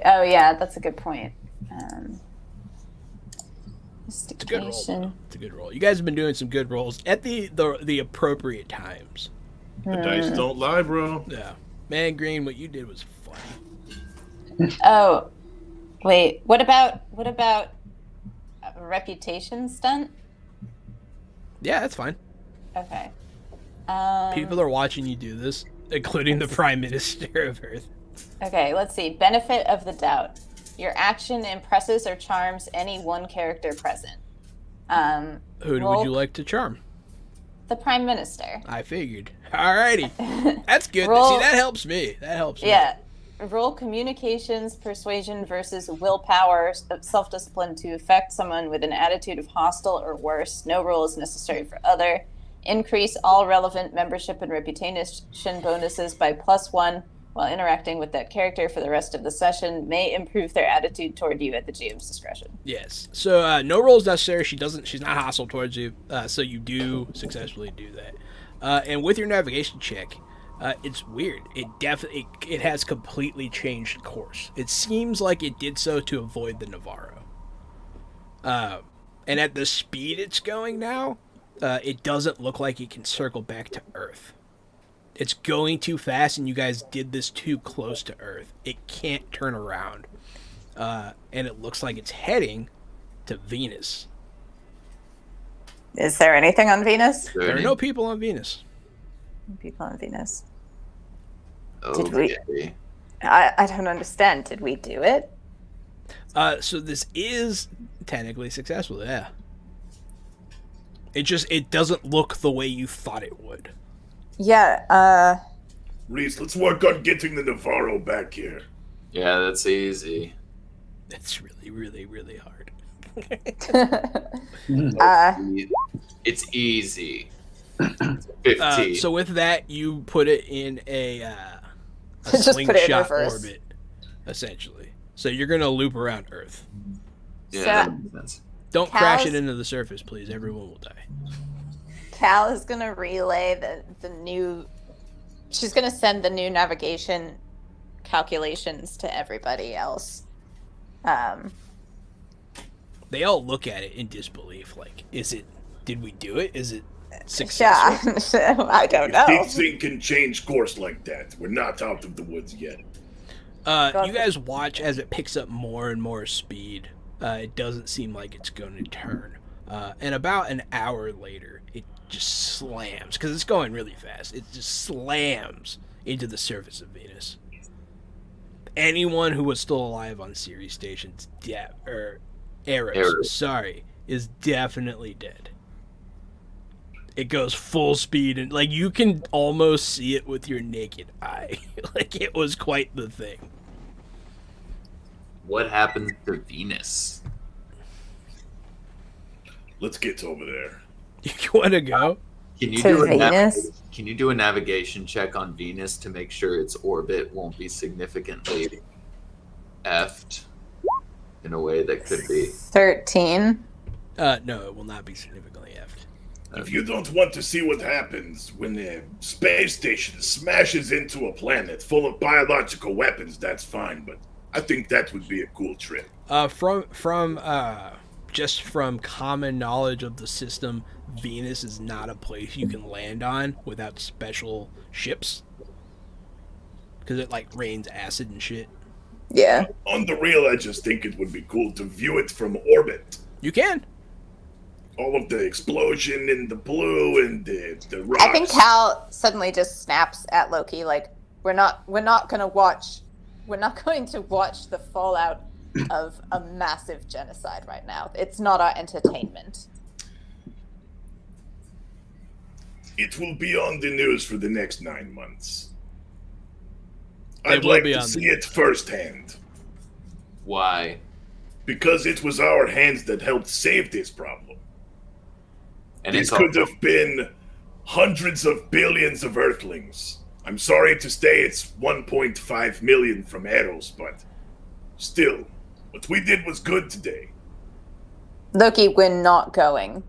Oh yeah, that's a good point. It's a good roll. Investigation. It's a good roll. You guys have been doing some good rolls at the appropriate times. The dice don't lie, bro. Yeah. Man, Green, what you did was funny. Oh, wait. What about a reputation stunt? Yeah, that's fine. Okay. People are watching you do this, including the Prime Minister of Earth. Okay, let's see. Benefit of the doubt. Your action impresses or charms any one character present. Who would you like to charm? The Prime Minister. I figured. Alrighty. That's good. Roll- See, that helps me. That helps me. Yeah. Roll communications, persuasion versus willpower, self-discipline to affect someone with an attitude of hostile or worse. No roll is necessary for other. Increase all relevant membership and reputation bonuses by +1 while interacting with that character for the rest of the session. May improve their attitude toward you at the GM's discretion. Yes. So no rolls necessary. She's not hostile towards you. So you do successfully do that. And with your navigation check, it's weird. It has completely changed course. It seems like it did so to avoid the Navarro. And at the speed it's going now, it doesn't look like it can circle back to Earth. It's going too fast, and you guys did this too close to Earth. It can't turn around. And it looks like it's heading to Venus. Is there anything on Venus? There are no people on Venus. People on Venus. Okay. Did we? I don't understand. Did we do it? So this is technically successful, yeah. It doesn't look the way you thought it would. Yeah, Reese, let's work on getting the Navarro back here. Yeah, that's easy. That's really, really, really hard. It's easy. 15. So with that, you put it in a Just put it in slingshot reverse. orbit, essentially. So you're going to loop around Earth. Yeah, So- that makes sense. Don't crash Cows- it into the surface, please. Everyone will die. Cal is gonna relay the new. She's gonna send the new navigation calculations to everybody else. They all look at it in disbelief. Like, did we do it? Is it successful? Yeah, I don't know. If this thing can change course like that, we're not out of the woods yet. You guys watch as it picks up more and more speed. It doesn't seem like it's going to turn. And about an hour later, it just slams, because it's going really fast. It just slams into the surface of Venus. Anyone who was still alive on Ceres stations, Eros, is definitely dead. It goes full speed, and like you can almost see it with your naked eye. Like it was quite the thing. What happens to Venus? Let's get over there. You want to go? Can you To do a Venus? Can you do a navigation check on Venus to make sure its orbit won't be significantly effed in a way that could be? 13. No, it will not be significantly effed. If you don't want to see what happens when a space station smashes into a planet full of biological weapons, that's fine, but I think that would be a cool trip. From common knowledge of the system, Venus is not a place you can land on without special ships. Because it like rains acid and shit. Yeah. On the real, I just think it would be cool to view it from orbit. You can. All of the explosion in the blue and the rocks. I think Cal suddenly just snaps at Loki like we're not going to watch the fallout of a massive genocide right now. It's not our entertainment. It will be on the news for the next 9 months. It I'd will like be to on see the- it firsthand. Why? Because it was our hands that helped save this problem. And This it's could also, have been hundreds of billions of Earthlings. I'm sorry to say it's 1.5 million from Eros, but still, what we did was good today. Loki, we're not going.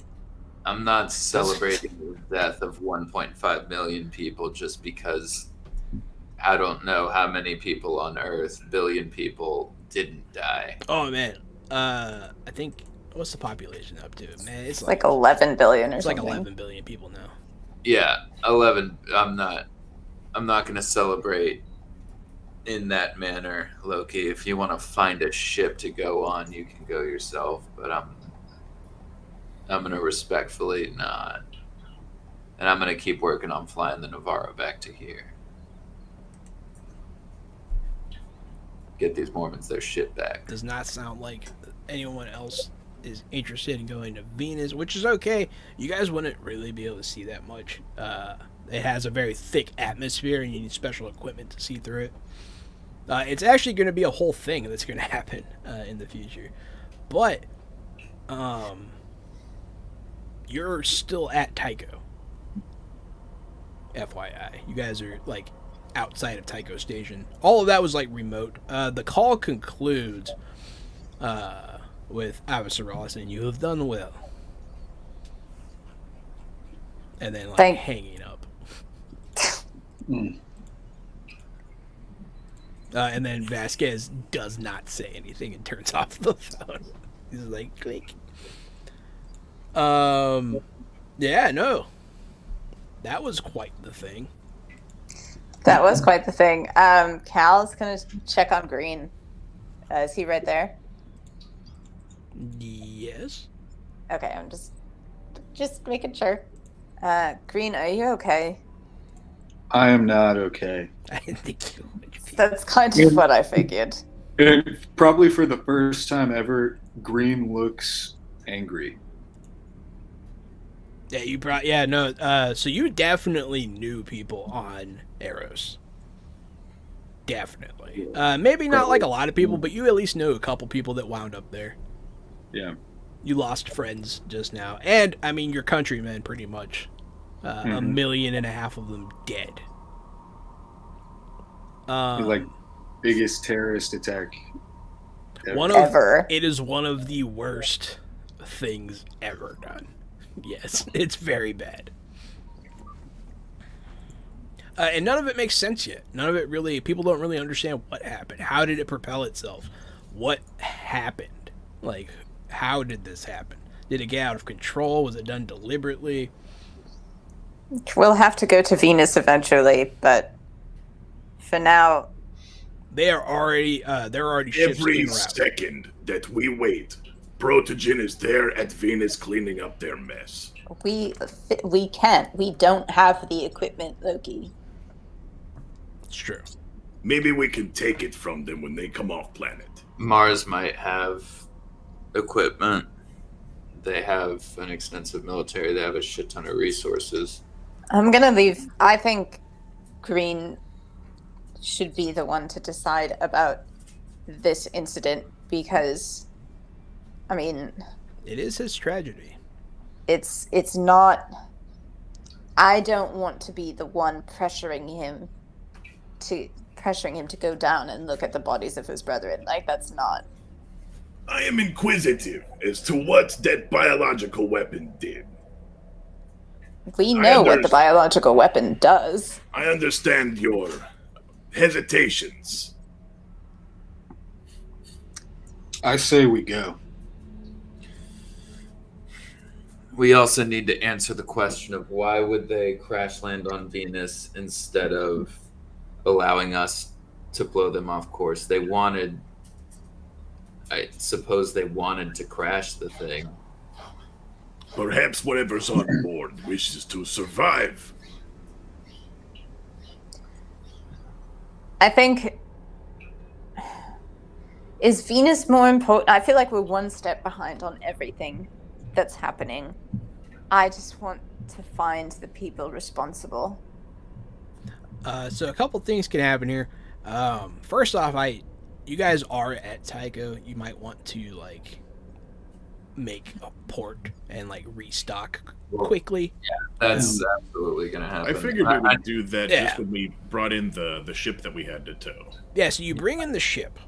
I'm not celebrating the death of 1.5 million people just because I don't know how many people on Earth, billion people, didn't die. Oh man. I think what's the population up to? Man, it's Like 11 billion or it's something. like 11 billion people now. Yeah, 11. I'm not going to celebrate in that manner, Loki. If you want to find a ship to go on, you can go yourself, but I'm going to respectfully not. And I'm going to keep working on flying the Navarro back to here. Get these Mormons their shit back. Does not sound like anyone else is interested in going to Venus, which is okay. You guys wouldn't really be able to see that much. It has a very thick atmosphere, and you need special equipment to see through it. It's actually going to be a whole thing that's going to happen in the future. But you're still at Tycho. FYI. You guys are like outside of Tycho Station. All of that was like remote. The call concludes with Avasarala saying, "You have done well," and then like hanging up. And then Vasquez does not say anything and turns off the phone. He's like, click. Yeah, no. That was quite the thing. That was quite the thing. Cal's gonna check on Green. Is he right there? Yes. Okay, I'm just making sure. Green, are you okay? I am not okay. I didn't think you would be. That's kind of what I figured. And probably for the first time ever, Green looks angry. Yeah, so you definitely knew people on Eros. Definitely. Maybe not like a lot of people, but you at least knew a couple people that wound up there. Yeah. You lost friends just now. And, I mean, your countrymen, pretty much. 1.5 million of them dead. Like, biggest terrorist attack ever. It is one of the worst things ever done. Yes, it's very bad. And none of it makes sense yet. None of it really, people don't really understand what happened. How did it propel itself? What happened? Like, how did this happen? Did it get out of control? Was it done deliberately? We'll have to go to Venus eventually, but for now, they're already ships Every en route. second that we wait, Protogen is there at Venus cleaning up their mess. we can't. We don't have the equipment, Loki. It's true. Maybe we can take it from them when they come off planet. Mars might have equipment. They have an extensive military. They have a shit ton of resources. I'm gonna leave. I think Green should be the one to decide about this incident because, I mean, It is his tragedy. it's not. I don't want to be the one pressuring him to go down and look at the bodies of his brethren. Like, that's not. I am inquisitive as to what that biological weapon did. We know what the biological weapon does. I understand your hesitations. I say we go. We also need to answer the question of why would they crash land on Venus instead of allowing us to blow them off course. I suppose they wanted to crash the thing. Perhaps whatever's on board wishes to survive. I think. Is Venus more important? I feel like we're one step behind on everything that's happening. I just want to find the people responsible. So a couple things can happen here. First off, you guys are at Tycho. You might want to like make a port and like restock quickly. Yeah, that's absolutely gonna happen. I figured we would do that just when we brought in the ship that we had to tow. Yeah, so you bring in the ship.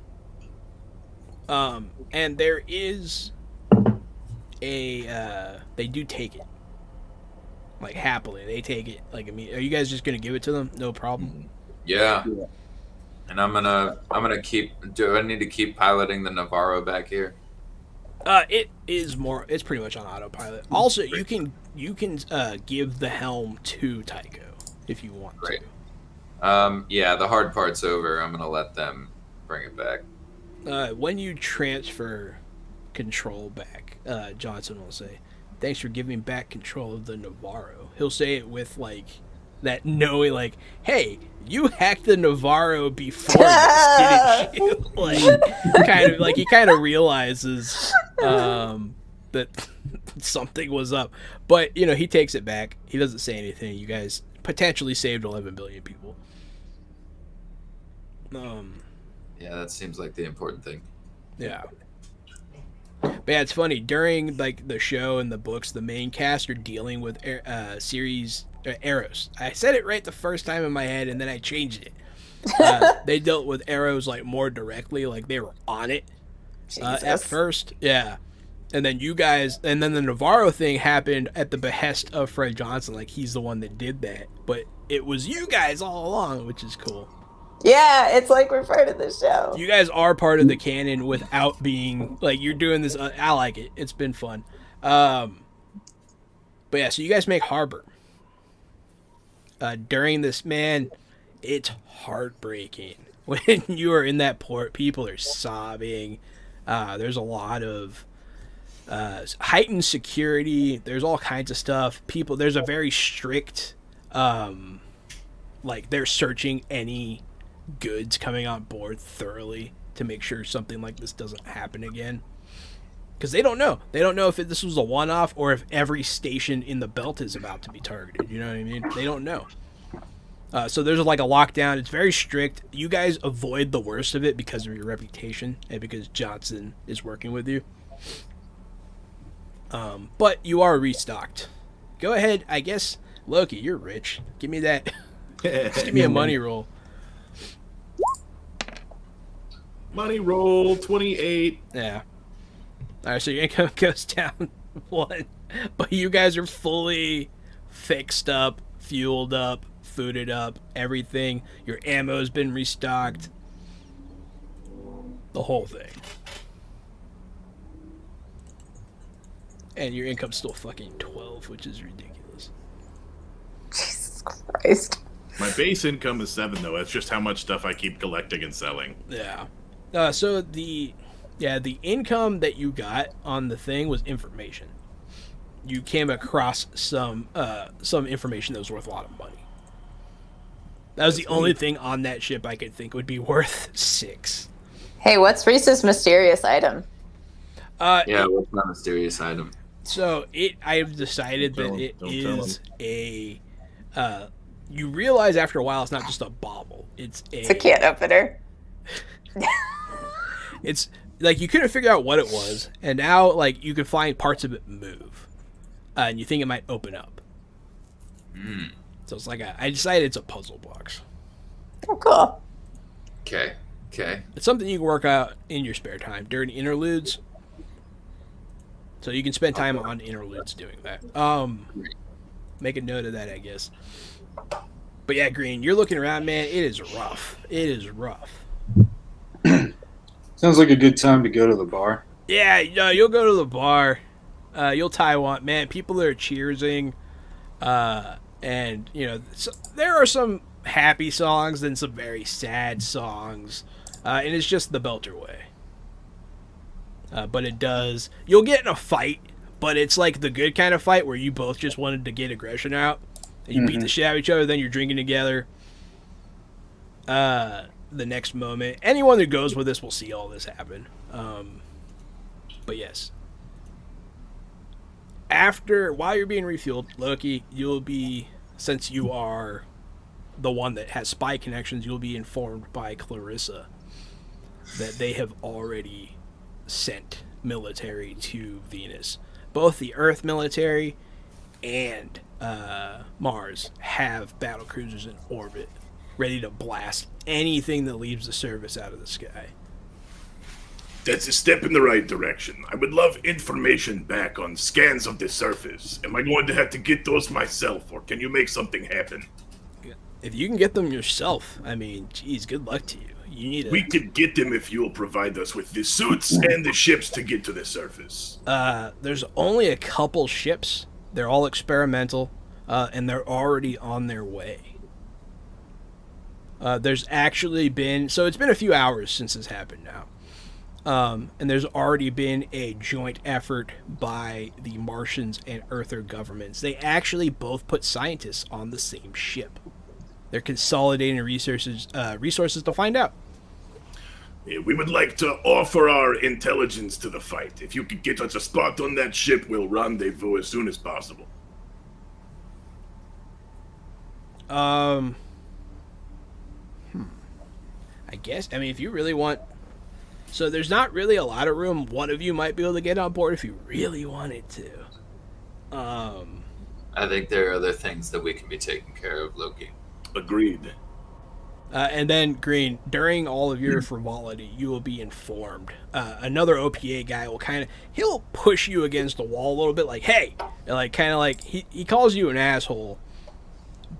And there is they do take it. Like happily. They take it like I mean, are you guys just gonna give it to them? No problem. Yeah. And I'm gonna keep. Do I need to keep piloting the Navarro back here? It's pretty much on autopilot. Also, you can give the helm to Tycho if you want to. Yeah, the hard part's over. I'm gonna let them bring it back. When you transfer control back, Johnson will say, "Thanks for giving back control of the Navarro." He'll say it with like that knowing, like, "Hey, you hacked the Navarro before this, didn't you?" Like, he kind of realizes that something was up, but you know he takes it back. He doesn't say anything. You guys potentially saved 11 billion people. Yeah, that seems like the important thing. Yeah. But yeah, it's funny during like the show and the books, the main cast are dealing with series arrows. I said it right the first time in my head, and then I changed it. They dealt with arrows like more directly, like they were on it at first. Yeah, and then you guys, and then the Navarro thing happened at the behest of Fred Johnson. Like he's the one that did that, but it was you guys all along, which is cool. Yeah, it's like we're part of the show. You guys are part of the canon without being like you're doing this. I like it. It's been fun. But yeah, so you guys make Harbor. During this, man, it's heartbreaking when you are in that port. People are sobbing. There's a lot of heightened security. There's all kinds of stuff. There's a very strict, like they're searching any goods coming on board thoroughly to make sure something like this doesn't happen again. Because they don't know. They don't know if this was a one-off or if every station in the belt is about to be targeted. You know what I mean? They don't know. So there's like a lockdown. It's very strict. You guys avoid the worst of it because of your reputation and because Johnson is working with you. But you are restocked. Go ahead. I guess, Loki, you're rich. Give me that. Just give me a money roll. Money roll 28. Yeah. All right, so your income goes down 1, but you guys are fully fixed up, fueled up, fooded up, everything. Your ammo's been restocked. The whole thing. And your income's still fucking 12, which is ridiculous. Jesus Christ. My base income is 7, though. That's just how much stuff I keep collecting and selling. Yeah. So the income that you got on the thing was information. You came across some information that was worth a lot of money. That was the only thing on that ship I could think would be worth 6. Hey, what's Reese's mysterious item? What's my mysterious item? So I've decided that it Don't is a. You realize after a while it's not just a bobble. It's a can opener. It's like you couldn't figure out what it was, and now like you can find parts of it move, and you think it might open up. So it's like I decided it's a puzzle box. Oh, cool. Okay. It's something you can work out in your spare time during interludes. So you can spend time on interludes doing that. Make a note of that, I guess. But yeah, Green, you're looking around, man. It is rough. It is rough. Sounds like a good time to go to the bar. Yeah, you'll go to the bar. You'll Taiwan, man. People are cheersing, and there are some happy songs and some very sad songs, and it's just the Belter way. But you'll get in a fight, but it's like the good kind of fight where you both just wanted to get aggression out, and you beat the shit out of each other. Then you're drinking together. The next moment, anyone that goes with this will see all this happen. But yes, while you're being refueled, Loki, since you are the one that has spy connections, you'll be informed by Clarissa that they have already sent military to Venus. Both the Earth military and Mars have battle cruisers in orbit, ready to blast anything that leaves the surface out of the sky. That's a step in the right direction. I would love information back on scans of the surface. Am I going to have to get those myself, or can you make something happen? If you can get them yourself, I mean, geez, good luck to you. We could get them if you'll provide us with the suits and the ships to get to the surface. There's only a couple ships. They're all experimental, and they're already on their way. There's actually been... So it's been a few hours since this happened now. And there's already been a joint effort by the Martians and Earther governments. They actually both put scientists on the same ship. They're consolidating resources to find out. Yeah, we would like to offer our intelligence to the fight. If you could get us a spot on that ship, we'll rendezvous as soon as possible. I guess, I mean, if you really want So there's not really a lot of room. One of you might be able to get on board if you really wanted to. I think there are other things that we can be taking care of, Loki. Agreed. And then, Green, during all of your frivolity, you will be informed. Another OPA guy will he'll push you against the wall a little bit, like, hey! And he calls you an asshole,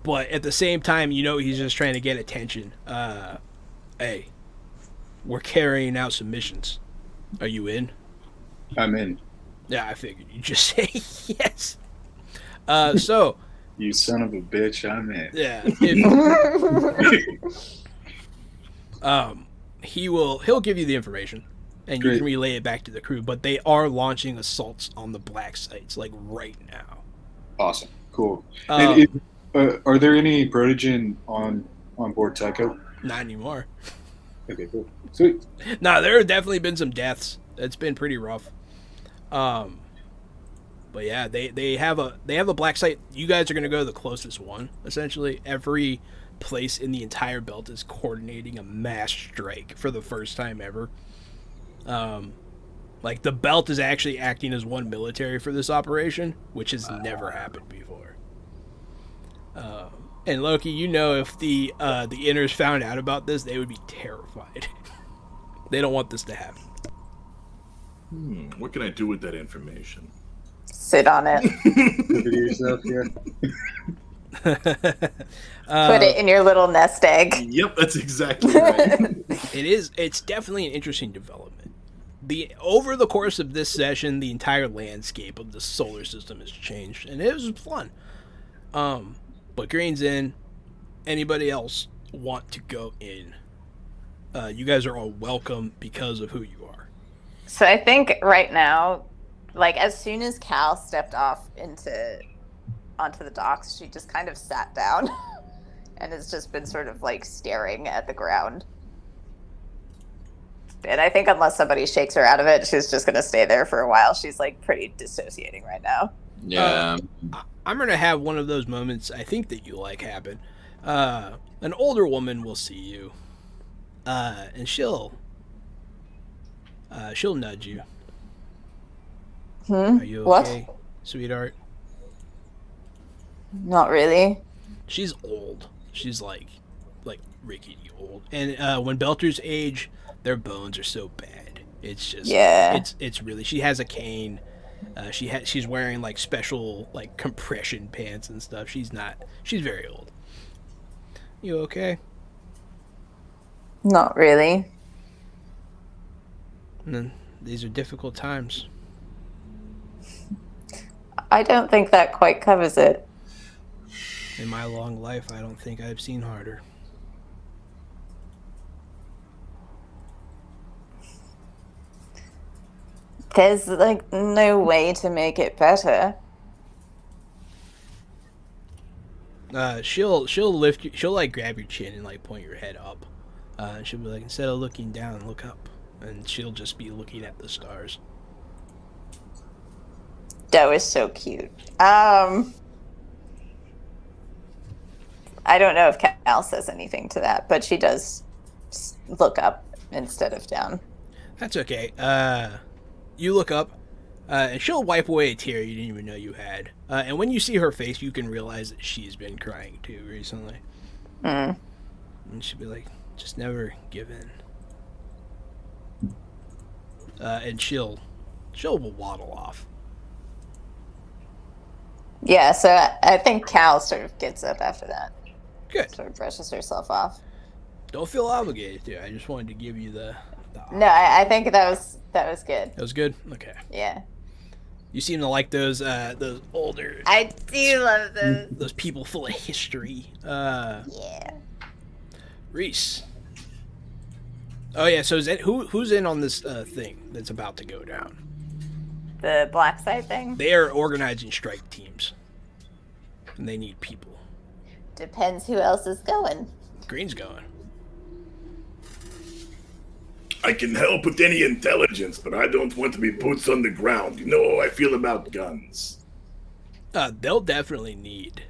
but at the same time, he's just trying to get attention. Hey, we're carrying out some missions. Are you in? I'm in. Yeah, I figured you'd just say yes. So... You son of a bitch, I'm in. Yeah. He'll give you the information, and you can relay it back to the crew. But they are launching assaults on the black sites right now. Awesome, cool. And are there any Protogen on board Tycho? Not anymore. Okay, cool, sweet. No, there have definitely been some deaths. It's been pretty rough. But yeah, they have a black site. You guys are gonna go to the closest one. Essentially, every place in the entire belt is coordinating a mass strike for the first time ever. The belt is actually acting as one military for this operation, which has never happened before. And Loki, if the inners found out about this, they would be terrified. They don't want this to happen. What can I do with that information? Sit on it. Look at yourself here. Put it in your little nest egg. Yep, that's exactly right. It's definitely an interesting development. Over the course of this session, the entire landscape of the solar system has changed, and it was fun. But Green's in. Anybody else want to go in? You guys are all welcome because of who you are. So I think right now, as soon as Cal stepped off onto the docks, she just kind of sat down and has just been sort of staring at the ground. And I think unless somebody shakes her out of it, she's just going to stay there for a while. She's pretty dissociating right now. Yeah. I'm going to have one of those moments I think that you happen. An older woman will see you, and she'll nudge you. Are you okay, What? sweetheart? Not really. She's old. She's like rickety old. And when Belters age, their bones are so bad. It's just It's really. She has a cane. She's wearing special compression pants and stuff. She's very old. You okay? Not really. And then these are difficult times. I don't think that quite covers it. In my long life, I don't think I've seen harder. There's no way to make it better. She'll lift you. She'll grab your chin and point your head up. And she'll be instead of looking down, look up. And she'll just be looking at the stars. That was so cute. I don't know if Cal says anything to that, but she does look up instead of down. That's okay. You look up, and she'll wipe away a tear you didn't even know you had. And when you see her face, you can realize that she's been crying too recently. And she'll be just never give in. And she'll waddle off. Yeah, so I think Cal sort of gets up after that. Good. Sort of brushes herself off. Don't feel obligated to. I just wanted to give you the No, I think that was good. That was good? Okay. Yeah. You seem to like those older... I do love those. Those people full of history. Yeah. Reese. Oh, yeah, so who's in on this thing that's about to go down? The black site thing? They are organizing strike teams. And they need people. Depends who else is going. Green's going. I can help with any intelligence, but I don't want to be boots on the ground. You know how I feel about guns. They'll definitely need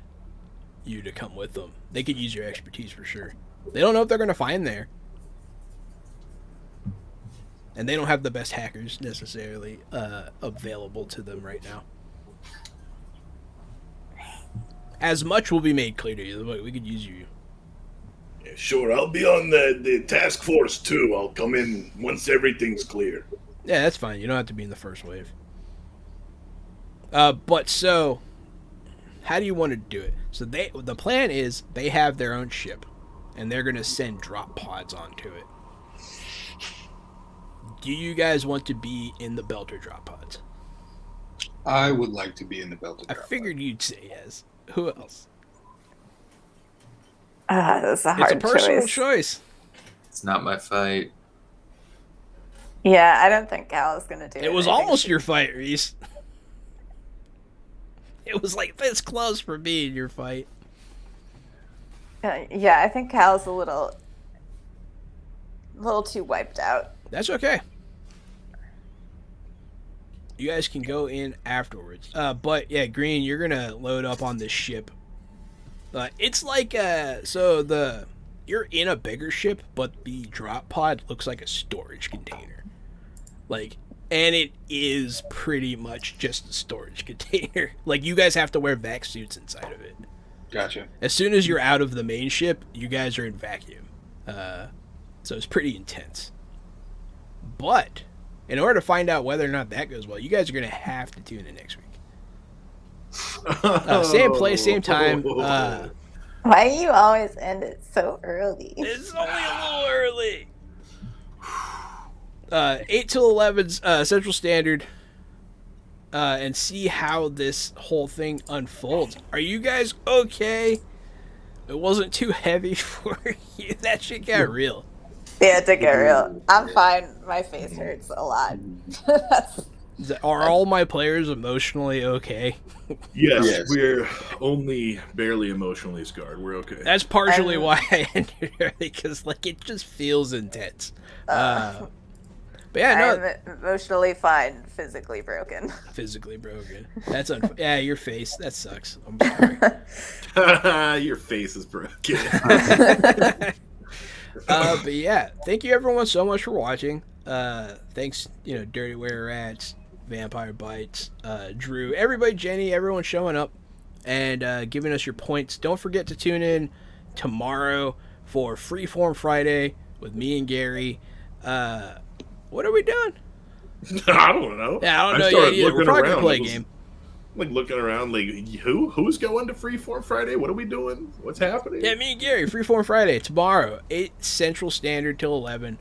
you to come with them. They could use your expertise for sure. They don't know if they're going to find there. And they don't have the best hackers necessarily available to them right now. As much will be made clear to you. Look, we could use you. Yeah, sure, I'll be on the task force too. I'll come in once everything's clear. Yeah, that's fine. You don't have to be in the first wave. But so, how do you want to do it? So the plan is they have their own ship, and they're going to send drop pods onto it. Do you guys want to be in the Belter drop pods? I would like to be in the Belter. I figured you'd say yes. Who else? That's a hard It's a personal choice. choice. It's not my fight. Yeah, I don't think Cal is gonna do it. It was I think almost your fight, Reese. It was like this close for being your fight. yeah, I think Cal's a little too wiped out. That's okay. You guys can go in afterwards. But yeah, Green, you're gonna load up on this ship. It's like you're in a bigger ship, but the drop pod looks like a storage container. And it is pretty much just a storage container. Like, you guys have to wear vac suits inside of it. Gotcha. As soon as you're out of the main ship, you guys are in vacuum. So it's pretty intense. But in order to find out whether or not that goes well, you guys are going to have to tune in next week. Same place, same time. Why do you always end it so early? It's only a little early. 8 till 11's Central Standard. And see how this whole thing unfolds. Are you guys okay? It wasn't too heavy for you. That shit got real. Yeah, to get real. I'm fine. My face hurts a lot. Are all my players emotionally okay? Yes, we're only barely emotionally scarred. We're okay. That's partially why I ended early, because it just feels intense. But yeah, no. I'm emotionally fine, physically broken. Physically broken. That's yeah, your face. That sucks. I'm sorry. Your face is broken. But yeah, thank you everyone so much for watching. Thanks, Dirty Were Rats, Vampire Bites, Drew, everybody, Jenny, everyone showing up and giving us your points. Don't forget to tune in tomorrow for Freeform Friday with me and Gary. What are we doing? I don't know. Yeah, I don't know yet either. We're probably gonna play a game. Looking around, who's going to Freeform Friday? What are we doing? What's happening? Yeah, me and Gary, Freeform Friday tomorrow, 8 Central Standard till 11.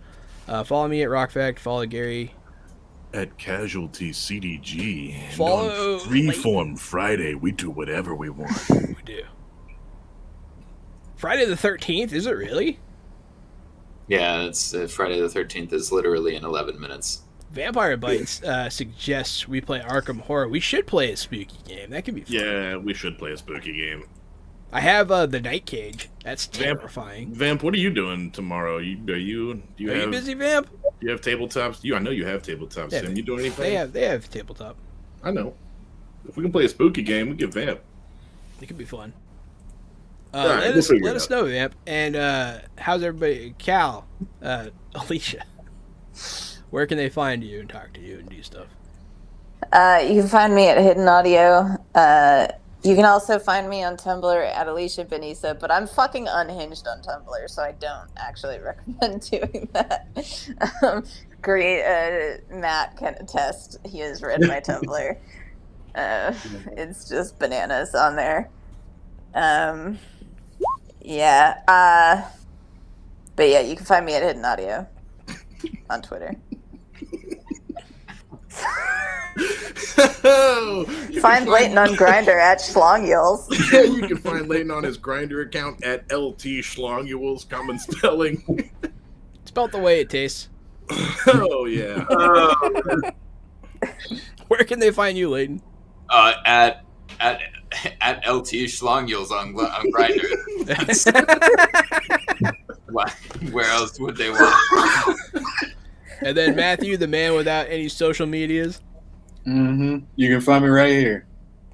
Follow me at RockFact. Follow Gary at Casualty CDG. And follow on Freeform Friday, we do whatever we want. We do. Friday the 13th, is it really? Yeah, it's Friday the 13th is literally in 11 minutes. Vampire Bites suggests we play Arkham Horror. We should play a spooky game. That could be fun. Yeah, we should play a spooky game. I have the Night Cage. That's terrifying. Vamp, what are you doing tomorrow? Are you busy, Vamp? Do you have tabletops? I know you have tabletops. Yeah, Sim, you doing anything? They have tabletop. I know. If we can play a spooky game, we get Vamp. It could be fun. Right, let us know, Vamp. And how's everybody? Cal, Alicia, where can they find you and talk to you and do stuff? You can find me at Hidden Audio. You can also find me on Tumblr at Alicia Benisa, but I'm fucking unhinged on Tumblr, so I don't actually recommend doing that. Matt can attest. He has read my Tumblr. It's just bananas on there. But yeah, you can find me at Hidden Audio on Twitter. Find Leighton on Grindr at Schlongules. Yeah, you can find Leighton on his Grindr account at LT Schlongules, common spelling. Spelled the way it tastes. Oh, yeah. Where can they find you, Leighton? At LT Schlongules on Grindr. Where else would they want? And then Matthew, the man without any social medias. Mm-hmm. You can find me right here.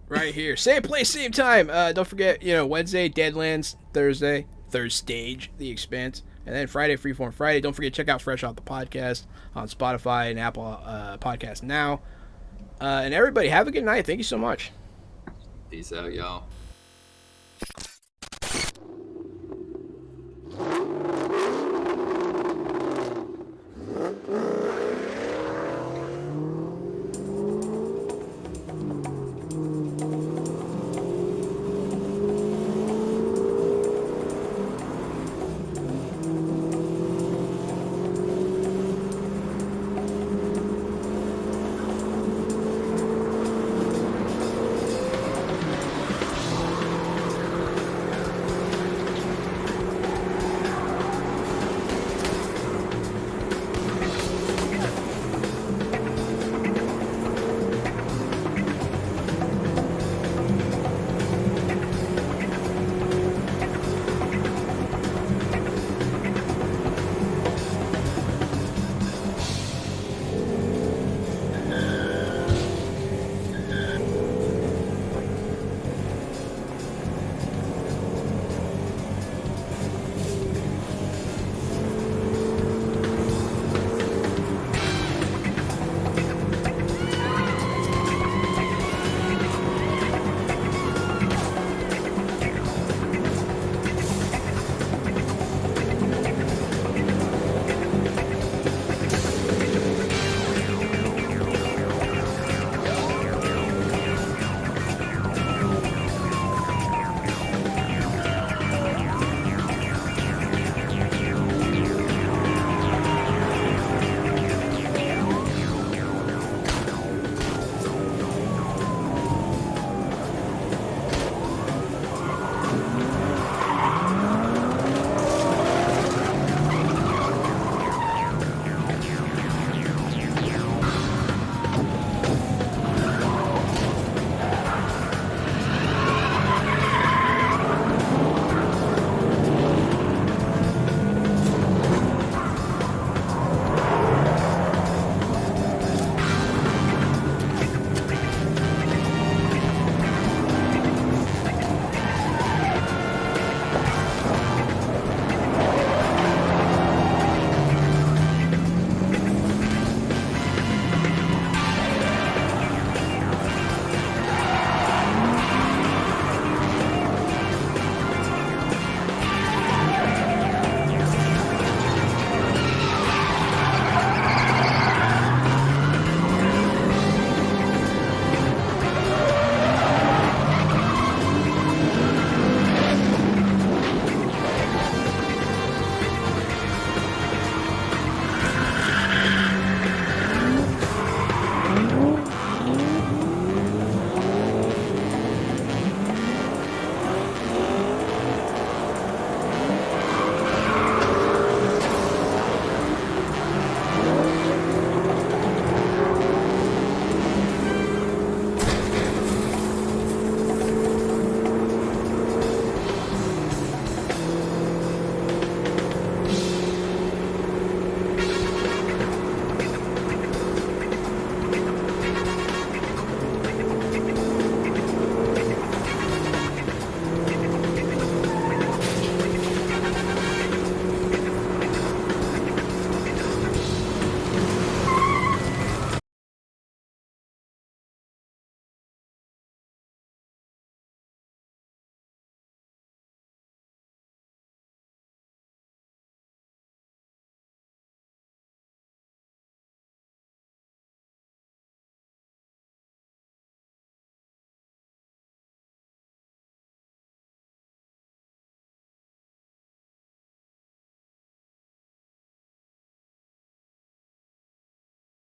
Right here. Same place, same time. Don't forget, Wednesday, Deadlands. Thursday, Third Stage, The Expanse. And then Friday, Freeform Friday. Don't forget to check out Fresh Off the Podcast on Spotify and Apple Podcast now. And everybody, have a good night. Thank you so much. Peace out, y'all.